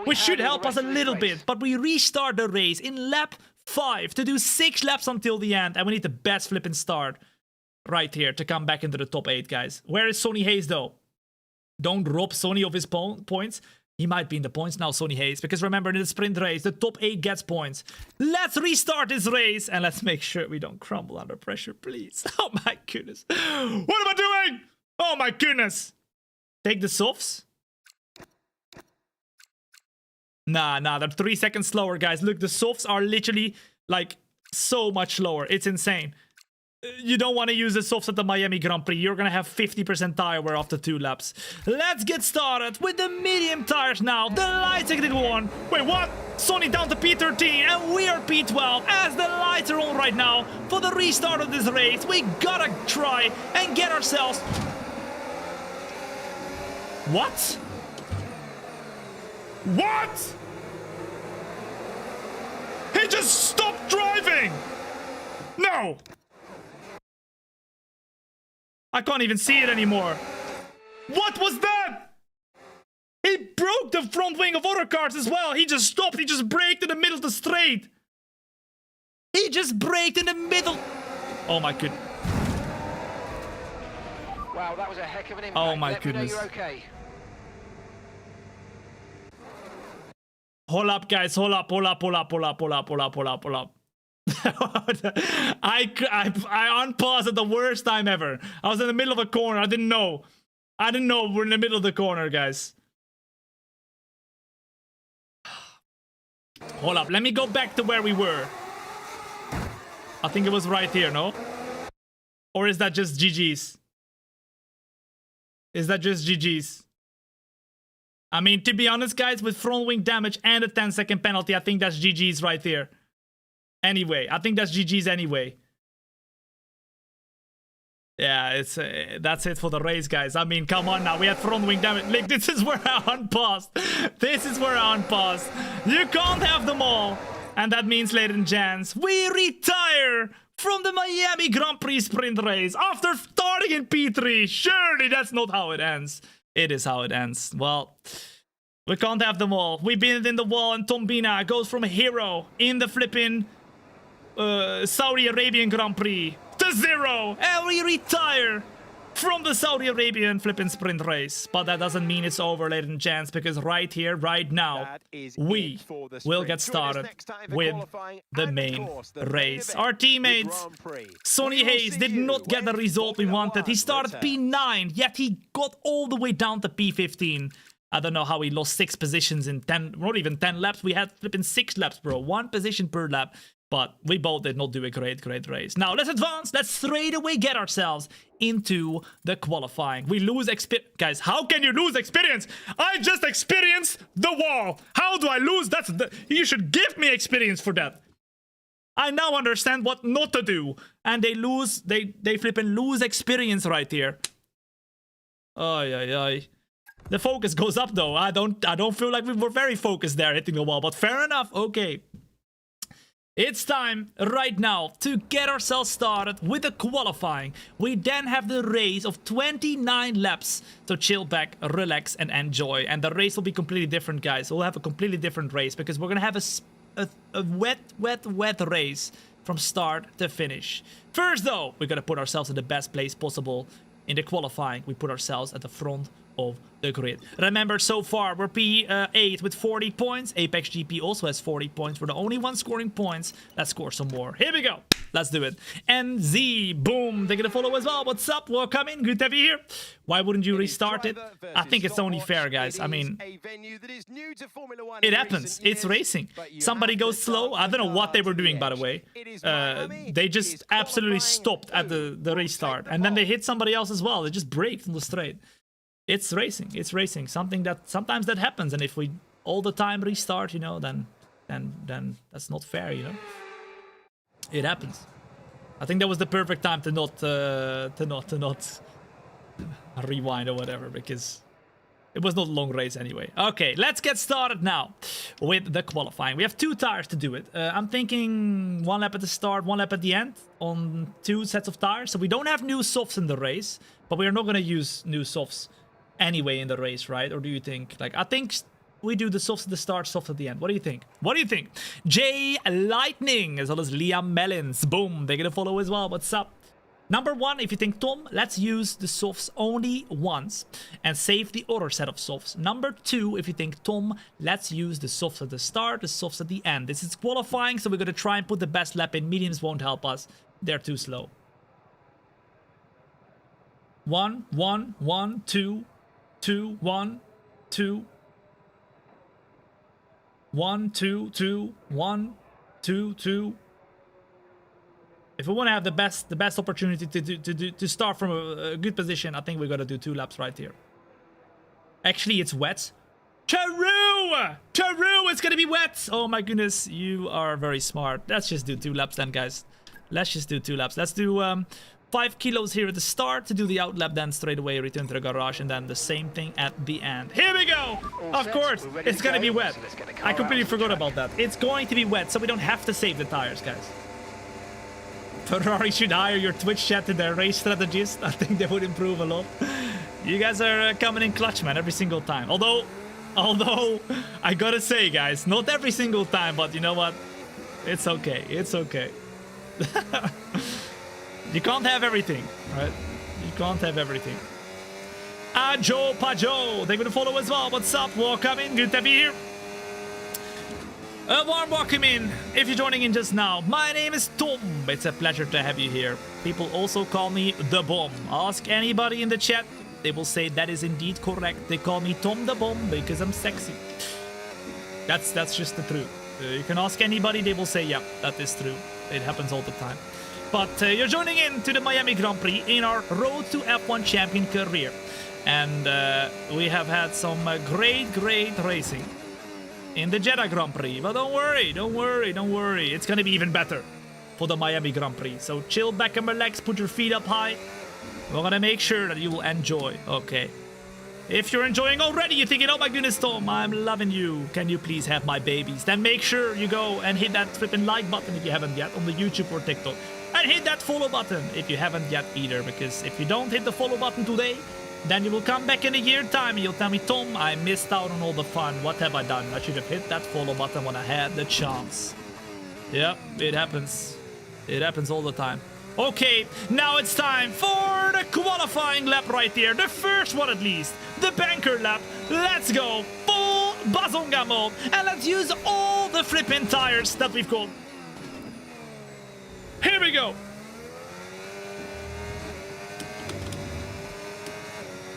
Which should help us a little bit. But we restart the race in lap 5 to do 6 laps until the end. And we need the best flipping start right here to come back into the top 8, guys. Where is Sonny Hayes, though? Don't rob Sonny of his points. He might be in the points now, Sonny Hayes. Because remember, in the sprint race, the top 8 gets points. Let's restart this race. And let's make sure we don't crumble under pressure, please. Oh my goodness. What am I doing? Oh my goodness. Take the softs. Nah, they're 3 seconds slower, guys. Look, the softs are literally, like, so much slower. It's insane. You don't want to use the softs at the Miami Grand Prix. You're going to have 50% tire wear after 2 laps. Let's get started with the medium tires now. The lights are getting on. Wait, what? Sonny down to P13 and we are P12 as the lights are on right now for the restart of this race. We gotta try and get ourselves... What? What? He just stopped driving! No! I can't even see it anymore. What was that? He broke the front wing of other cars as well. He just stopped. He just braked in the middle of the straight. He just braked in the middle. Oh my goodness. Wow, that was a heck of an impact. Oh my Let me know goodness. you're okay. Hold up, guys. Hold up. I unpaused at the worst time ever. I was in the middle of a corner. I didn't know we're in the middle of the corner, guys. Hold up. Let me go back to where we were. I think it was right here, no? Or is that just GG's? Is that just GG's? I mean, to be honest, guys, with front wing damage and a 10-second penalty, I think that's GG's right there. Anyway, I think that's GG's anyway. Yeah, it's that's it for the race, guys. I mean, come on now. We had front wing damage. Like, this is where I unpaused. This is where I unpaused. You can't have them all. And that means, ladies and gents, we retire from the Miami Grand Prix sprint race after starting in P3. Surely that's not how it ends. It is how it ends. Well, we can't have them all. We've been in the wall, and Thombina goes from a hero in the flipping Saudi Arabian Grand Prix to 0, and we retire from the Saudi Arabian flipping sprint race. But that doesn't mean it's over, ladies and gents, because right here, right now, we will get started with the main race. Our teammate, Sonny Hayes, did not get the result we wanted. He started P9, yet he got all the way down to P15. I don't know how he lost 6 positions in 10, not even 10 laps. We had flipping 6 laps, bro. 1 position per lap. But we both did not do a great race. Now, let's advance. Let's straight away get ourselves into the qualifying. We lose experience. Guys, how can you lose experience? I just experienced the wall. How do I lose? You should give me experience for that. I now understand what not to do. And they lose, they flipping lose experience right here. Ay. The focus goes up though. I don't feel like we were very focused there hitting the wall, but fair enough. Okay. It's time right now to get ourselves started with the qualifying. We then have the race of 29 laps. So chill back, relax, and enjoy. And the race will be completely different, guys. We'll have a completely different race because we're going to have a wet race from start to finish. First, though, we're going to put ourselves in the best place possible. In the qualifying, we put ourselves at the front of the grid. Remember, so far we're P8 with 40 points. Apex GP also has 40 points. We're the only one scoring points. Let's score some more. Here we go. Let's do it. NZ, boom. They're gonna follow as well. What's up? Welcome in. Good to have you here. Why wouldn't you restart it? I think it's only fair, guys. I mean, it happens. It's racing. Somebody goes slow. I don't know what they were doing, by the way. They just absolutely stopped at the restart, and then they hit somebody else as well. They just braked on the straight. It's racing. It's racing. Something that sometimes that happens, and if we all the time restart, you know, then that's not fair, you know. It happens. I think that was the perfect time to not rewind or whatever, because it was not a long race anyway. Okay, let's get started now with the qualifying. We have 2 tires to do it. I'm thinking 1 lap at the start, 1 lap at the end on 2 sets of tires. So we don't have new softs in the race, but we are not going to use new softs anyway in the race, right? Or do you think, like, I think we do the softs at the start, softs at the end. What do you think? What do you think? Jay Lightning, as well as Liam Mellins. Boom, they're gonna follow as well. What's up? Number 1, if you think Tom, let's use the softs only once and save the other set of softs. Number 2, if you think Tom, let's use the softs at the start, the softs at the end. This is qualifying, so we're gonna try and put the best lap in. Mediums won't help us. They're too slow. 1, 1, 1, 2, 2, 1, 2. 1, 2, 2, 1, 2, 2. If we want to have the best opportunity to start from a good position, I think we gotta do 2 laps right here. Actually, it's wet. Charu! Charu, it's gonna be wet! Oh my goodness, you are very smart. Let's just do 2 laps then, guys. Let's just do 2 laps. Let's do 5 kilos here at the start to do the outlap, then straight away return to the garage, and then the same thing at the end. Here we go! Of course, it's gonna be wet. I completely forgot about that. It's going to be wet, so we don't have to save the tires, guys. Ferrari should hire your Twitch chat to their race strategist. I think they would improve a lot. You guys are coming in clutch, man, every single time. Although, I gotta say, guys, not every single time, but you know what? It's okay. It's okay. You can't have everything, right? You can't have everything. Ajo Pajo, they're gonna follow as well. What's up? Welcome in. Good to be here. A warm welcome in if you're joining in just now. My name is Tom. It's a pleasure to have you here. People also call me The Bomb. Ask anybody in the chat. They will say that is indeed correct. They call me Tom the Bomb because I'm sexy. That's just the truth. You can ask anybody, they will say, yeah, that is true. It happens all the time. But you're joining in to the Miami Grand Prix in our Road to F1 Champion career. And we have had some great racing in the Jeddah Grand Prix. But don't worry. It's going to be even better for the Miami Grand Prix. So chill back and relax, put your feet up high, We're gonna make sure that you will enjoy. Okay. If you're enjoying already, you're thinking, oh my goodness, Tom, I'm loving you. Can you please have my babies? Then make sure you go and hit that flipping like button if you haven't yet on the YouTube or TikTok. And hit that follow button if you haven't yet either. Because if you don't hit the follow button today, then you will come back in a year's time and you'll tell me, Tom, I missed out on all the fun. What have I done? I should have hit that follow button when I had the chance. Yep, it happens. It happens all the time. Okay, now it's time for the qualifying lap right here. The first one at least. The banker lap. Let's go. Full bazonga mode. And let's use all the flipping tires that we've got. Here we go.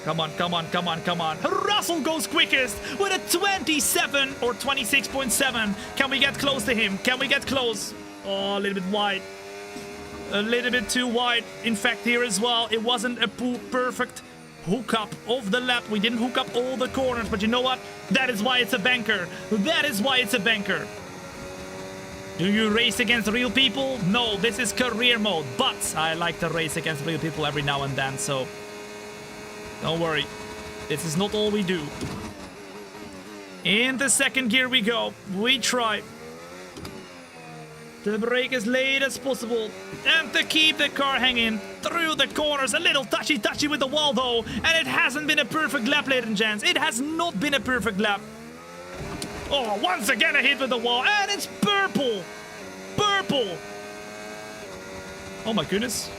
Come on, come on, come on, come on. Russell goes quickest with a 27 or 26.7. Can we get close to him? Can we get close? Oh, a little bit wide. A little bit too wide. In fact, here as well, it wasn't a perfect hookup of the lap. We didn't hook up all the corners, but you know what? That is why it's a banker. That is why it's a banker. Do you race against real people? No, this is career mode, but I like to race against real people every now and then, so don't worry. This is not all we do. In the second gear we go. We try to brake as late as possible and to keep the car hanging through the corners. A little touchy with the wall though, and it hasn't been a perfect lap, ladies and gents. It has not been a perfect lap. Oh, once again a hit with the wall, and it's purple. Purple. Oh my goodness.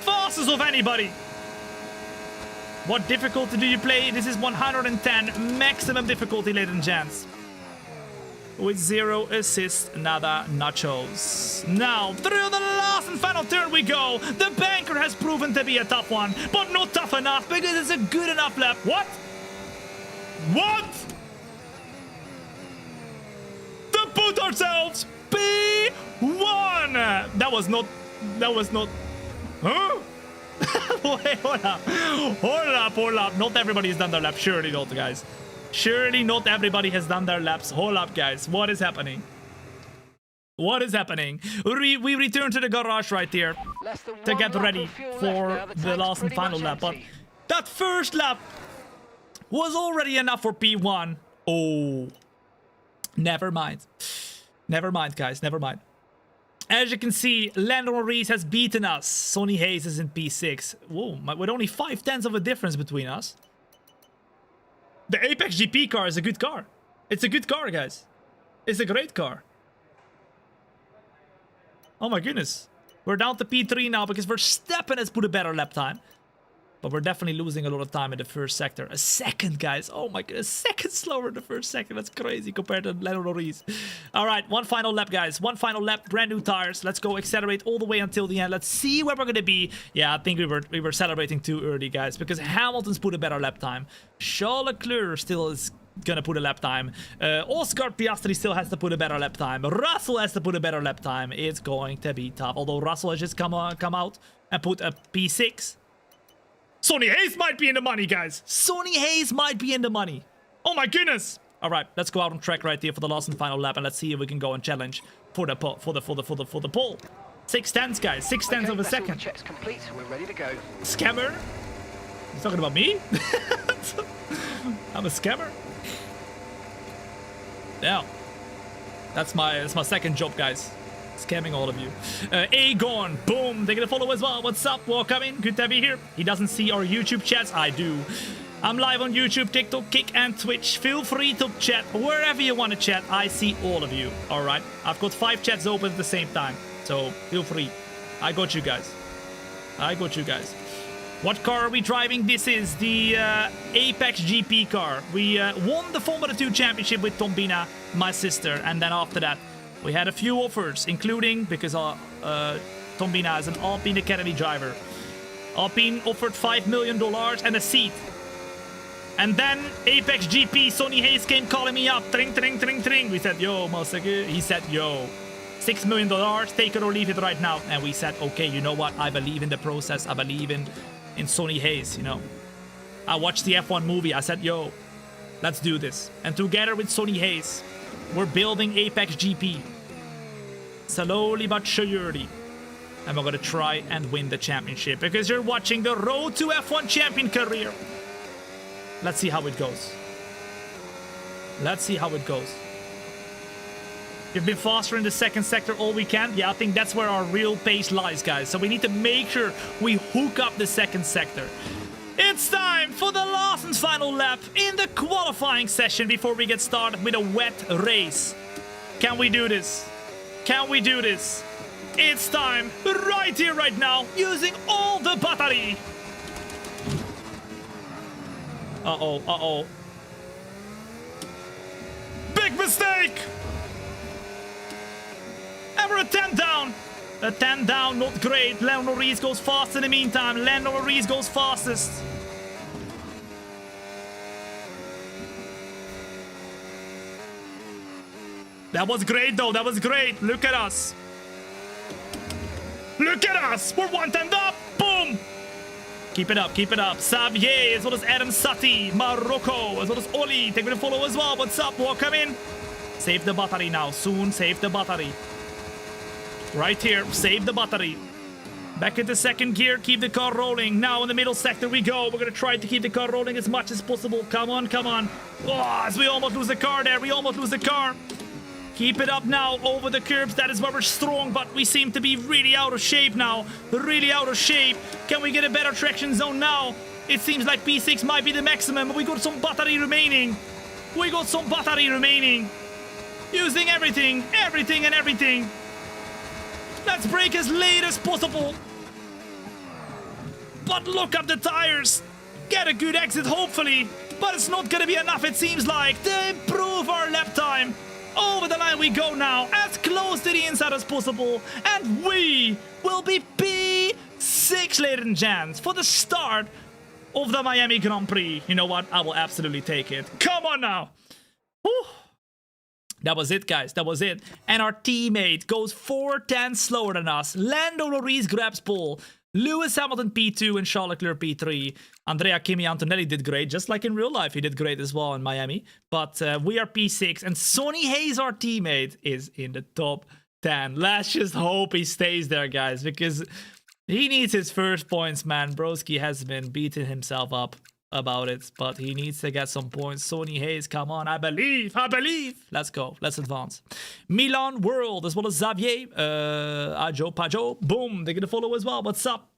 Fastest of anybody. What difficulty do you play? This is 110 maximum difficulty, ladies and gents. With 0 assists, nada nachos. Now, through the last and final turn we go. The banker has proven to be a tough one, but not tough enough because it's a good enough lap. What? What? To put ourselves P1. That was not. Huh? Wait, hold up. Not everybody has done their lap. Surely not, guys. Surely not everybody has done their laps. Hold up, guys. What is happening? What is happening? We return to the garage right here to get ready for the last and final lap. But that first lap was already enough for P1. Oh. Never mind. Never mind, guys. Never mind. As you can see, Lando Norris has beaten us. Sonny Hayes is in P6. Whoa, with only 0.5 of a difference between us. The Apex GP car is a good car. It's a good car, guys. It's a great car. Oh my goodness. We're down to P3 now because Verstappen has put a better lap time. But we're definitely losing a lot of time in the first sector. A second, guys. Oh my goodness. A second slower in the first sector. That's crazy compared to Lando Norris. All right, one final lap, guys. One final lap. Brand new tires. Let's go accelerate all the way until the end. Let's see where we're going to be. Yeah, I think we were celebrating too early, guys. Because Hamilton's put a better lap time. Charles Leclerc still is going to put a lap time. Oscar Piastri still has to put a better lap time. Russell has to put a better lap time. It's going to be tough. Although Russell has just come out and put a P6. Sonny Hayes might be in the money, guys. Sonny Hayes might be in the money. Oh my goodness. All right, let's go out on track right here for the last and final lap, and let's see if we can go and challenge for the pole. 6/10, guys. 6/10 of a second. Check's complete. We're ready to go. Scammer? You talking about me? I'm a scammer. Yeah. That's my second job, guys. Scamming all of you. Aegon, boom, they're gonna follow as well. What's up? Welcome in. Good to be here. He doesn't see our YouTube chats. I do. I'm live on YouTube, TikTok, Kick, and Twitch. Feel free to chat wherever you want to chat. I see all of you. All right. I've got 5 chats open at the same time, so feel free. I got you guys. I got you guys. What car are we driving? This is the Apex GP car. We won the Formula 2 championship with Thombina, my sister, and then after that, we had a few offers, including, because Thombina is an Alpine Academy driver. Alpine offered $5 million and a seat. And then Apex GP, Sonny Hayes came calling me up. Tring, tring, tring, tring. We said, yo, Moseke. He said, yo, $6 million, take it or leave it right now. And we said, okay, you know what? I believe in the process. I believe in Sonny Hayes, you know. I watched the F1 movie. I said, yo, let's do this. And together with Sonny Hayes, we're building Apex GP. Slowly but surely. And we're going to try and win the championship because you're watching the Road to F1 Champion career. Let's see how it goes. Let's see how it goes. You've been faster in the second sector all weekend. Yeah, I think that's where our real pace lies, guys. So we need to make sure we hook up the second sector. It's time for the last and final lap in the qualifying session before we get started with a wet race. Can we do this? Can we do this? It's time, right here, right now, using all the battery. Uh-oh, uh-oh. Big mistake! And we're a 10 down. A 10 down, not great. Lando Norris goes fast in the meantime. Lando Norris goes fastest. That was great, though. That was great. Look at us. Look at us. We're 110 up. Boom. Keep it up. Keep it up. Xavier, as well as Adam Sati. Morocco, as well as Oli. Take me to follow as well. What's up? Welcome in. Save the battery now. Soon, save the battery. Right here. Save the battery. Back into second gear. Keep the car rolling. Now in the middle sector we go. We're going to try to keep the car rolling as much as possible. Come on, come on. Oh, as we almost lose the car there. We almost lose the car. Keep it up now over the curbs. That is where we're strong, but we seem to be really out of shape now. Really out of shape. Can we get a better traction zone now? It seems like P6 might be the maximum, but we got some battery remaining. We got some battery remaining. Using everything, everything and everything. Let's brake as late as possible. But look up the tires. Get a good exit, hopefully. But it's not gonna be enough, it seems like, to improve our lap time. Over the line we go now, as close to the inside as possible, and we will be P6, ladies and gents, for the start of the Miami Grand Prix. You know what? I will absolutely take it. Come on now. Whew. That was it, guys. That was it. And our teammate goes 4 tenths slower than us. Lando Norris grabs pole. Lewis Hamilton P2 and Charles Leclerc P3. Andrea Kimi Antonelli did great, just like in real life. He did great as well in Miami. But we are P6, and Sonny Hayes, our teammate, is in the top 10. Let's just hope he stays there, guys, because he needs his first points, man. Broski has been beating himself up about it, but he needs to get some points. Sonny Hayes, come on, I believe. Let's go, let's advance. Milan World, as well as Xavier, Ajo Pajo, boom, they're gonna follow as well. What's up?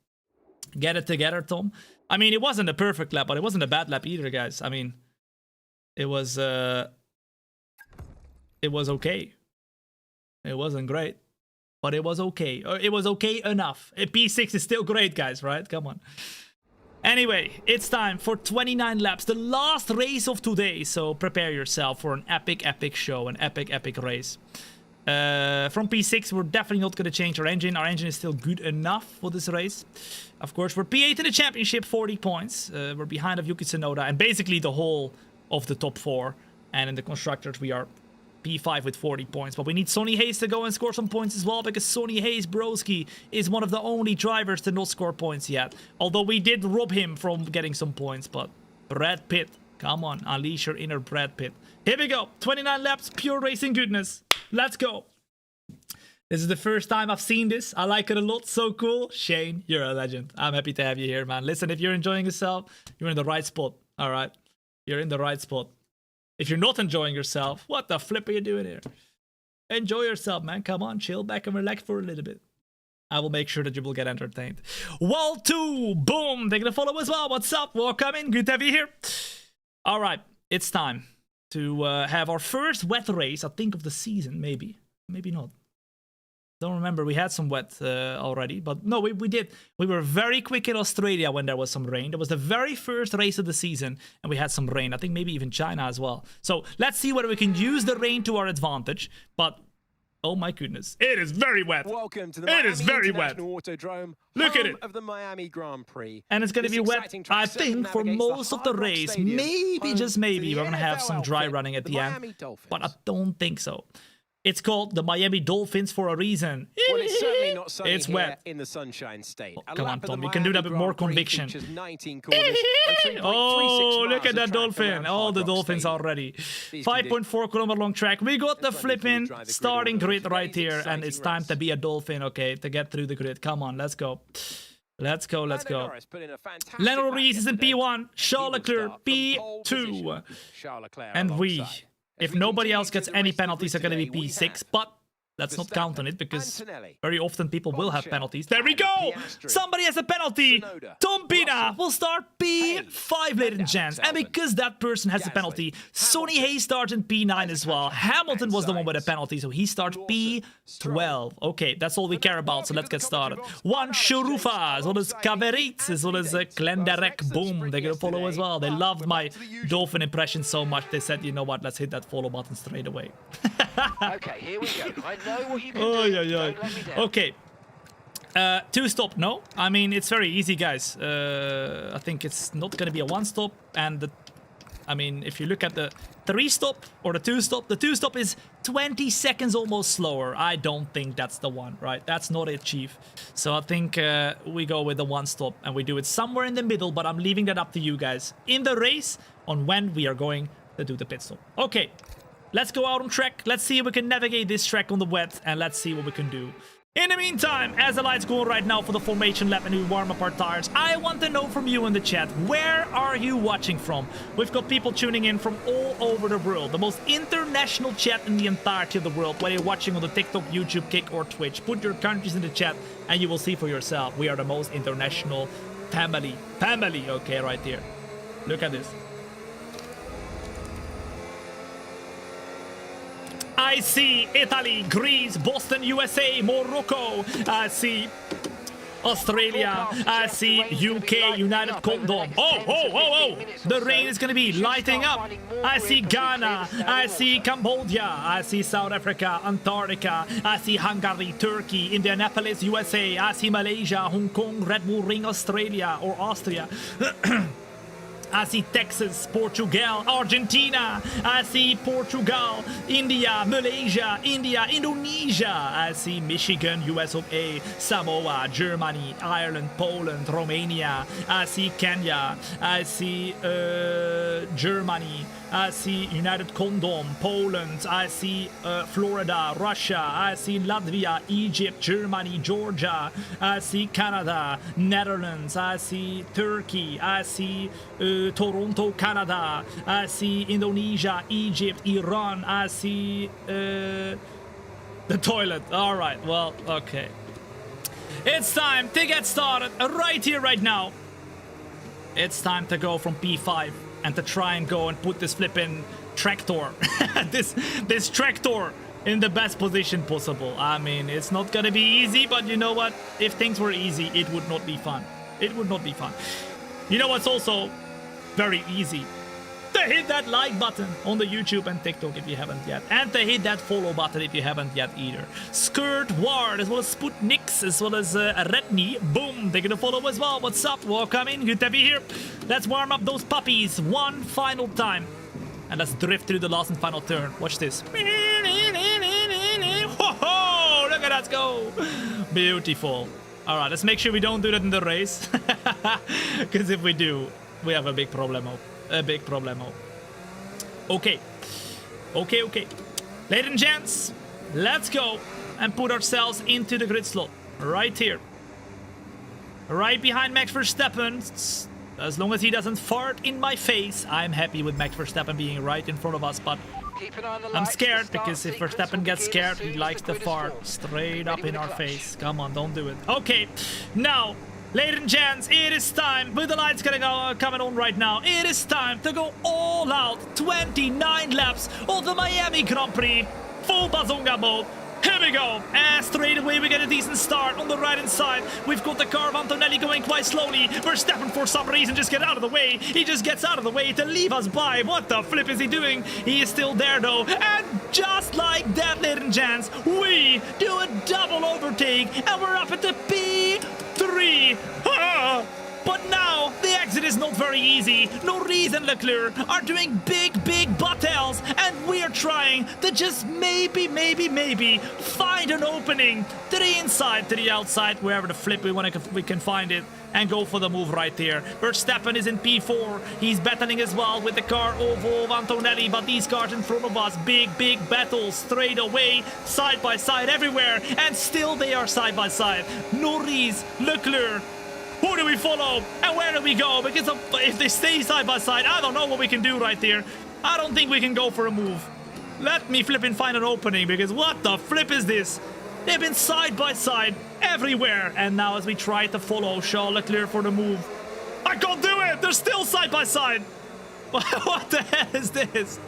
Get it together, Tom. I mean, it wasn't a perfect lap, but it wasn't a bad lap either, guys. I mean, it was okay. It wasn't great, but it was okay. It was okay enough. P6 is still great, guys, right? Come on. Anyway, it's time for 29 laps, the last race of today. So prepare yourself for an epic show, an epic race. From P6, we're definitely not going to change our engine. Our engine is still good enough for this race. Of course, we're P8 in the championship, 40 points. We're behind of Yuki Tsunoda and basically the whole of the top 4. And in the constructors, we are P5 with 40 points. But we need Sonny Hayes to go and score some points as well, because Sonny Hayes Broski is one of the only drivers to not score points yet. Although we did rob him from getting some points, but Brad Pitt, come on, unleash your inner Brad Pitt. Here we go, 29 laps, pure racing goodness. Let's go. This is the first time I've seen this. I like it a lot. So cool. Shane, you're a legend. I'm happy to have you here, man. Listen, if you're enjoying yourself, you're in the right spot. All right? You're in the right spot. If you're not enjoying yourself, what the flip are you doing here? Enjoy yourself, man. Come on, chill back and relax for a little bit. I will make sure that you will get entertained. Wall 2, boom. They're going to follow as well. What's up? Welcome in. Good to have you here. All right, it's time to have our first wet race, I think, of the season, maybe. Maybe not. Don't remember, we had some wet already, but no, we did. We were very quick in Australia when there was some rain. That was the very first race of the season, and we had some rain. I think maybe even China as well. So let's see whether we can use the rain to our advantage. But oh my goodness, it is very wet. Welcome to the Miami International Autodrome. Look at it. Of the Miami Grand Prix. And it's going to be wet, I think, for most of the race. Maybe, just maybe, we're going to have some dry running at the end. But I don't think so. It's called the Miami Dolphins for a reason. Well, it's certainly not sunny it's here wet. in the Sunshine State. Oh, come on, Tom. You can do that with more conviction. 19 corners and 3.36 Oh, look miles at that of track dolphin. around All Hard the Rock dolphins Stadium. already. 5.4 kilometer long track. We got the flipping starting grid right here. And it's time to be a dolphin, okay, to get through the grid. Come on, let's go. Let's go, let's go. Lando Norris is in P1, Charles Leclerc P2. And we, if nobody else gets any penalties, are going to be P6. But let's not count on it, because very often people will have penalties. There we go! Somebody has a penalty! Thombina will start P5, ladies and gents. And because that person has a penalty, Sonny Hayes starts in P9 as well. Hamilton was the one with a penalty, so he starts P12. Okay, that's all we care about, so let's get started. One Shurufa, as well as Kaverit, as well as Klenderek. Boom, they're gonna follow as well. They loved my dolphin impression so much, they said, you know what, let's hit that follow button straight away. Okay, here we go. I know what you can Oh, do. yeah, yeah. Don't let me down. Okay. Two stop, no? I mean, it's very easy, guys. I think it's not going to be a one stop. And I mean, if you look at the 3 stop or the 2 stop is 20 seconds almost slower. I don't think that's the one, right? That's not it, Chief. So I think we go with the 1 stop and we do it somewhere in the middle, but I'm leaving that up to you guys in the race on when we are going to do the pit stop. Okay. Let's go out on track. Let's see if we can navigate this track on the wet, and let's see what we can do. In the meantime, as the lights go on right now for the formation lap and we warm up our tires, I want to know from you in the chat, where are you watching from? We've got people tuning in from all over the world. The most international chat in the entirety of the world, whether you're watching on the TikTok, YouTube, Kick, or Twitch. Put your countries in the chat and you will see for yourself. We are the most international family. Family, okay, right here. Look at this. I see Italy, Greece, Boston, USA, Morocco. I see Australia. I see UK, United Kingdom. Oh. The rain is going to be lighting up. I see Ghana. I see Cambodia. I see South Africa, Antarctica. I see Hungary, Turkey, Indianapolis, USA. I see Malaysia, Hong Kong, Red Bull Ring, Australia or Austria. I see Texas, Portugal, Argentina. I see Portugal, India, Malaysia, India, Indonesia. I see Michigan, US of A, Samoa, Germany, Ireland, Poland, Romania. I see Kenya. I see Germany. I see United Kingdom, Poland. I see Florida, Russia. I see Latvia, Egypt, Germany, Georgia. I see Canada, Netherlands. I see Turkey. I see Toronto, Canada. I see Indonesia, Egypt, Iran. I see the toilet. All right, well, okay. It's time to get started right here, right now. It's time to go from P5 and to try and go and put this flipping tractor, this tractor in the best position possible. I mean, it's not gonna be easy, but you know what? If things were easy, it would not be fun. It would not be fun. You know what's also very easy? To hit that like button on the YouTube and TikTok if you haven't yet. And to hit that follow button if you haven't yet either. Skirt Ward, as well as Sputniks, as well as Redney. Boom, they're gonna follow as well. What's up? Welcome in, good to be here. Let's warm up those puppies one final time. And let's drift through the last and final turn. Watch this. Whoa, look at us go. Beautiful. All right, let's make sure we don't do that in the race. Because if we do, we have a big problemo. A big problemo. Okay. Ladies and gents, let's go and put ourselves into the grid slot. Right here. Right behind Max Verstappen. As long as he doesn't fart in my face, I'm happy with Max Verstappen being right in front of us, but I'm scared because if Verstappen gets scared, he likes to fart straight up in our face. Come on, don't do it. Okay, now, ladies and gents, it is time, with the lights coming on right now, it is time to go all out. 29 laps of the Miami Grand Prix, full bazonga mode. Here we go, and straight away we get a decent start on the right-hand side. We've got the car of Antonelli going quite slowly. Verstappen, for some reason, just get out of the way. He just gets out of the way to leave us by. What the flip is he doing? He is still there, though. And just like that, ladies and gents, we do a double overtake, and we're up at the P3. But now, the exit exit is not very easy. Norris and Leclerc are doing big battles, and we are trying to just maybe find an opening to the inside, to the outside, wherever the flip we can find it, and go for the move right there. Verstappen is in P4. He's battling as well with the car of Antonelli, but these cars in front of us, big battles straight away, side by side everywhere, and still they are side by side. Norris, Leclerc. Who do we follow? And where do we go? Because if they stay side by side, I don't know what we can do right there. I don't think we can go for a move. Let me flip and find an opening, because what the flip is this? They've been side by side everywhere. And now as we try to follow Charles Leclerc for the move, I can't do it. They're still side by side. What the hell is this?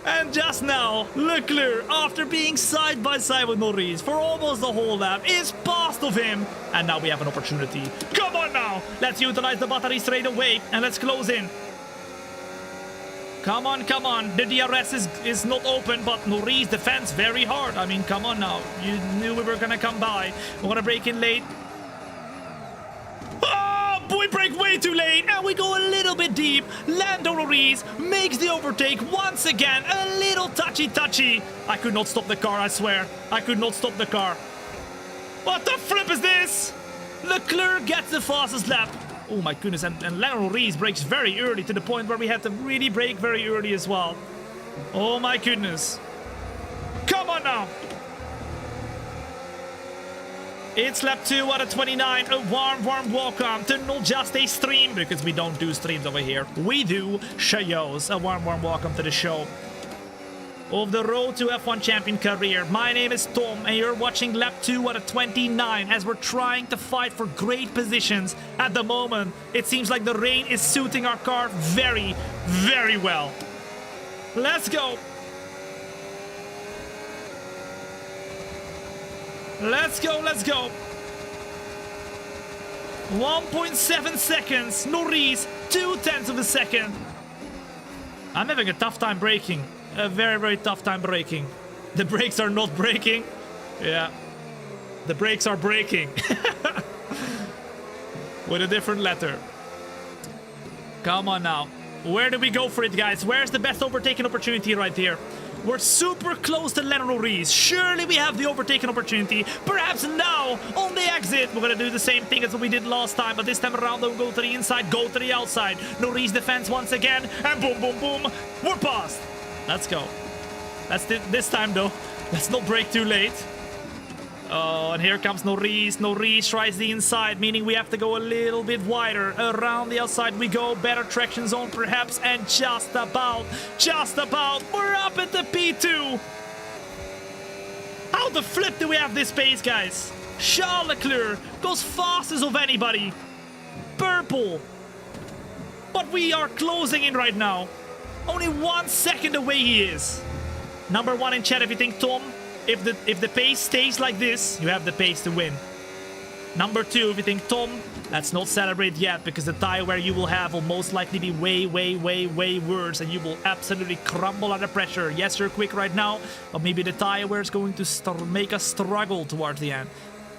And just now, Leclerc, after being side by side with Norris for almost the whole lap, is past of him. And now we have an opportunity. Come on now. Let's utilize the battery straight away and let's close in. Come on. The DRS is not open, but Norris defends very hard. I mean, come on now. You knew we were going to come by. We're going to break in late. We brake way too late, and we go a little bit deep. Lando Norris makes the overtake once again. A little touchy. I could not stop the car, I swear. I could not stop the car. What the flip is this? Leclerc gets the fastest lap. Oh my goodness, and Lando Norris brakes very early, to the point where we had to really brake very early as well. Oh my goodness. Come on now. It's lap 2 out of 29. A warm welcome to not just a stream, because we don't do streams over here. We do shows. A warm welcome to the show of the Road to F1 Champion career. My name is Tom, and you're watching lap 2 out of 29 as we're trying to fight for great positions. At the moment, it seems like the rain is suiting our car very well. Let's go. Let's go. 1.7 seconds. Norris, 0.2 of a second. I'm having a tough time braking. A very tough time braking. The brakes are not braking. Yeah. The brakes are braking. With a different letter. Come on now. Where do we go for it, guys? Where's the best overtaking opportunity right here? We're super close to Lando Norris. Surely we have the overtaking opportunity. Perhaps now, on the exit, we're going to do the same thing as what we did last time. But this time around, don't go to the inside, go to the outside. Norris defends once again. And boom. We're past. Let's go. That's this time, though. Let's not brake too late. Oh, and here comes Norris. Norris tries the inside, meaning we have to go a little bit wider. Around the outside we go. Better traction zone, perhaps. And just about, we're up at the P2. How the flip do we have this pace, guys? Charles Leclerc goes fastest of anybody. Purple. But we are closing in right now. Only 1 second away he is. Number 1 in chat if you think Tom. If the pace stays like this, you have the pace to win. Number 2, if you think Tom, let's not celebrate yet, because the tire wear you will have will most likely be way worse, and you will absolutely crumble under pressure. Yes, you're quick right now, but maybe the tire wear is going to make us struggle towards the end.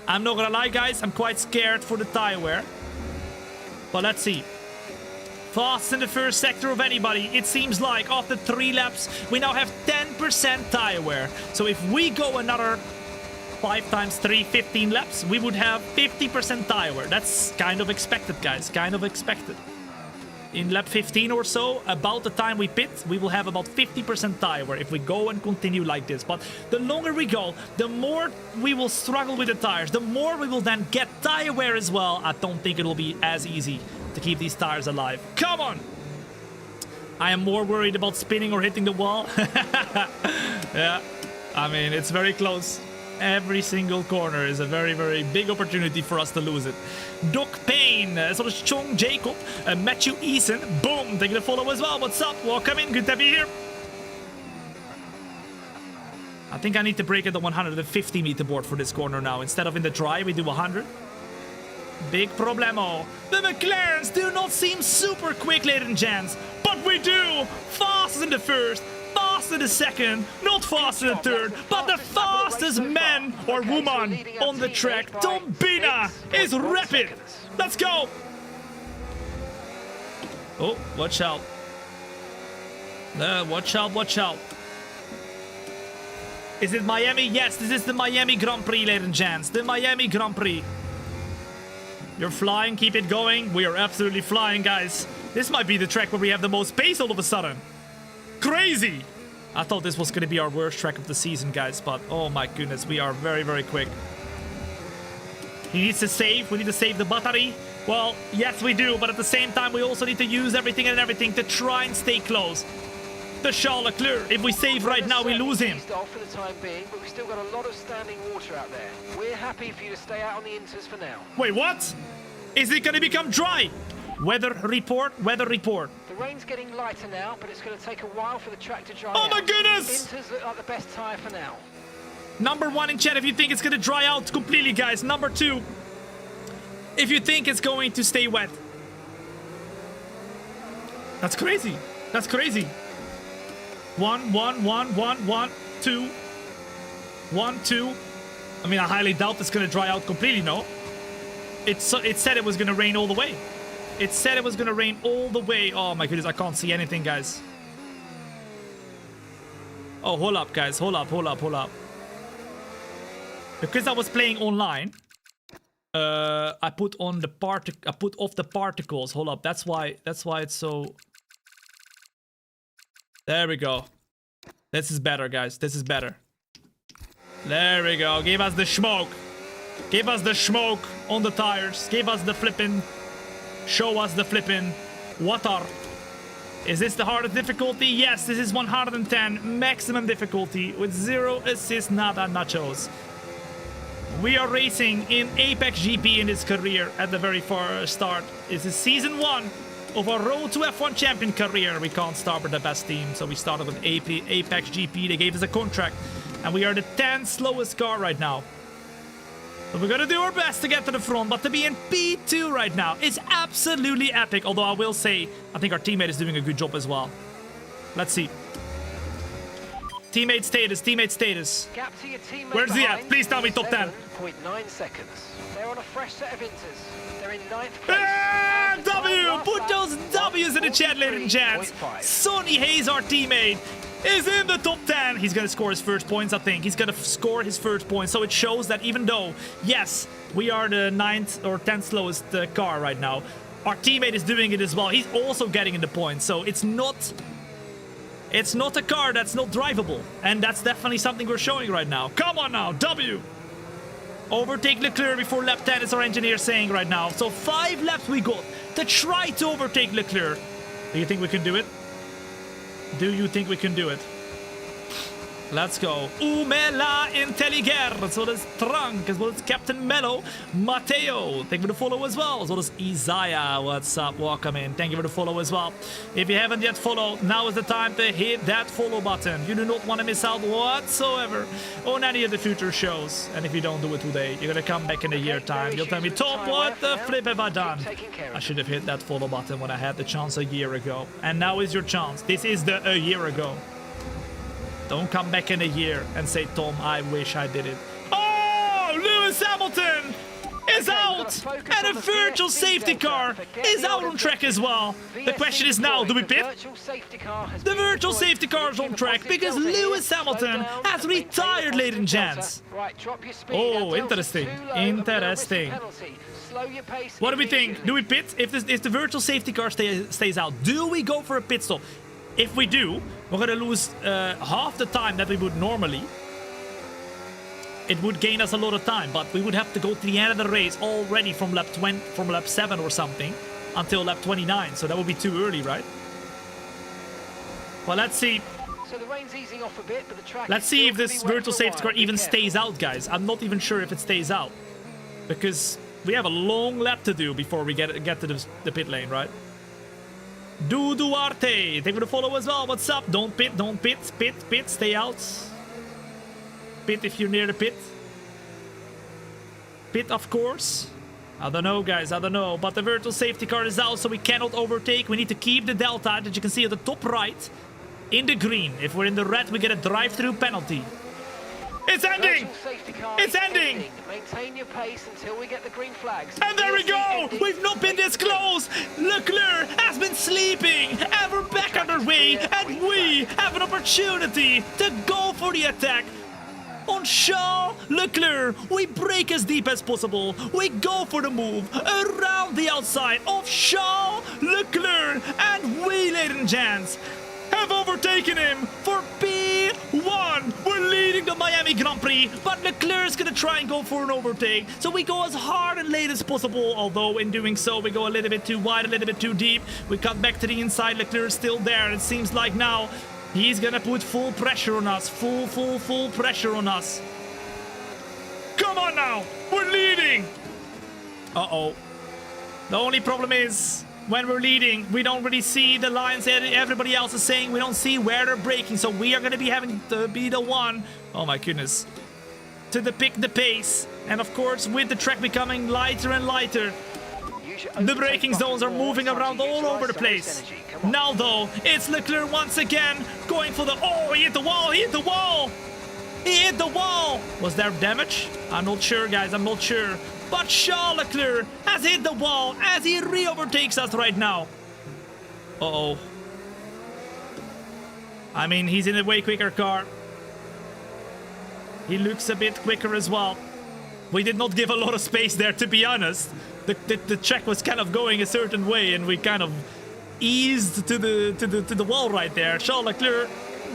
I'm not gonna lie, guys, I'm quite scared for the tire wear. But let's see. Fast in the first sector of anybody. It seems like after 3 laps, we now have 10% tire wear. So if we go another 5 times 3, 15 laps, we would have 50% tire wear. That's kind of expected, guys. Kind of expected. In lap 15 or so, about the time we pit, we will have about 50% tire wear if we go and continue like this. But the longer we go, the more we will struggle with the tires. The more we will then get tire wear as well. I don't think it will be as easy to keep these tires alive. Come on! I am more worried about spinning or hitting the wall. Yeah, I mean, it's very close. Every single corner is a very big opportunity for us to lose it. Doc Payne, zoals Chong Jacob, Matthew Eason, boom, taking the follow as well. What's up? Welcome in, good to be here. I think I need to break at the 150 meter board for this corner now. Instead of in the dry, we do 100. Big problemo. The McLarens do not seem super quick, ladies and gents, but we do. Faster in the first, faster in the second, not faster in the third, but the fastest man or woman on the track, Thombina, is rapid. Let's go. Oh, watch out. Watch out, watch out. Is it Miami? Yes, this is the Miami Grand Prix, ladies and gents. The Miami Grand Prix. You're flying, keep it going. We are absolutely flying, guys. This might be the track where we have the most pace all of a sudden. Crazy! I thought this was going to be our worst track of the season, guys, but oh my goodness, we are very, very quick. He needs to save. We need to save the battery. Well, yes, we do, but at the same time, we also need to use everything and everything to try and stay close to Charles Leclerc. If we save right now, we lose him. Off for the time being, but we've still got a lot of standing water out there. We're happy for you to stay out on the inters for now. Wait, what? Is it going to become dry? Weather report, weather report. The rain's getting lighter now, but it's going to take a while for the track to dry out. Oh my goodness! Inters look like the best tyre for now. Number 1 in chat if you think it's going to dry out completely, guys. Number 2, if you think it's going to stay wet. That's crazy. That's crazy. 1, 1, 1, 1, 1, 2. 1, 2. I mean, I highly doubt it's going to dry out completely, no? It said it was going to rain all the way. It said it was going to rain all the way. Oh my goodness, I can't see anything, guys. Oh, hold up, guys. Hold up, hold up, hold up. Because I was playing online, I put off the particles. Hold up, that's why it's so. There we go. This is better, guys. This is better. There we go. Give us the smoke. Give us the smoke on the tires. Give us the flipping. Show us the flipping water. Is this the hardest difficulty? Yes, this is 110 maximum difficulty with 0 assists, nada nachos. We are racing in Apex GP in his career at the very far start. This is season 1 of our Road to F1 champion career. We can't start with the best team, so we started with Apex GP. They gave us a contract, and we are the 10th slowest car right now. But we're gonna do our best to get to the front, but to be in P2 right now is absolutely epic. Although I will say, I think our teammate is doing a good job as well. Let's see. Teammate status, teammate status. Gap to your teammate. Where's he at? Please tell me top 10. 7.9 seconds. They're on a fresh set of inters. They're in 9th place. Ah, W! Put those W's in the chat, ladies and gents. Sonny Hayes, our teammate, is in the top 10. He's gonna score his first points, I think. He's gonna score his first points. So it shows that even though, yes, we are the 9th or 10th slowest car right now, our teammate is doing it as well. He's also getting in the points. So it's not a car that's not drivable. And that's definitely something we're showing right now. Come on now, W! Overtake Leclerc before lap 10 is our engineer saying right now. So 5 laps we got to try to overtake Leclerc. Do you think we can do it? Do you think we can do it? Let's go. Umela Intelliger. As well as Trunk. As well as Captain Mello. Matteo. Thank you for the follow as well. As well as Isaiah. What's up? Welcome in. Thank you for the follow as well. If you haven't yet followed, now is the time to hit that follow button. You do not want to miss out whatsoever on any of the future shows. And if you don't do it today, you're going to come back in a year time. You'll tell me, Tom, what the flip have I done? I should have hit that follow button when I had the chance a year ago. And now is your chance. This is the a year ago. Don't come back in a year and say, Tom, I wish I did it. Oh, Lewis Hamilton is out! And a virtual safety car is out on track as well. The question is now, do we pit? The virtual safety car is on track because Lewis Hamilton has retired, ladies and gents. Oh, interesting. Interesting. What do we think? Do we pit? If the virtual safety car stays out, do we go for a pit stop? If we do, we're going to lose half the time that we would normally. It would gain us a lot of time, but we would have to go to the end of the race already from lap 7 or something until lap 29. So that would be too early, right? Well, let's see. So the rain's easing off a bit, but the track let's see if this virtual safety car even stays out, guys. I'm not even sure if it stays out because we have a long lap to do before we get to the pit lane, right? Duarte, thank you for the follow as well. What's up? Don't pit, don't pit, pit, stay out. Pit if you're near the pit. Pit, of course. I don't know, guys, I don't know. But the virtual safety car is out, so we cannot overtake. We need to keep the delta that you can see at the top right in the green. If we're in the red, we get a drive-through penalty. It's ending! Virtual safety car It's is ending! Maintain your pace until we get the green flags. And there we VLC go! ending. We've not been this close! Leclerc has been sleeping! And we're back underway! And we have an opportunity to go for the attack! On Charles Leclerc, we break as deep as possible. We go for the move around the outside of Charles Leclerc. And we, ladies and gents, have overtaken him for P1. We're leading the Miami Grand Prix, but Leclerc's gonna try and go for an overtake. So we go as hard and late as possible, although in doing so, we go a little bit too wide, a little bit too deep. We cut back to the inside. Leclerc's still there. It seems like now he's gonna put full pressure on us. Full pressure on us. Come on now! We're leading! Uh-oh. The only problem is, when we're leading, we don't really see the lines that everybody else is saying. We don't see where they're braking, so we are gonna be having to be the one, oh my goodness, to pick the pace. And of course, with the track becoming lighter and lighter, the braking zones are moving around all over the place. Now though, it's Leclerc once again going for the... Oh, he hit the wall! He hit the wall! He hit the wall! Was there damage? I'm not sure, guys. I'm not sure. But Charles Leclerc has hit the wall as he re-overtakes us right now. Uh-oh. I mean, he's in a way quicker car. He looks a bit quicker as well. We did not give a lot of space there, to be honest. The track was kind of going a certain way, and we kind of eased to the wall right there. Charles Leclerc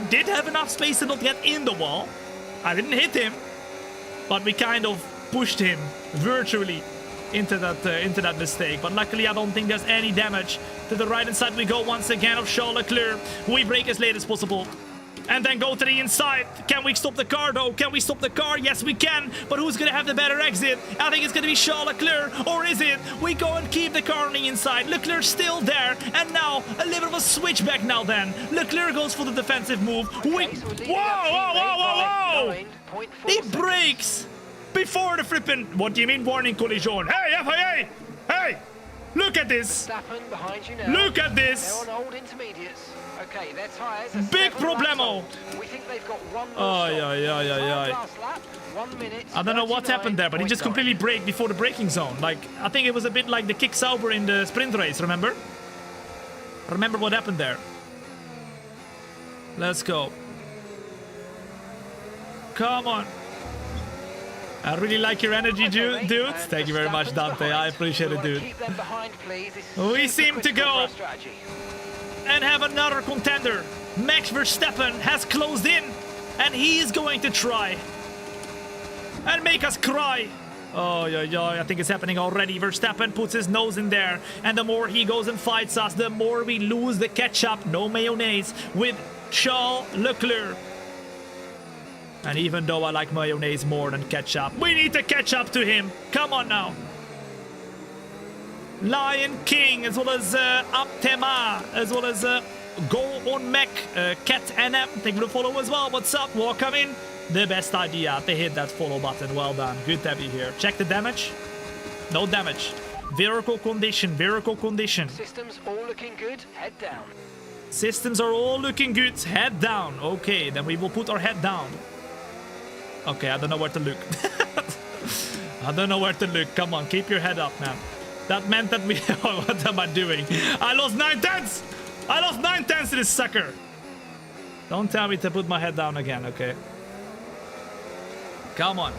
did have enough space to not get in the wall. I didn't hit him, but we kind of pushed him virtually into that mistake. But luckily, I don't think there's any damage. To the right hand side we go once again of Charles Leclerc. We brake as late as possible. And then go to the inside. Can we stop the car though? Can we stop the car? Yes, we can. But who's gonna have the better exit? I think it's gonna be Charles Leclerc. Or is it? We go and keep the car on the inside. Leclerc's still there. And now, a little bit of a switchback now then. Leclerc goes for the defensive move. Whoa! He brakes before the flipping... What do you mean warning collision? Hey! Look at this! Look at this! They're on old intermediates. Okay, their tires are Big 7 laps problemo. old. We think they've got one more Oh, stop. yeah. Last lap, 1 minute, I don't know what happened there, but he just 39.9. completely braked before the braking zone. Like, I think it was a bit like the kick Sauber in the sprint race, remember? Remember what happened there. Let's go. Come on. I really like your energy, dude. Thank you very much, Dante. I appreciate it, dude. Keep them behind, please. This is We super seem to critical for go our strategy. and have another contender. Max Verstappen has closed in, and he is going to try and make us cry. Oh, yeah, I think it's happening already. Verstappen puts his nose in there, and the more he goes and fights us, the more we lose the ketchup, no mayonnaise, with Charles Leclerc. And even though I like mayonnaise more than ketchup, we need to catch up to him. Come on now. Lion King, as well as Aptema, as well as Go on Mech, Cat NM. Thank you for the follow as well. What's up? Welcome in. The best idea to hit that follow button. Well done. Good to have you here. Check the damage. No damage. Vehicle condition. Systems all looking good. Head down. Systems are all looking good. Head down. Okay, then we will put our head down. Okay, I don't know where to look. I don't know where to look. Come on, keep your head up, man. That meant that we... What am I doing? I lost 9 tenths! I lost 9 tenths to this sucker! Don't tell me to put my head down again, okay? Come on.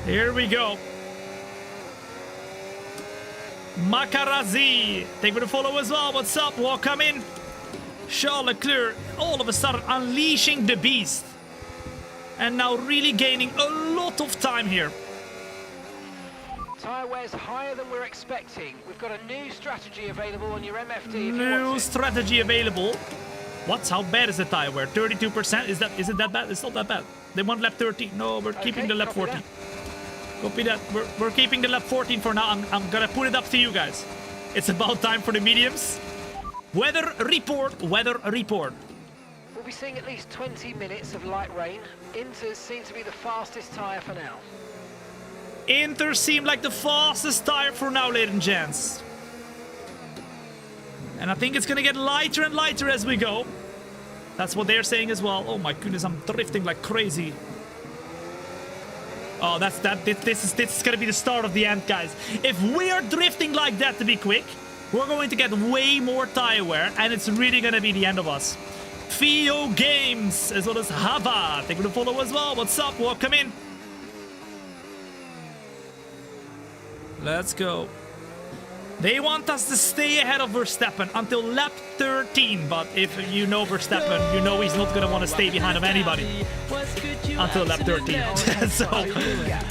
Here we go. Makarazi. Thank you for the follow as well. What's up? Welcome in. Charles Leclerc all of a sudden unleashing the beast. And now really gaining a lot of time here. Tyre wear's higher than we're expecting. We've got a new strategy available on your MFD if you New want it. strategy available. What? How bad is the tire wear? 32%? Is it that bad? It's not that bad. They want lap 13. No, we're keeping the lap 14. Copy that. We're keeping the lap 14 for now. I'm gonna put it up to you guys. It's about time for the mediums. Weather report. We'll be seeing at least 20 minutes of light rain. Inters seem to be the fastest tyre for now. Inter seem like the fastest tire for now, ladies and gents. And I think it's gonna get lighter and lighter as we go. That's what they're saying as well. Oh my goodness, I'm drifting like crazy. Oh, this is gonna be the start of the end, guys. If we are drifting like that to be quick, we're going to get way more tire wear, and it's really gonna be the end of us. Theo Games, as well as Hava. Thank you for the follow as well. What's up? Welcome in. Let's go. They want us to stay ahead of Verstappen until lap 13, but if you know Verstappen, you know he's not going to want to stay behind of anybody until lap 13. So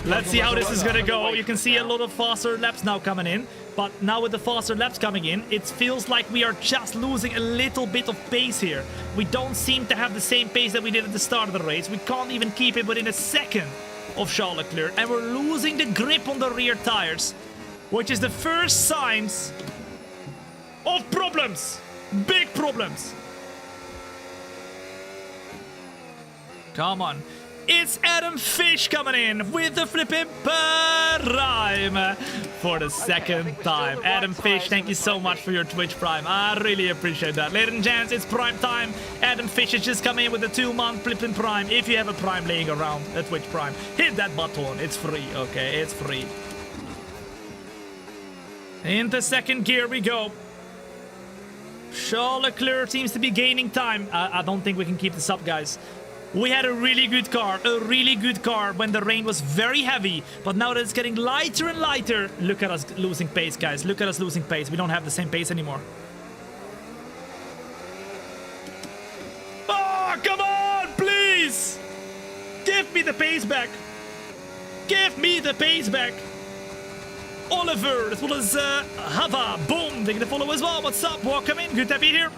let's see how this is going to go. You can see a lot of faster laps now coming in, but now with the faster laps coming in, it feels like we are just losing a little bit of pace here. We don't seem to have the same pace that we did at the start of the race. We can't even keep it within a second of Charles Leclerc, and we're losing the grip on the rear tires, which is the first signs of problems. Big problems. Come on. It's Adam Fish coming in with the flipping Prime for the second time. Adam Fish, thank you so much for your Twitch Prime. I really appreciate that. Ladies and gents, it's Prime time. Adam Fish has just come in with a 2-month flipping Prime. If you have a Prime laying around, a Twitch Prime, hit that button. It's free, okay? It's free. Into second gear we go. Charles Leclerc seems to be gaining time. I don't think we can keep this up, guys. We had a really good car when the rain was very heavy, but now that it's getting lighter and lighter, look at us losing pace, guys. Look at us losing pace. We don't have the same pace anymore. Oh, come on, please! Give me the pace back. Give me the pace back. Oliver, as well as Hava, boom, they can follow as well. What's up? Welcome in, good to be here.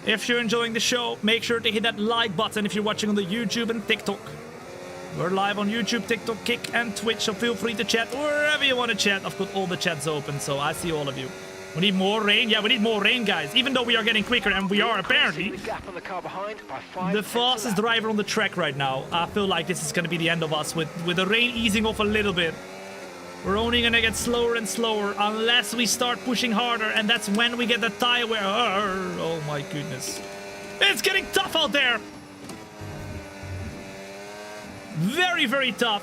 If you're enjoying the show, make sure to hit that like button if you're watching on the YouTube and TikTok. We're live on YouTube, TikTok, Kick, and Twitch, so feel free to chat wherever you want to chat. I've got all the chats open, so I see all of you. We need more rain. Yeah, we need more rain, guys. Even though we are getting quicker, and we are apparently the fastest driver on the track right now. I feel like this is going to be the end of us with the rain easing off a little bit. We're only going to get slower and slower unless we start pushing harder, and that's when we get the tire wear. Oh my goodness. It's getting tough out there. Very, very tough.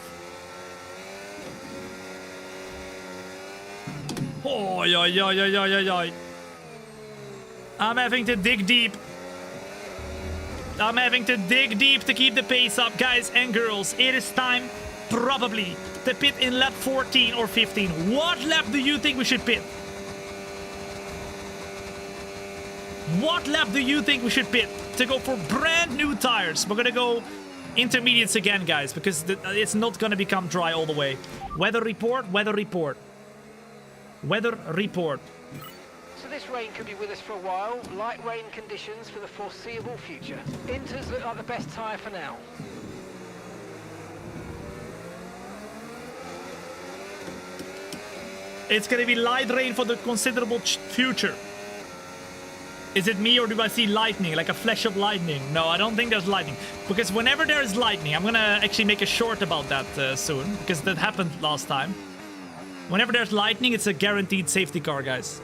Oh, yeah. I'm having to dig deep. I'm having to dig deep to keep the pace up, guys and girls. It is time, probably, to pit in lap 14 or 15. What lap do you think we should pit? What lap do you think we should pit to go for brand new tires? We're gonna go intermediates again, guys, because it's not gonna become dry all the way. Weather report, weather report. Weather report. So this rain could be with us for a while. Light rain conditions for the foreseeable future. Inters look like the best tyre for now. It's gonna be light rain for the considerable future. Is it me, or do I see lightning, like a flash of lightning? No, I don't think there's lightning. Because whenever there is lightning, I'm gonna actually make a short about that soon, because that happened last time. Whenever there's lightning, it's a guaranteed safety car, guys.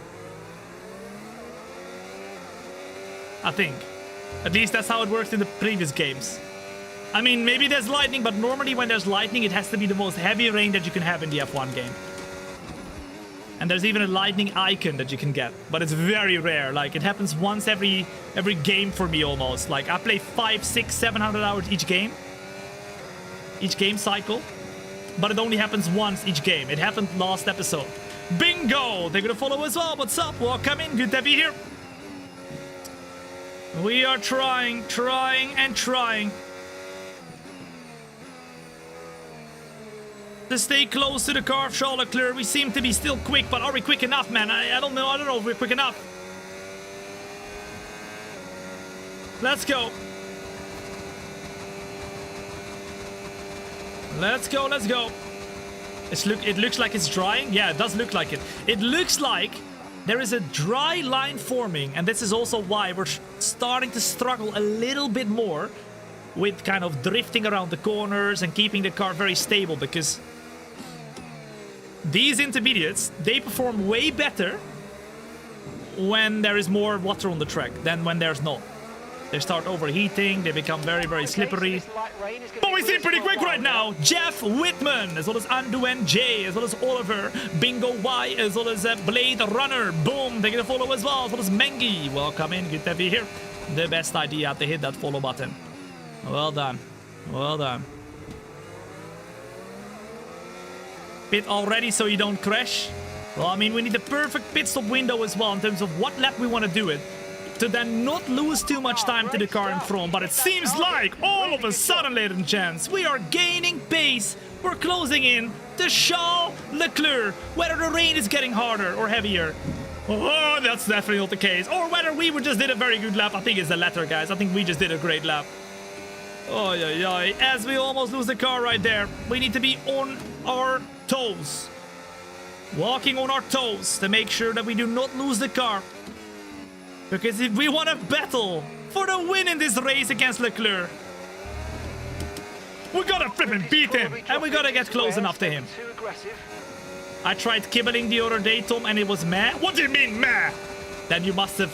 I think. At least that's how it worked in the previous games. I mean, maybe there's lightning, but normally when there's lightning, it has to be the most heavy rain that you can have in the F1 game. And there's even a lightning icon that you can get, but it's very rare. Like, it happens once every game for me almost. Like, I play 500, 600, 700 hours each game cycle, but it only happens once each game. It happened last episode. Bingo! They're gonna follow as well. What's up? Welcome in. Good to be here. We are trying and trying to stay close to the car of Charles Leclerc. We seem to be still quick, but are we quick enough, man? I don't know if we're quick enough. Let's go. Let's go. It looks like it's drying. Yeah, it does look like it. It looks like there is a dry line forming, and this is also why we're starting to struggle a little bit more with kind of drifting around the corners and keeping the car very stable, because these intermediates, they perform way better when there is more water on the track than when there's not. They start overheating. They become very, very slippery. But we see pretty quick right now. Jeff Whitman, as well as Anduin J, as well as Oliver, Bingo Y, as well as Blade Runner. Boom, they get a follow as well. As well as Mengi. Welcome in. Good to be here. The best idea to hit that follow button. Well done. Well done. Pit already so you don't crash. Well, I mean, we need the perfect pit stop window as well in terms of what lap we want to do it, to then not lose too much time to the car in front. But it seems like all of a sudden, ladies and gents, we are gaining pace. We're closing in to Charles Leclerc. Whether the rain is getting harder or heavier. Oh, that's definitely not the case. Or whether we just did a very good lap. I think it's the latter, guys. I think we just did a great lap. Oh, yeah, yeah. As we almost lose the car right there. We need to be on our toes. Walking on our toes to make sure that we do not lose the car. Because if we want to battle for the win in this race against Leclerc, we gotta flippin' beat him. And we gotta get close enough to him. I tried kibbling the other day, Tom, and it was meh. What do you mean meh? Then you must have...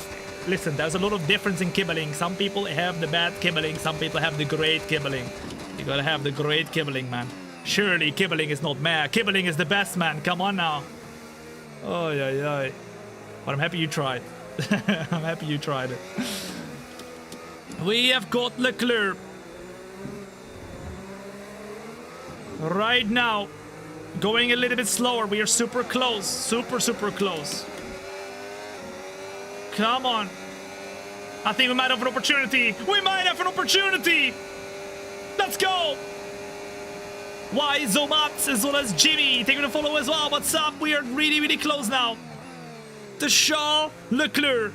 Listen, there's a lot of difference in kibbling. Some people have the bad kibbling. Some people have the great kibbling. You gotta have the great kibbling, man. Surely kibbling is not meh. Kibbling is the best, man. Come on now. Oh, yeah, yeah. But I'm happy you tried. I'm happy you tried it. We have got Leclerc. Right now. Going a little bit slower. We are super close. Super, super close. Come on. I think we might have an opportunity. We might have an opportunity. Let's go. Why Zomat as well as Jimmy taking a follow as well. What's up? We are really, really close now to Charles Leclerc.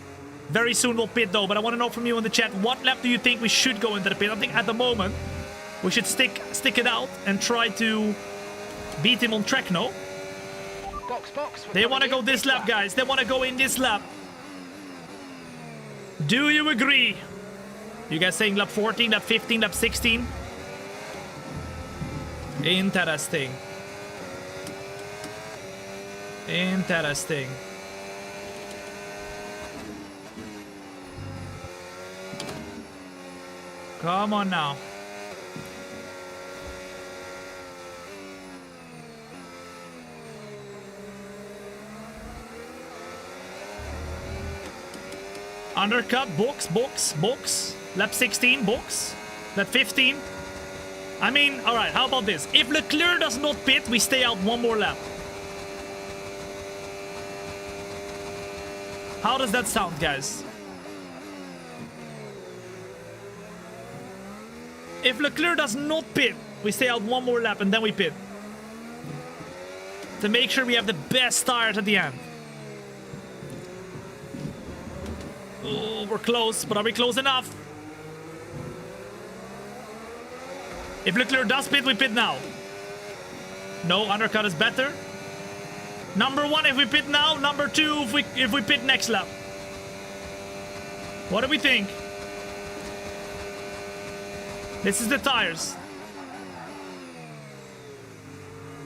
Very soon we'll pit though, but I want to know from you in the chat, what lap do you think we should go into the pit? I think at the moment we should stick it out and try to beat him on track, no? Box. They want to go this lap, guys. They want to go in this lap. Do you agree? You guys saying lap 14, lap 15, lap 16? Interesting. Interesting. Come on now. Undercut, box. Lap 16, box. Lap 15. I mean, alright, how about this? If Leclerc does not pit, we stay out one more lap. How does that sound, guys? If Leclerc does not pit, we stay out one more lap and then we pit. To make sure we have the best tires at the end. Oh, we're close, but are we close enough? If Leclerc does pit, we pit now. No, undercut is better. Number 1 if we pit now. Number 2 if we pit next lap. What do we think? This is the tires.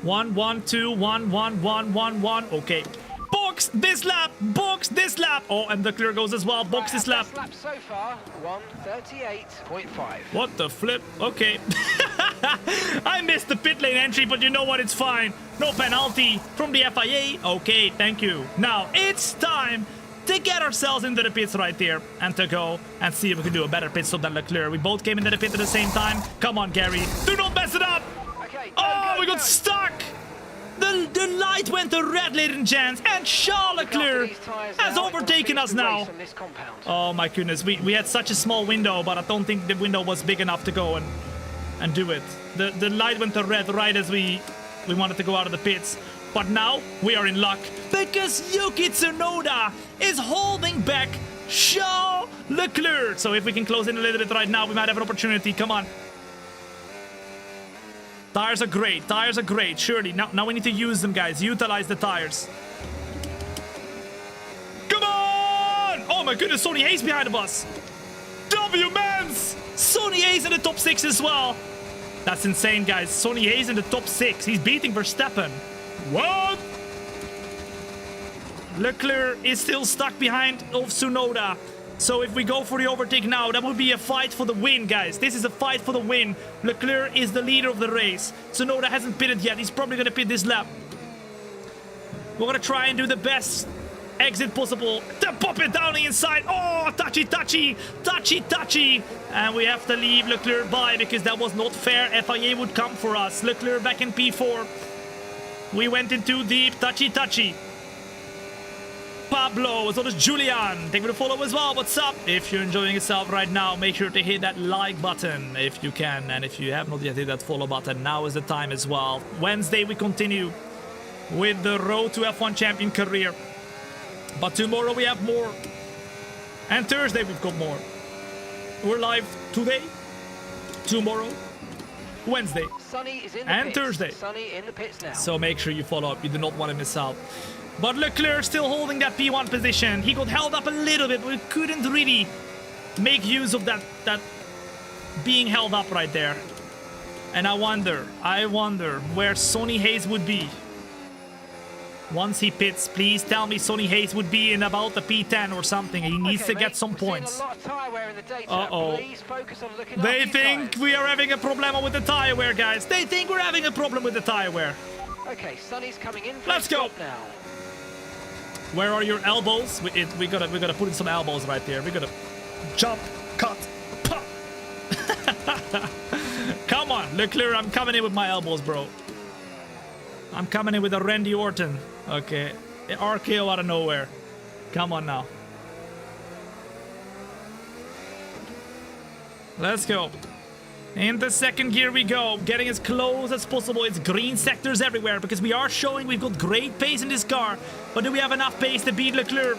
1, 1, 2, 1, 1, 1, 1, 1. Okay. Box this lap. Box this lap. Oh, and the clear goes as well. Box this lap. Lap so far, 1:38.5. What the flip? Okay. I missed the pit lane entry, but you know what? It's fine. No penalty from the FIA. Okay, thank you. Now, it's time to get ourselves into the pits right there and to go and see if we can do a better pit stop than Leclerc. We both came into the pit at the same time. Come on, Gary. Do not mess it up. Okay, Oh, we got stuck. The light went to red, ladies and gents, and Charles Leclerc has overtaken us now. Oh my goodness, we had such a small window, but I don't think the window was big enough to go and do it. The light went to red right as we wanted to go out of the pits. But now we are in luck because Yuki Tsunoda is holding back Charles Leclerc. So if we can close in a little bit right now, we might have an opportunity. Come on. Tires are great. Tires are great. Surely. Now we need to use them, guys. Utilize the tires. Come on! Oh my goodness, Sonny Hayes behind the bus. W-Mans! Sonny Hayes in the top 6 as well. That's insane, guys. Sonny Hayes in the top 6. He's beating Verstappen. What? Leclerc is still stuck behind of Tsunoda. So if we go for the overtake now, that would be a fight for the win, guys. This is a fight for the win. Leclerc is the leader of the race. Tsunoda hasn't pitted yet. He's probably going to pit this lap. We're going to try and do the best exit possible to pop it down the inside. Oh, touchy. And we have to leave Leclerc by because that was not fair. FIA would come for us. Leclerc back in P4. We went in too deep. Touchy. Pablo, as well as Julian. Thank you for the follow as well. What's up? If you're enjoying yourself right now, make sure to hit that like button if you can. And if you have not yet hit that follow button, now is the time as well. Wednesday, we continue with the Road to F1 Champion career. But tomorrow we have more. And Thursday we've got more. We're live today, tomorrow, Wednesday, Sonny is in the and pits. Thursday. Sonny in the pits now. So make sure you follow up. You do not want to miss out. But Leclerc still holding that P1 position. He got held up a little bit. We couldn't really make use of that being held up right there. And I wonder where Sonny Hayes would be. Once he pits, please tell me Sonny Hayes would be in about the P10 or something. He needs to get some points. Uh-oh. They think we are having a problem with the tire wear, guys. They think we're having a problem with the tire wear. Okay, Sonny's coming in. Let's go. Now. Where are your elbows? We gotta put in some elbows right there. We gotta jump, cut, pop. Come on, Leclerc, I'm coming in with my elbows, bro. I'm coming in with a Randy Orton. Okay, RKO out of nowhere. Come on now. Let's go. In the second gear we go, getting as close as possible. It's green sectors everywhere because we are showing we've got great pace in this car. But do we have enough pace to beat Leclerc?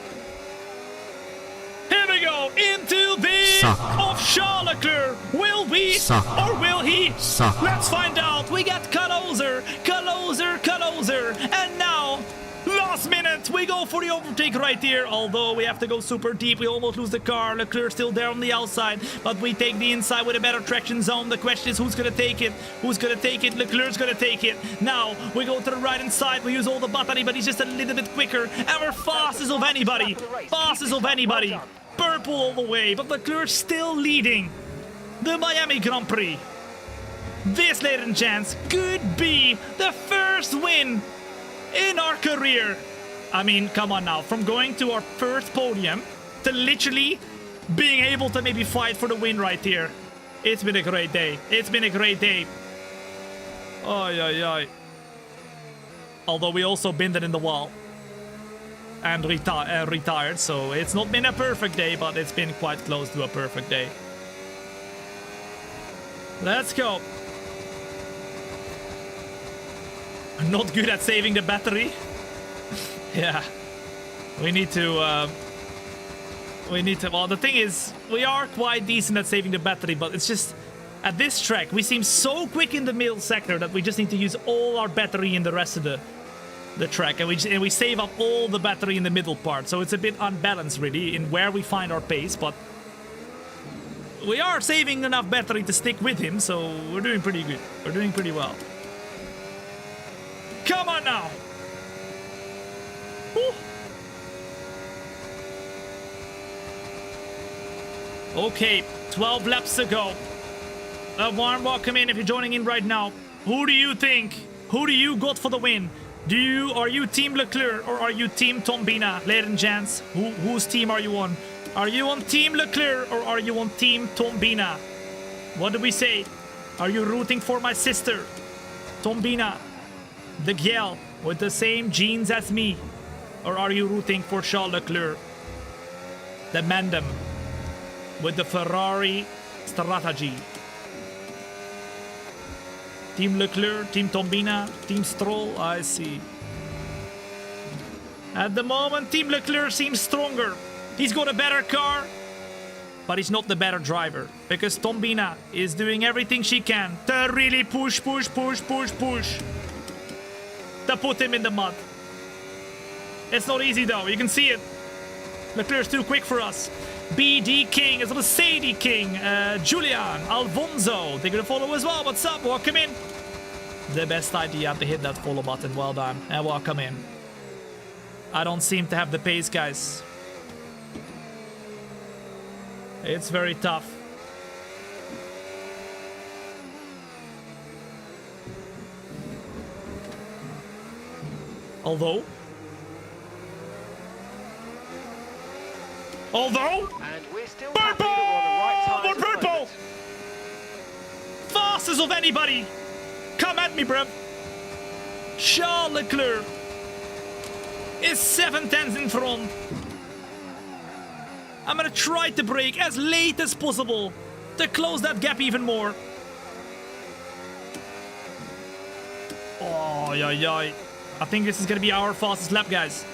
Here we go, into the of Charles Leclerc. Will we or will he? Let's find out. We got closer. And now, last minute, we go for the overtake right here. Although we have to go super deep, we almost lose the car. Leclerc still there on the outside, but we take the inside with a better traction zone. The question is who's gonna take it? Leclerc's gonna take it. Now we go to the right hand side. We use all the battery, but he's just a little bit quicker. And we're fastest of anybody. Purple all the way, but Leclerc still leading the Miami Grand Prix. This, ladies and gents, could be the first win in our career. I mean, come on now. From going to our first podium to literally being able to maybe fight for the win right here. It's been a great day. Oy. Although we also binned it in the wall. And retired, so it's not been a perfect day, but it's been quite close to a perfect day. Let's go. I'm not good at saving the battery. Yeah. We need to, well, the thing is, we are quite decent at saving the battery, but it's just, at this track, we seem so quick in the middle sector that we just need to use all our battery in the rest of the track, and we save up all the battery in the middle part, so it's a bit unbalanced really in where we find our pace, but we are saving enough battery to stick with him, so we're doing pretty good. We're doing pretty well. Come on now. Woo. Okay, 12 laps to go. A warm welcome in if you're joining in right now. Who do you think? Who do you got for the win? Are you Team Leclerc or are you Team Thombina? Ladies and gents, whose team are you on? Are you on Team Leclerc or are you on Team Thombina? What do we say? Are you rooting for my sister, Thombina, the gal with the same genes as me? Or are you rooting for Charles Leclerc, the mandem with the Ferrari strategy? Team Leclerc, Team Thombina, Team Stroll, I see. At the moment, Team Leclerc seems stronger. He's got a better car, but he's not the better driver. Because Thombina is doing everything she can to really push. To put him in the mud. It's not easy though, you can see it. Leclerc's too quick for us. BD King, as well as Sadie King, Julian, Alfonso, they're gonna follow as well. What's up? Welcome in. The best idea to hit that follow button. Well done. And welcome in. I don't seem to have the pace, guys. It's very tough. Although... And we're still happy that we're on the right Purple! tyres More at the purple! moment. Fastest of anybody! Come at me, bruv! Charles Leclerc is 7/10 in front. I'm gonna try to brake as late as possible to close that gap even more. Oh, yeah. I think this is gonna be our fastest lap, guys.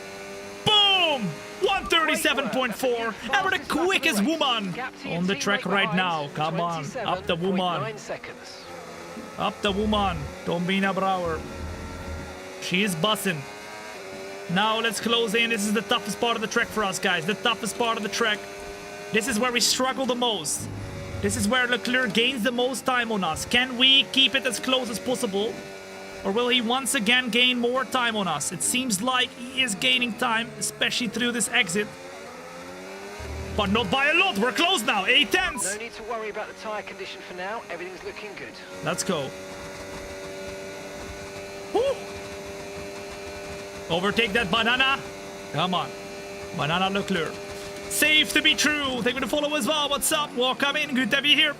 Boom! 137.4, and we're the quickest woman on the track right now. Come on, up the woman. Up the woman, Thombina Brouwer. She is bussing. Now let's close in. This is the toughest part of the track for us, guys. The toughest part of the track. This is where we struggle the most. This is where Leclerc gains the most time on us. Can we keep it as close as possible? Or will he once again gain more time on us? It seems like he is gaining time, especially through this exit. But not by a lot. We're close now. 8/10. No need to worry about the tyre condition for now. Everything's looking good. Let's go. Woo. Overtake that banana. Come on. Banana Leclerc. Safe to be true. Thank you for the follow as well. What's up? Welcome in. Good to have you here.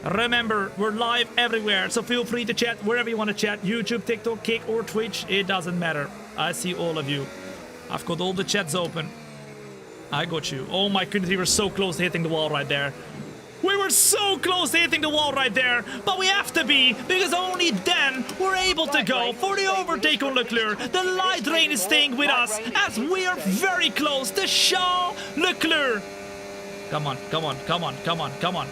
Remember, we're live everywhere, so feel free to chat wherever you want to chat. YouTube, TikTok, Kick, or Twitch. It doesn't matter. I see all of you. I've got all the chats open. I got you. Oh my goodness, we were so close to hitting the wall right there. We were so close to hitting the wall right there, but we have to be, because only then we're able to go for the overtake on Leclerc. The light rain is staying with us, as we are very close to Charles Leclerc. Come on, come on, come on, come on, come on.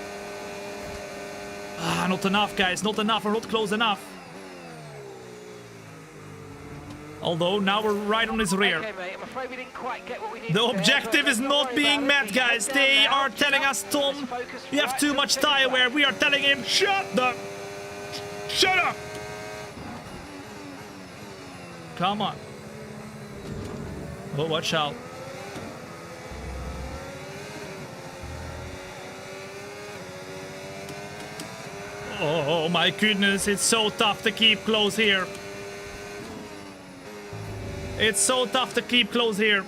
Ah, not enough, guys, not enough, we're not close enough. Although, now we're right on his rear. Okay, mate, I'm afraid we didn't quite get what we needed The there, objective but is don't not worry being about met, it. guys. Head down They now. are telling us, Tom, Let's focus you have right too till much the tire finish wear. line. We are telling him, shut up. Come on. Oh, watch out. Oh my goodness, it's so tough to keep close here. It's so tough to keep close here.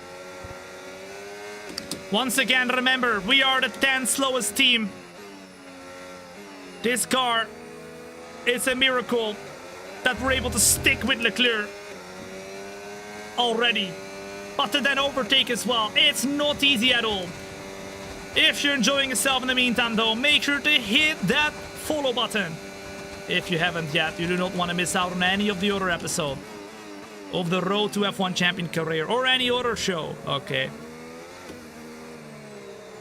Once again, remember, we are the 10th slowest team. This car, it's a miracle that we're able to stick with Leclerc already. But to then overtake as well, it's not easy at all. If you're enjoying yourself in the meantime though, make sure to hit that follow button. If you haven't yet, you do not want to miss out on any of the other episodes of the Road to F1 Champion Career or any other show, okay?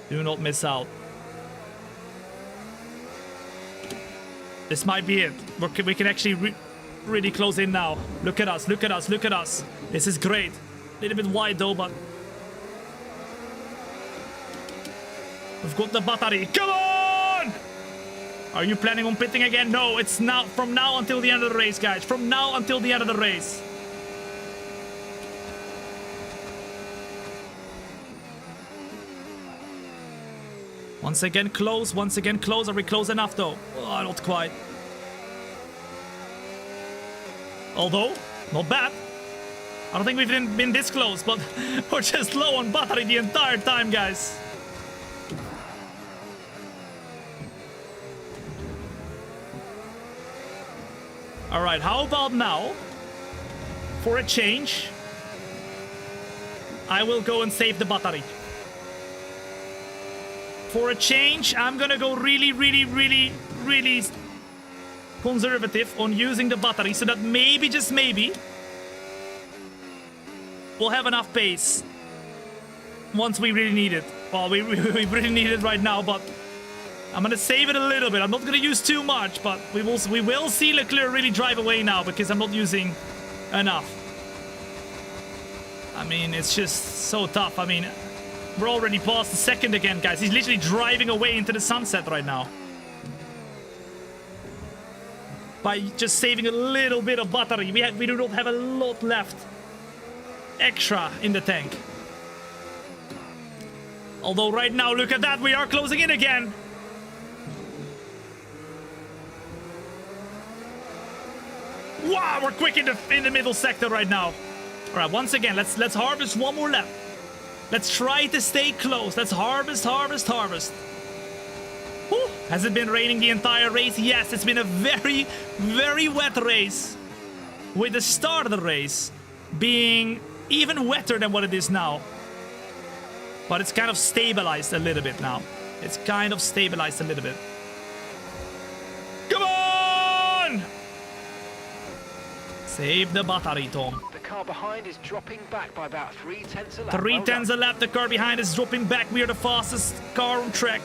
Do not miss out. This might be it. We can actually really close in now. Look at us, look at us, look at us. This is great. A little bit wide though, but we've got the battery. Come on! Are you planning on pitting again? No, it's now, from now until the end of the race, guys. From now until the end of the race. Once again close, once again close. Are we close enough though? Oh, not quite. Although, not bad. I don't think we've been this close, but we're just low on battery the entire time, guys. Alright, how about now, for a change, I will go and save the battery. For a change, I'm gonna go really conservative on using the battery so that maybe, just maybe, we'll have enough pace once we really need it. Well, we really need it right now, but I'm gonna save it a little bit. I'm not gonna use too much, but we will see Leclerc really drive away now because I'm not using enough. I mean, it's just so tough. I mean, we're already past the second again, guys. He's literally driving away into the sunset right now. By just saving a little bit of battery. We do not have a lot left extra in the tank. Although right now, look at that, we are closing in again. Wow, we're quick in the middle sector right now. All right, once again, let's harvest one more lap. Let's try to stay close. Let's harvest. Whew. Has it been raining the entire race? Yes, it's been a very, very wet race. With the start of the race being even wetter than what it is now. But it's kind of stabilized a little bit now. Come on! Save the battery, Tom. The car behind is dropping back by about 3/10 a lap. 3/10 a lap. The car behind is dropping back. We are the fastest car on track.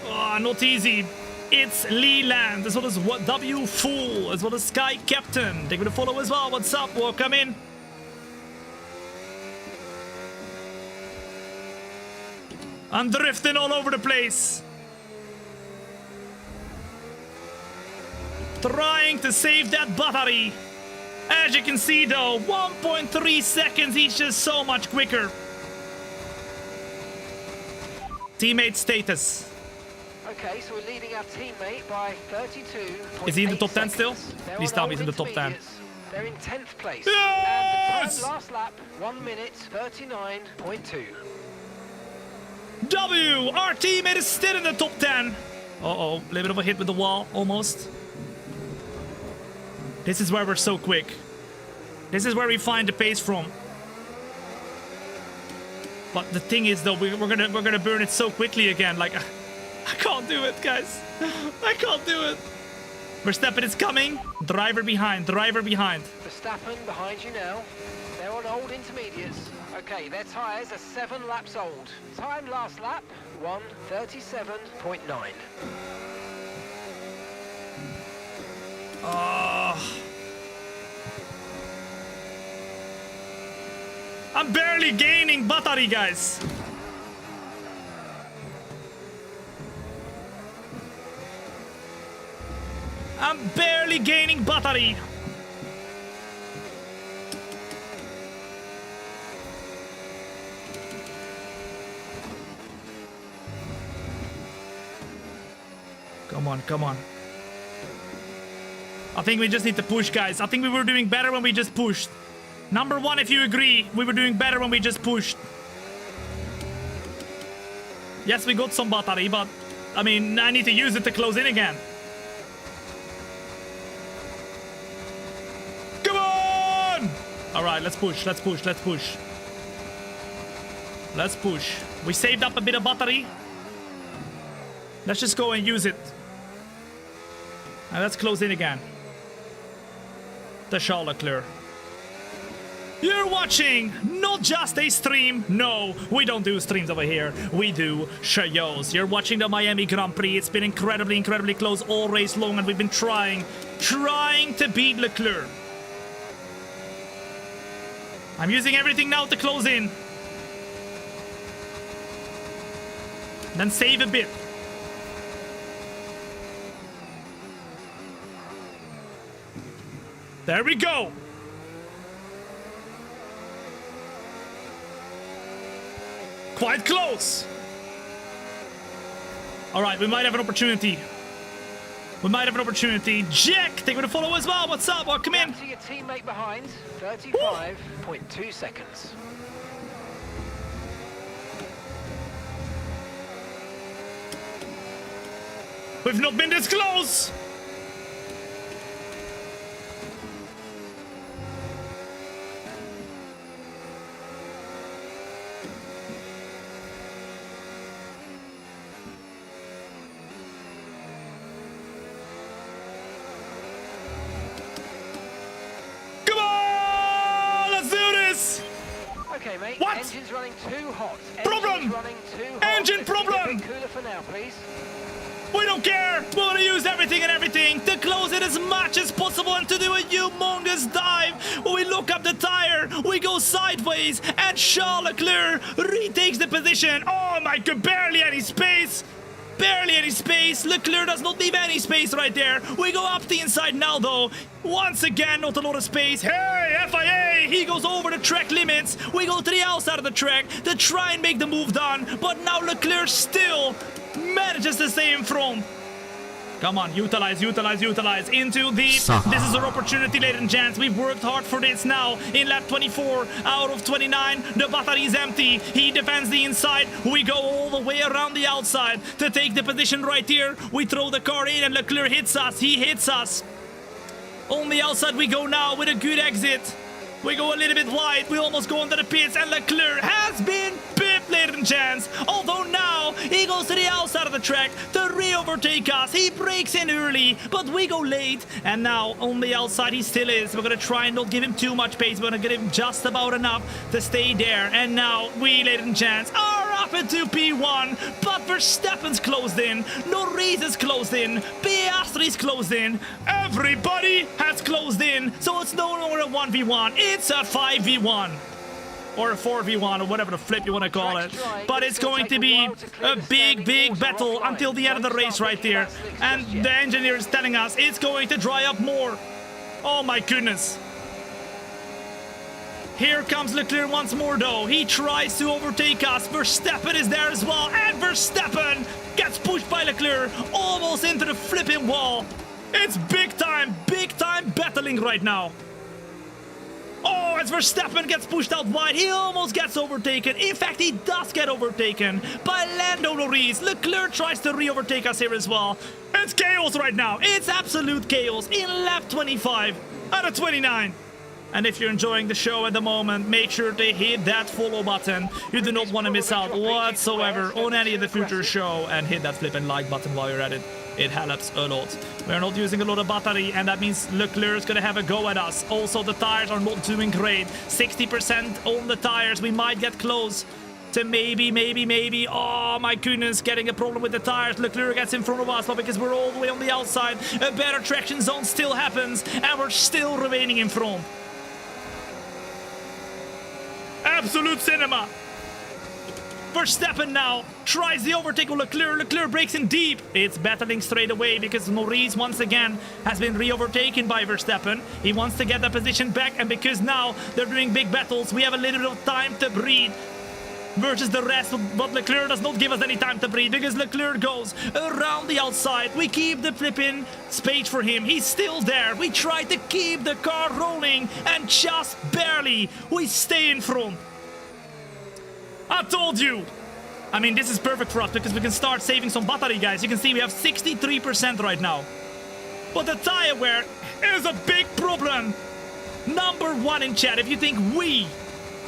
Oh, not easy. It's Leland, as well as W Fool, as well as Sky Captain. They're gonna follow as well. What's up? Welcome in. I'm drifting all over the place. Trying to save that battery. As you can see though, 1.3 seconds, he's just so much quicker. Teammate status. Okay, so we're leading our teammate by 32. Is he in the top 10 still? Please tell me he's in the top 10. They're in 10th place. Yes! And the time last lap, 1 minute 39.2. W! Our teammate is still in the top 10. Uh-oh, a little bit of a hit with the wall, almost. This is where we're so quick. This is where we find the pace from. But the thing is, though, we're gonna burn it so quickly again. Like, I can't do it, guys. I can't do it. Verstappen is coming. Driver behind. Verstappen behind you now. They're on old intermediates. Okay, their tyres are 7 laps old. Time last lap, 1:37.9. I'm barely gaining battery, guys. I'm barely gaining battery. Come on. I think we just need to push, guys. I think we were doing better when we just pushed. Number 1, if you agree, we were doing better when we just pushed. Yes, we got some battery, but I mean, I need to use it to close in again. Come on! All right, let's push. We saved up a bit of battery. Let's just go and use it. And let's close in again. The Charles Leclerc. You're watching not just a stream. No, we don't do streams over here. We do shows. You're watching the Miami Grand Prix. It's been incredibly close all race long, and we've been trying to beat Leclerc. I'm using everything now to close in. Then save a bit. There we go. Quite close. All right, we might have an opportunity. Jack, they're going to follow as well. What's up? Welcome in. To your teammate behind, 35.2 seconds. We've not been this close. Okay, mate. What? Engine's running too hot. Problem! Engine problem! Keep it cooler for now, please. We don't care. We're gonna use everything to close it as much as possible and to do a humongous dive. When we look up the tire, we go sideways, and Charles Leclerc retakes the position. Oh my God, barely any space. Barely any space. Leclerc does not leave any space right there. We go up the inside now, though. Once again, not a lot of space. Hey, FIA! He goes over the track limits. We go to the outside of the track to try and make the move done. But now Leclerc still manages to stay in front. Come on, utilize into the... This is our opportunity, ladies and gents. We've worked hard for this now. In lap 24 out of 29, the battery is empty. He defends the inside. We go all the way around the outside to take the position right here. We throw the car in and Leclerc hits us. He hits us. On the outside we go now with a good exit. We go a little bit wide. We almost go into the pits and Leclerc has been pipped, ladies and gents. Although now he goes to the outside of the track to re-overtake us. He breaks in early, but we go late. And now on the outside he still is. We're going to try and not give him too much pace. We're going to give him just about enough to stay there. And now we, ladies and gents, are up into P1. But Verstappen's closed in. Norris is closed in. Piastri's closed in. Everybody has closed in. So it's no longer a 1v1. It's a 5v1 or a 4v1 or whatever the flip you want to call it. But it's going to be a big battle until the end of the race right there. And the engineer is telling us it's going to dry up more. Oh my goodness. Here comes Leclerc once more though. He tries to overtake us. Verstappen is there as well. And Verstappen gets pushed by Leclerc almost into the flipping wall. It's big time battling right now. Oh, as Verstappen gets pushed out wide, he almost gets overtaken. In fact, he does get overtaken by Lando Norris. Leclerc tries to re-overtake us here as well. It's chaos right now. It's absolute chaos in lap 25 out of 29. And if you're enjoying the show at the moment, make sure to hit that follow button. You do not want to miss out whatsoever on any of the future show. And hit that flip and like button while you're at it. It helps a lot. We're not using a lot of battery, and that means Leclerc's gonna have a go at us. Also, the tires are not doing great. 60% on the tires. We might get close to maybe. Oh my goodness, getting a problem with the tires. Leclerc gets in front of us, but because we're all the way on the outside, a better traction zone still happens, and we're still remaining in front. Absolute cinema. Verstappen now tries the overtake of Leclerc. Leclerc breaks in deep. It's battling straight away because Norris once again has been re-overtaken by Verstappen. He wants to get that position back, and because now they're doing big battles, we have a little bit of time to breathe versus the rest. But Leclerc does not give us any time to breathe because Leclerc goes around the outside. We keep the flipping space for him. He's still there. We try to keep the car rolling, and just barely we stay in front. I told you! I mean, this is perfect for us because we can start saving some battery, guys. You can see we have 63% right now. But the tire wear is a big problem. Number one in chat, if you think we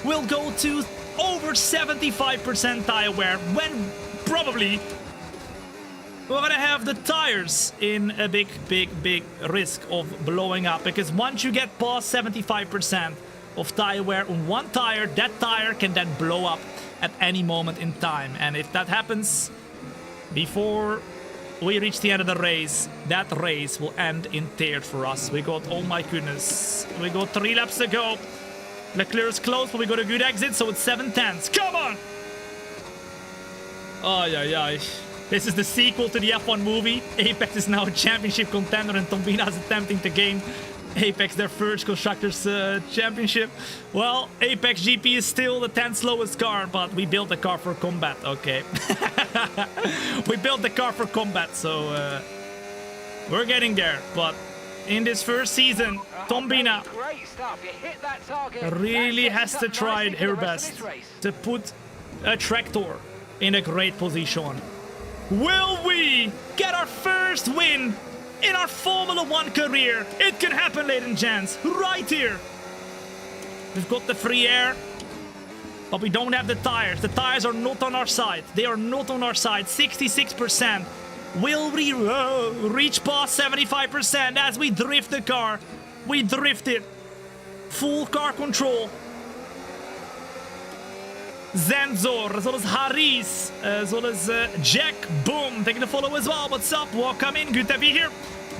will go to over 75% tire wear, when probably we're gonna have the tires in a big risk of blowing up. Because once you get past 75% of tire wear on one tire, that tire can then blow up at any moment in time. And if that happens before we reach the end of the race, that race will end in tears for us. We got, oh my goodness, we got 3 laps to go. Leclerc's close, but we got a good exit, so it's 7/10. Come on! Ay. This is the sequel to the F1 movie. Apex is now a championship contender, and Thombina is attempting to gain Apex their first Constructors Championship. Well, Apex GP is still the 10th slowest car, but we built the car for combat, okay. We built the car for combat, so we're getting there. But in this first season, Thombina really has to try her best to put a tractor in a great position. Will we get our first win in our Formula 1 career? It can happen, ladies and gents, right here. We've got the free air, but we don't have the tires. The tires are not on our side. They are not on our side. 66%. Will we reach past 75% as we drift the car? We drift it. Full car control. Zenzor, as well as Haris, as well as Jack Boom taking the follow as well. What's up? Welcome in. Good to be here.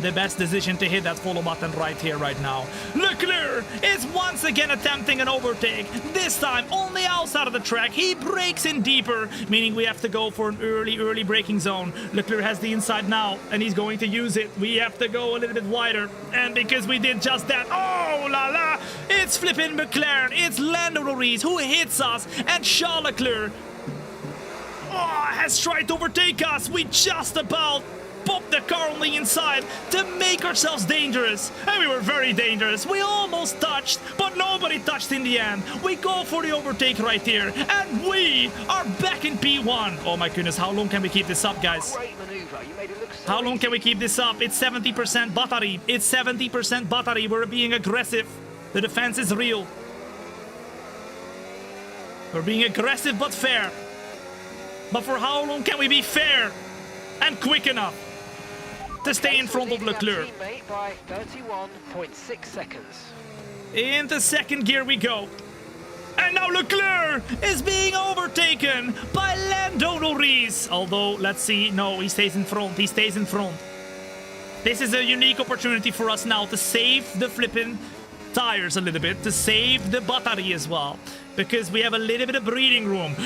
the best decision to hit that follow button right here, right now. Leclerc is once again attempting an overtake. This time on the outside of the track. He breaks in deeper, meaning we have to go for an early braking zone. Leclerc has the inside now, and he's going to use it. We have to go a little bit wider, and because we did just that, oh la la, it's flipping McLaren, it's Lando Norris who hits us, and Charles Leclerc has tried to overtake us. We just about popped the car on the inside to make ourselves dangerous, and we were very dangerous. We almost touched, but nobody touched in the end. We go for the overtake right here, and we are back in P1. Oh my goodness, how long can we keep this up, guys? Great maneuver. You made it look so How long can we keep this up? It's 70% battery. It's 70% battery. We're being aggressive. The defense is real. We're being aggressive but fair. But for how long can we be fair and quick enough to stay in front of Leclerc? Teammate by 31.6 seconds. Into second gear we go. And now Leclerc is being overtaken by Lando Norris. Although, let's see. No, he stays in front. He stays in front. This is a unique opportunity for us now to save the flipping tires a little bit, to save the battery as well, because we have a little bit of breathing room.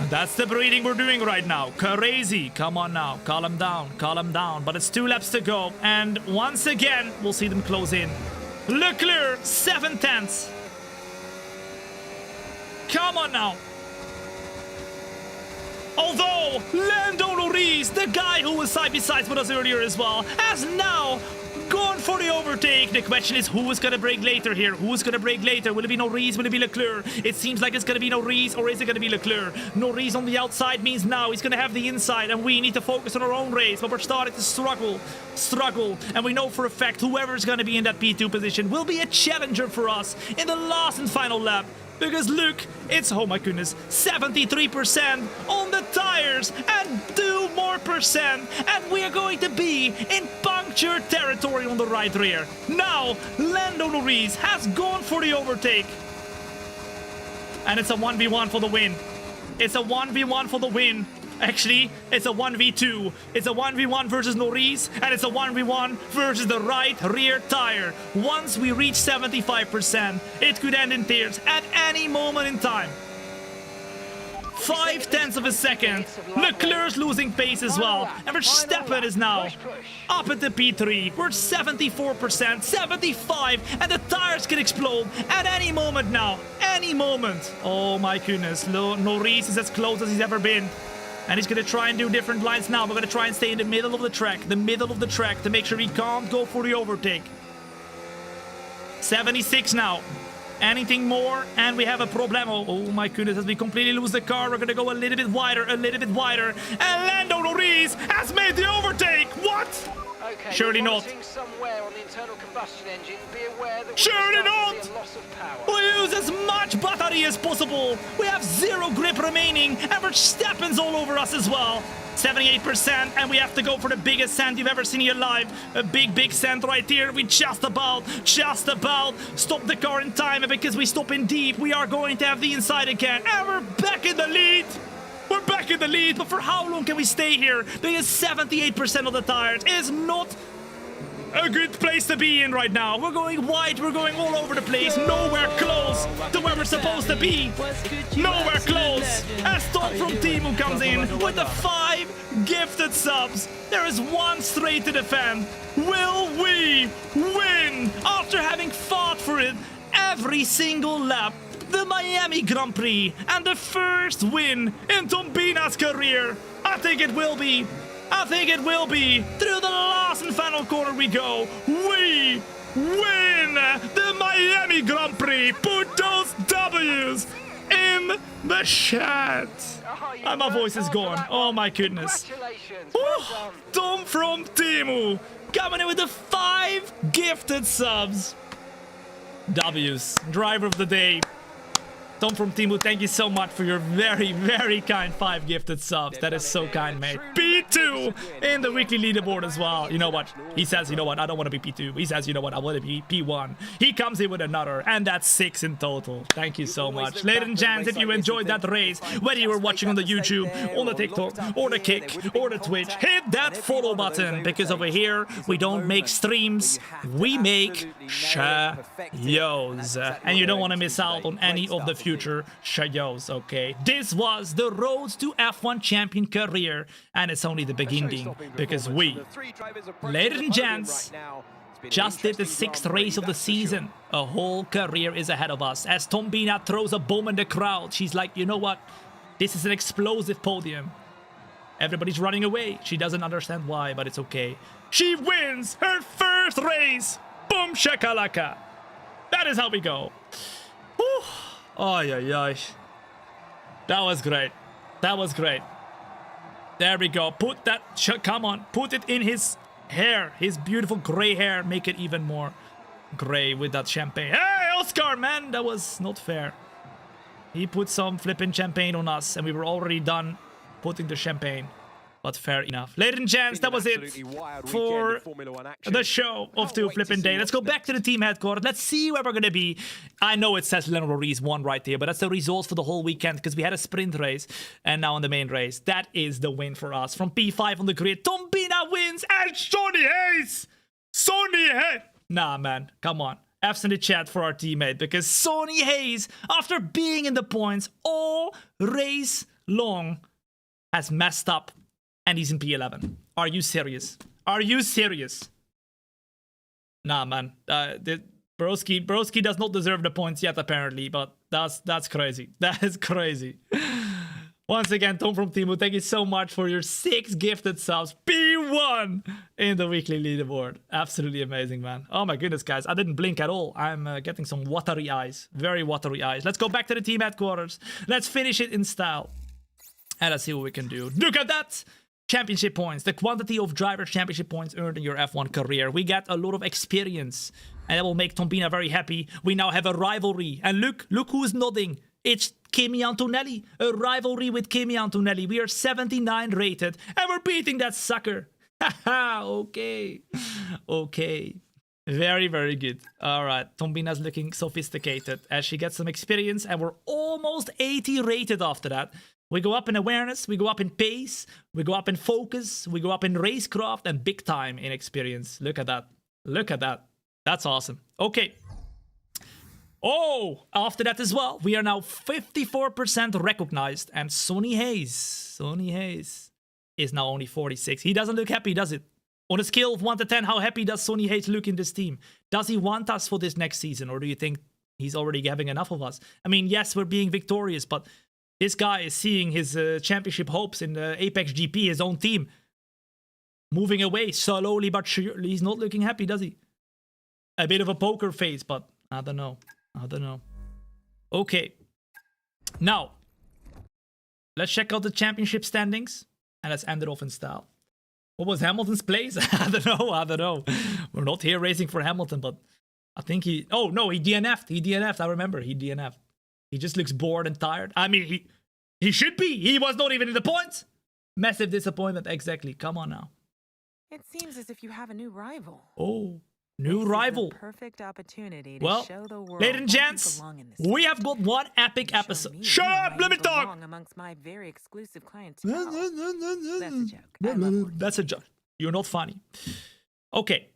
That's the breathing we're doing right now. Crazy. Come on now. Calm him down. Calm him down. But it's 2 laps to go. And once again, we'll see them close in. Leclerc, 7 tenths. Come on now. Although Lando Norris, the guy who was side by side with us earlier as well, has now gone for the overtake. The question is, who is going to brake later here? Who is going to brake later? Will it be Norris? Will it be Leclerc? It seems like it's going to be Norris, or is it going to be Leclerc? Norris on the outside means now he's going to have the inside, and we need to focus on our own race. But we're starting to struggle. And we know for a fact whoever's going to be in that P2 position will be a challenger for us in the last and final lap. Because look, it's, oh my goodness, 73% on the tires and 2 more percent. And we are going to be in puncture territory on the right rear. Now, Lando Norris has gone for the overtake. And it's a 1v1 for the win. It's a 1v1 for the win. Actually, it's a 1v2. It's a 1v1 versus Norris, and it's a 1v1 versus the right rear tire. Once we reach 75%, it could end in tears at any moment in time. 5 tenths of a second. Leclerc's losing pace as well. And Verstappen is now up at the P3. We're 74%, 75, and the tires can explode at any moment now. Any moment. Oh my goodness. Norris is as close as he's ever been. And he's going to try and do different lines now. We're going to try and stay in the middle of the track. To make sure he can't go for the overtake. 76 now. Anything more, and we have a problemo. Oh my goodness, as we completely lose the car, we're going to go a little bit wider. And Lando Norris has made the overtake. What? Okay, surely not. Somewhere on the internal combustion engine, be aware that surely not. Loss of power. We use as much battery as possible. We have 0 grip remaining, and Verstappen's all over us as well. 78%, and we have to go for the biggest sand you've ever seen in your life. A big sand right here. We just about stop the car in time, and because we stop in deep, we are going to have the inside again, and we're back in the lead. We're back in the lead, but for how long can we stay here? Because 78% of the tires is not a good place to be in right now. We're going wide, we're going all over the place, nowhere close to where we're supposed to be. Nowhere close. As THOMB from THOMB comes in with the 5 gifted subs. There is 1 straight to defend. Will we win after having fought for it every single lap? The Miami Grand Prix and the first win in Thombina's career. I think it will be. Through the last and final corner we go. We win the Miami Grand Prix. Put those W's in the chat. And my voice is gone. Oh my goodness. THOMB from THOMB coming in with the 5 gifted subs. W's. Driver of the day. Tom from Timu, thank you so much for your very, very kind 5 gifted subs. That is so kind, mate. P2 in the weekly leaderboard as well. You know what? He says, you know what? I don't want to be P2. He says, you know what? I want to be P1. He comes in with another, and that's 6 in total. Thank you so much. Ladies and gents, if you enjoyed that race, whether you were watching on the YouTube, on the TikTok, or the Kick, or the Twitch, hit that follow button, because over here, we don't make streams, we make shows. And you don't want to miss out on any of the future shows, okay? This was the road to F1 champion career, and it's only the beginning, because we, ladies and gents, just did the 6th race of the season. A whole career is ahead of us. As Thombina throws a bomb in the crowd, she's like, you know what? This is an explosive podium. Everybody's running away. She doesn't understand why, but it's okay. She wins her first race. Boom shakalaka. That is how we go. Whew. Ay, ay, ay. That was great. That was great. There we go. Put that... Come on. Put it in his hair. His beautiful gray hair. Make it even more gray with that champagne. Hey, Oscar, man. That was not fair. He put some flipping champagne on us, and we were already done putting the champagne. But fair enough. Ladies and gents, that was it for the show of 2 flipping day. Let's go back to the team headquarters. Let's see where we're going to be. I know it says Lennon Reese won right there, but that's the results for the whole weekend because we had a sprint race and now on the main race. That is the win for us. From P5 on the grid, Thombina wins and Sonny Hayes. Sonny Hayes. Nah, man. Come on. F's in the chat for our teammate because Sonny Hayes, after being in the points all race long, has messed up. And he's in P11. Are you serious? Are you serious? Nah, man. Broski does not deserve the points yet, apparently. But that's crazy. That is crazy. Once again, Tom from Timu, thank you so much for your 6 gifted subs. P1 in the weekly leaderboard. Absolutely amazing, man. Oh my goodness, guys. I didn't blink at all. I'm getting some watery eyes. Very watery eyes. Let's go back to the team headquarters. Let's finish it in style. And let's see what we can do. Look at that! Championship points, the quantity of driver championship points earned in your F1 career. We get a lot of experience, and that will make Thombina very happy. We now have a rivalry, and look who's nodding. It's Kimi Antonelli, a rivalry with Kimi Antonelli. We are 79 rated, and we're beating that sucker. Haha, okay. Okay. Very, very good. All right, Thombina's looking sophisticated as she gets some experience, and we're almost 80 rated after that. We go up in awareness, we go up in pace, we go up in focus, we go up in racecraft, and big time in experience. Look at that. Look at that. That's awesome. Okay. Oh, after that as well, we are now 54% recognized, and Sonny Hayes is now only 46. He doesn't look happy, does it? On a scale of 1 to 10, how happy does Sonny Hayes look in this team? Does he want us for this next season, or do you think he's already having enough of us? I mean, yes, we're being victorious, but this guy is seeing his championship hopes in the Apex GP, his own team, moving away slowly but surely. He's not looking happy, does he? A bit of a poker face, but I don't know. I don't know. Okay. Now, let's check out the championship standings, and let's end it off in style. What was Hamilton's place? I don't know. We're not here racing for Hamilton, but I think he... Oh, no, he DNF'd. He DNF'd. I remember. He DNF'd. He just looks bored and tired. I mean, he should be. He was not even in the points. Massive disappointment. Exactly. Come on now. It seems as if you have a new rival. Oh, new rival. Perfect opportunity to show the world. Ladies and gents, we have got one epic episode. Shut up! Let me talk! Amongst my very exclusive clientele. That's a joke. That's a joke. You're not funny. Okay.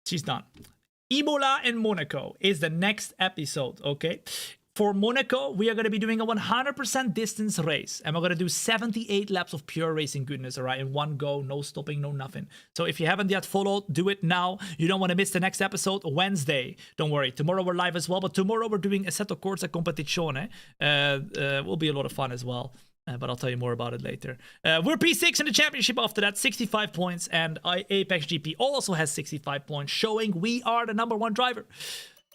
She's done. Imola and Monaco is the next episode, okay? For Monaco, we are going to be doing a 100% distance race. And we're going to do 78 laps of pure racing goodness, all right? In one go, no stopping, no nothing. So if you haven't yet followed, do it now. You don't want to miss the next episode, Wednesday. Don't worry, tomorrow we're live as well. But tomorrow we're doing Assetto Corsa Competizione. Will be a lot of fun as well. But I'll tell you more about it later. We're P6 in the championship after that, 65 points. And Apex GP also has 65 points, showing we are the #1 driver.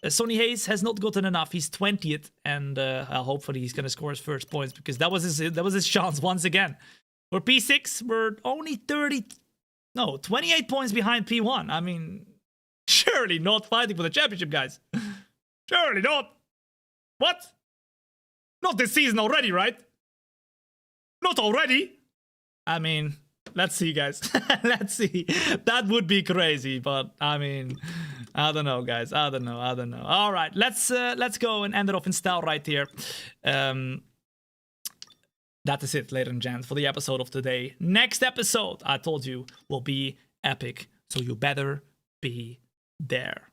Sonny Hayes has not gotten enough. He's 20th, and hopefully he's going to score his first points because that was his chance once again. We're P6. We're only 28 points behind P1. I mean, surely not fighting for the championship, guys. Surely not. What? Not this season already, right? Not already. I mean, let's see, guys. Let's see. That would be crazy, but I mean, I don't know, guys. I don't know. All right, let's go and end it off in style right here. That is it, ladies and gents, for the episode of today. Next episode, I told you, will be epic, so you better be there.